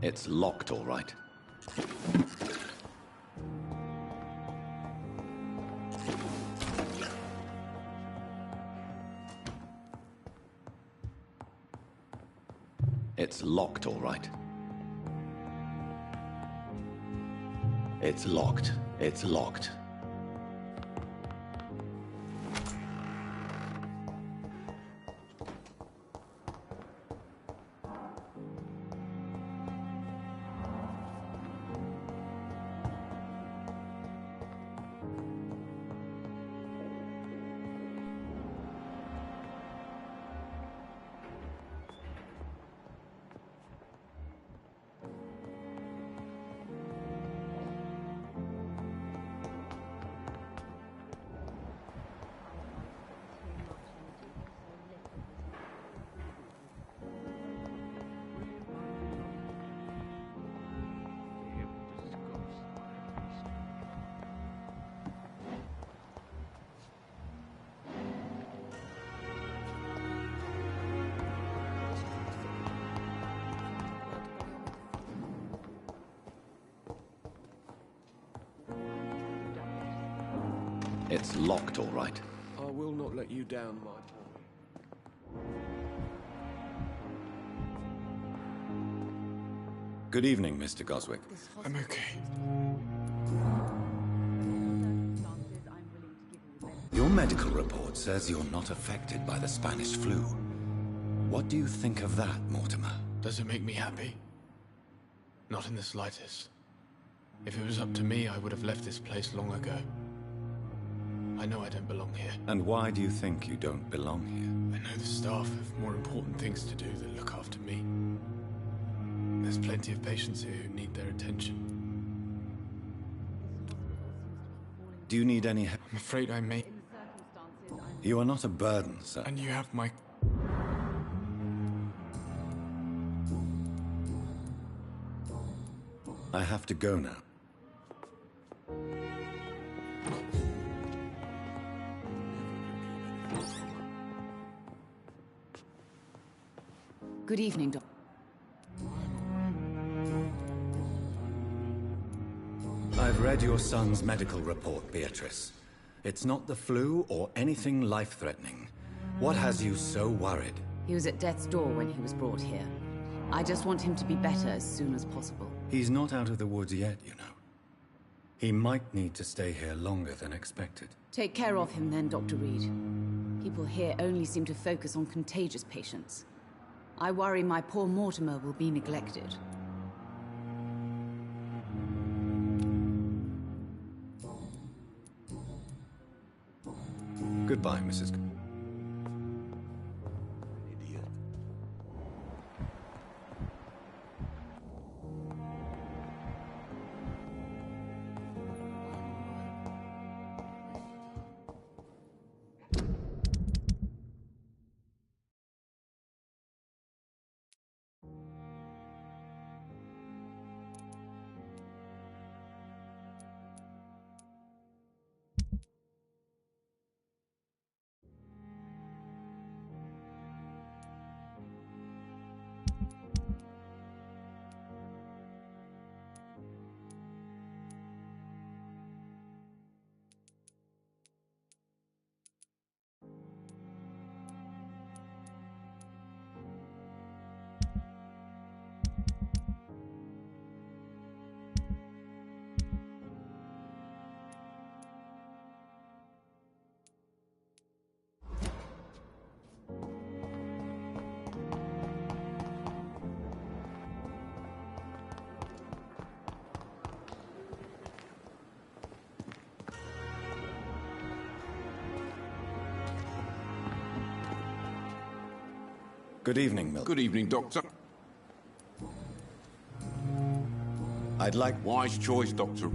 It's locked, all right. It's locked, all right. It's locked. It's locked. It's locked, all right. I will not let you down, my boy. Good evening, Mr. Goswick. I'm okay. Your medical report says you're not affected by the Spanish flu. What do you think of that, Mortimer? Does it make me happy? Not in the slightest. If it was up to me, I would have left this place long ago. I know I don't belong here. And why do you think you don't belong here? I know the staff have more important things to do than look after me. There's plenty of patients here who need their attention. Do you need any help? I'm afraid I may. You are not a burden, sir. And you have my... I have to go now. Good evening, Doc. I've read your son's medical report, Beatrice. It's not the flu or anything life-threatening. What has you so worried? He was at death's door when he was brought here. I just want him to be better as soon as possible. He's not out of the woods yet, you know. He might need to stay here longer than expected. Take care of him then, Dr. Reed. People here only seem to focus on contagious patients. I worry my poor Mortimer will be neglected. Goodbye, Mrs. Good evening, Milton. Good evening, Doctor. I'd like... Wise choice, Doctor.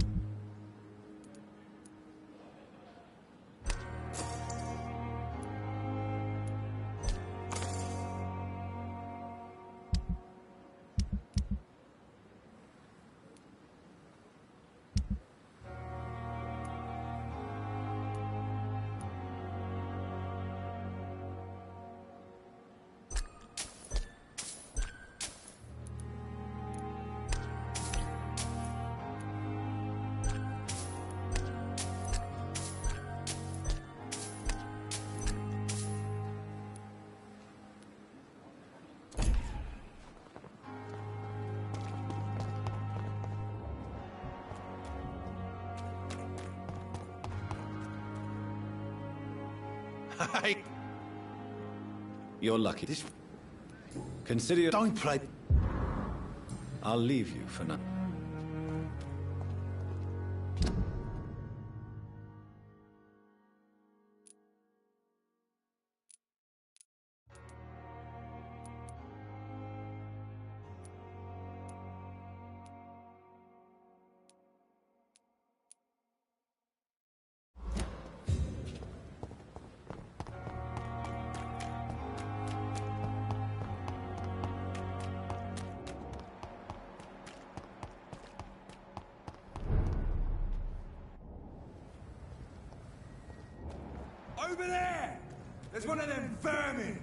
You're lucky. Consider your... Don't play... I'll leave you for now. Over there! There's one of them vermin!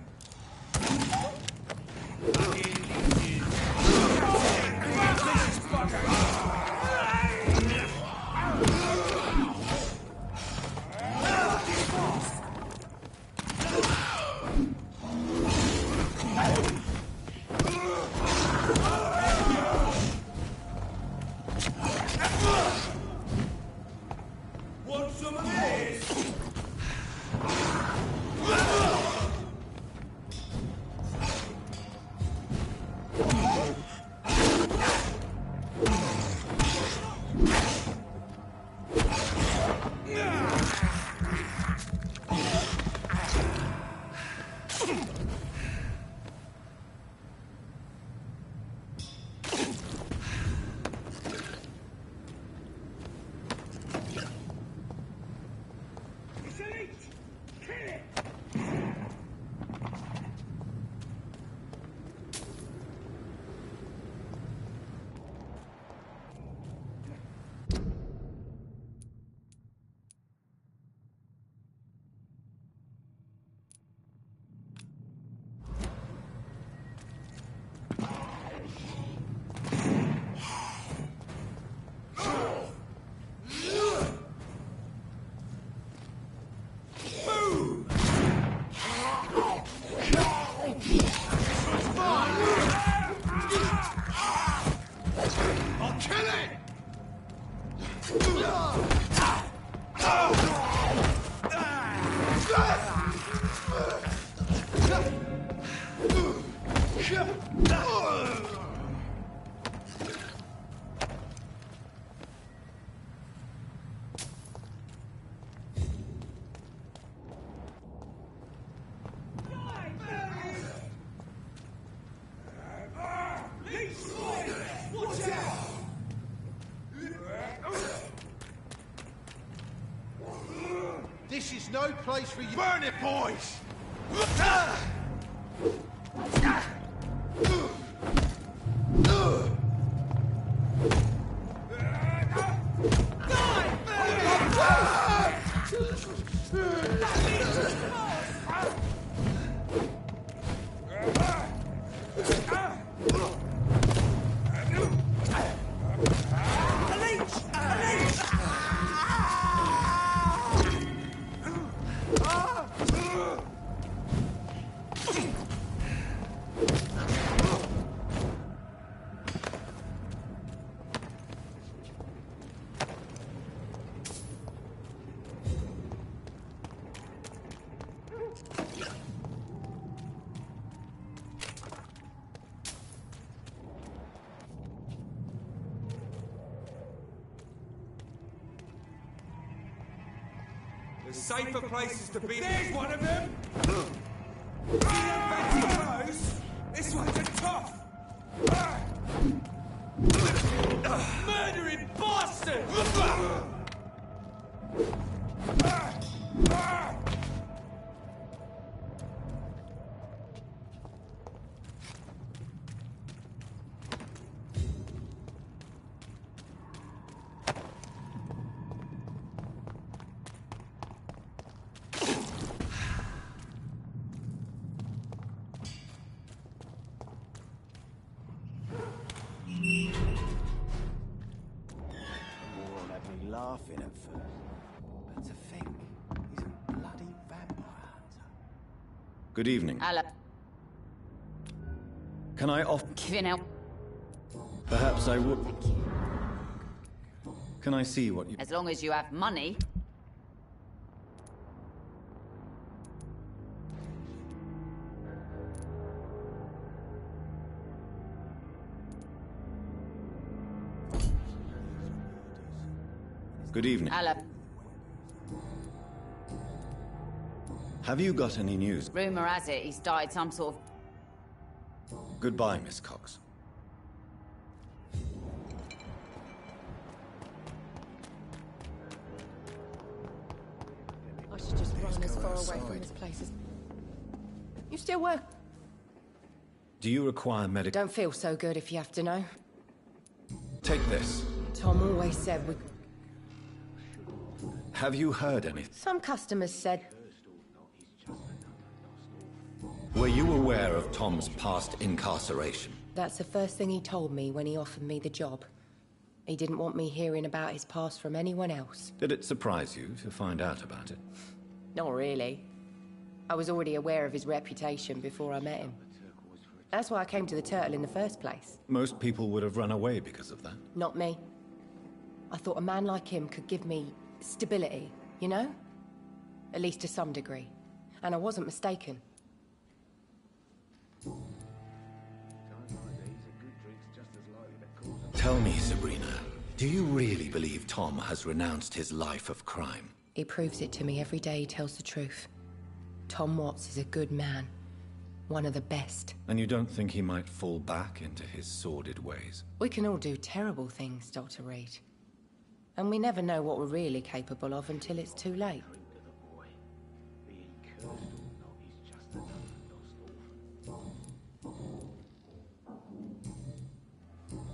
Want some of this? This is no place for you. Burn it, boys! There's safer places to be. There's one of them! You don't fancy those? This one's a tough! Murdering bastard! Laughing at first, but to think he's a bloody vampire hunter. Good evening. Hello. Can I off... Giving out. Perhaps I would... Can I see what you... As long as you have money. Good evening. Hello. Have you got any news? Rumor has it he's died some sort of... Goodbye, Miss Cox. I should just run as far away from this place as... You still work? Do you require medical... Don't feel so good if you have to know. Take this. Tom always said we... Have you heard anything? Some customers said... Were you aware of Tom's past incarceration? That's the first thing he told me when he offered me the job. He didn't want me hearing about his past from anyone else. Did it surprise you to find out about it? Not really. I was already aware of his reputation before I met him. That's why I came to the Turtle in the first place. Most people would have run away because of that. Not me. I thought a man like him could give me stability, you know? At least to some degree. And I wasn't mistaken. Tell me, Sabrina, do you really believe Tom has renounced his life of crime? He proves it to me every day he tells the truth. Tom Watts is a good man. One of the best. And you don't think he might fall back into his sordid ways? We can all do terrible things, Dr. Reed. And we never know what we're really capable of until it's too late.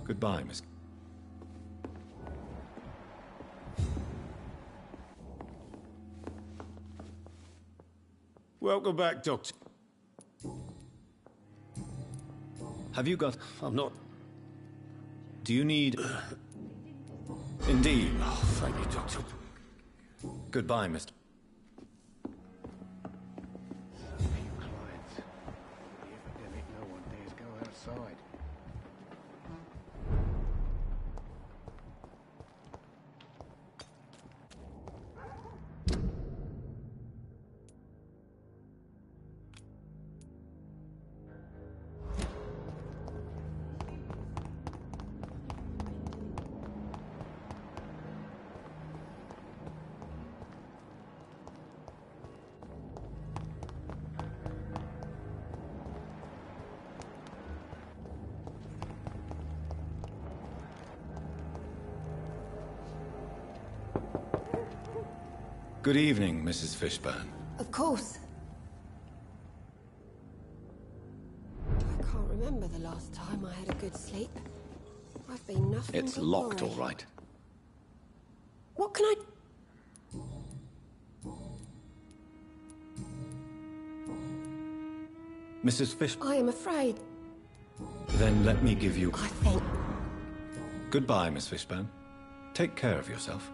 Goodbye, Miss... Welcome back, Doctor. Have you got... I'm not... Do you need... Indeed. Oh, thank you, Doctor. Goodbye, Mr... No one dares go outside. Good evening, Mrs. Fishburne. Of course. I can't remember the last time I had a good sleep. I've been nothing It's but locked, worry. all right. What can I... Mrs. Fish... I am afraid. Then let me give you... I think... Goodbye, Miss Fishburne. Take care of yourself.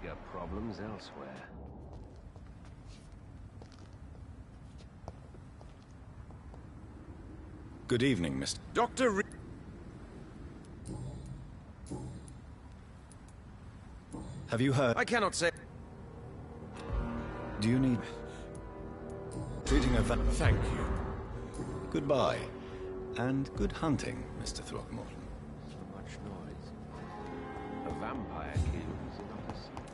bigger problems elsewhere. Good evening, Mr. Dr. Reed. Have you heard? I cannot say. Do you need treating a Thank you. Goodbye, and good hunting, Mr. Throckmorton. So much noise. A vampire kills, not a science.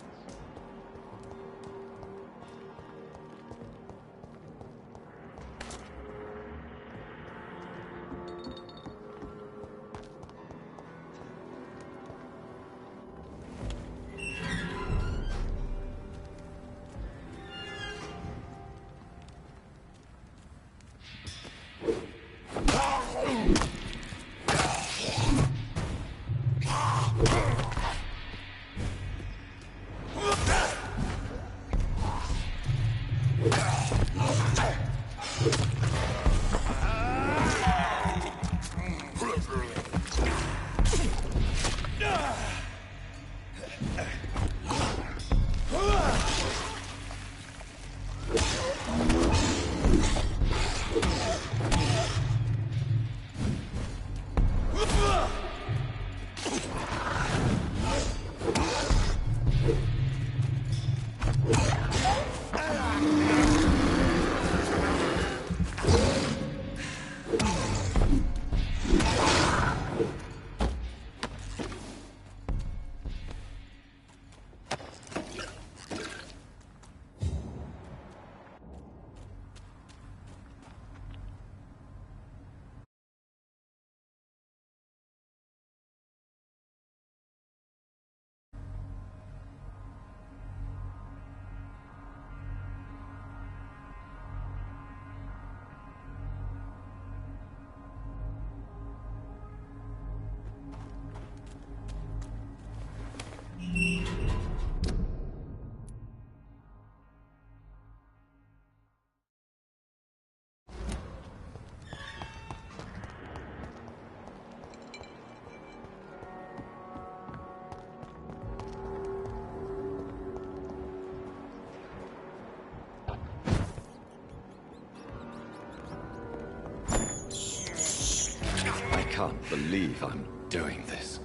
I can't believe I'm doing this.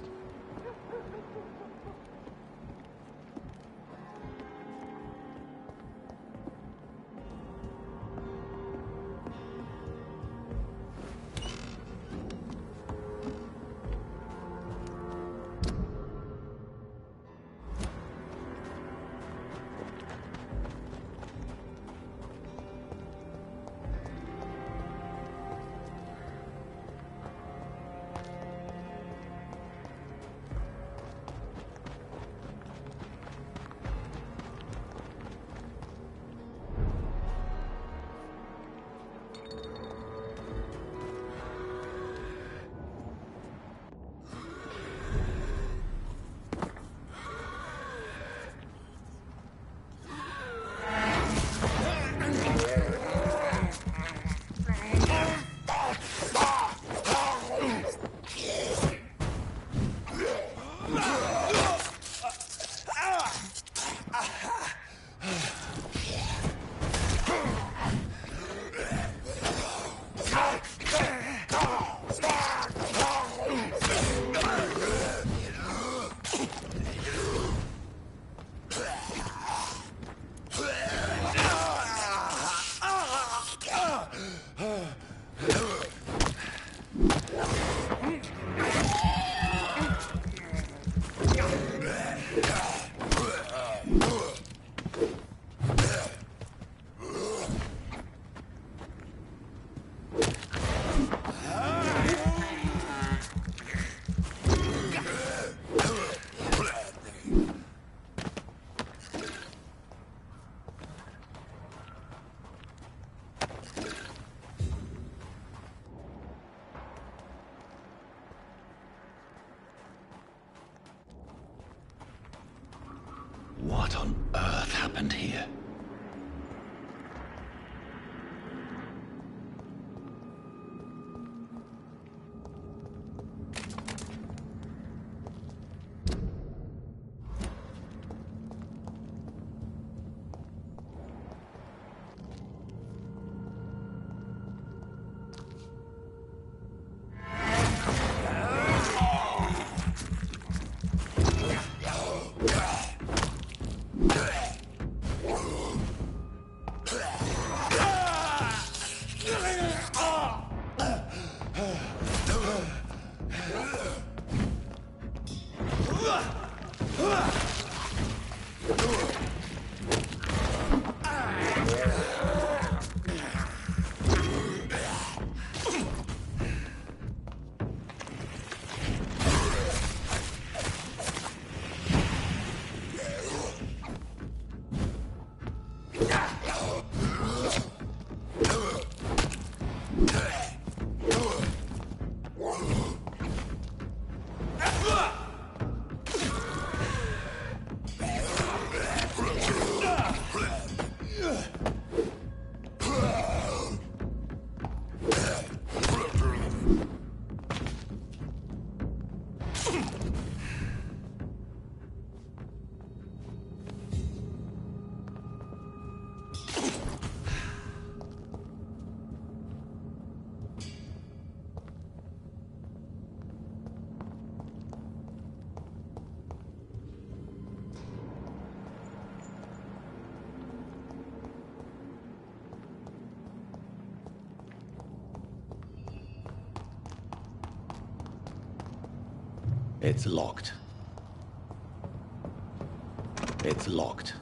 It's locked. It's locked.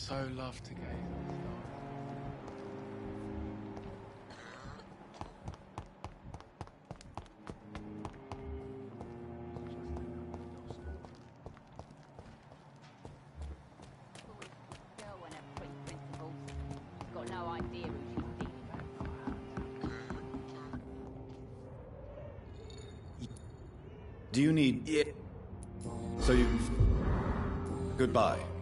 I so love to gaze at the stars. Got no idea who she's dealing with. Do you need... Yeah. So you... Goodbye.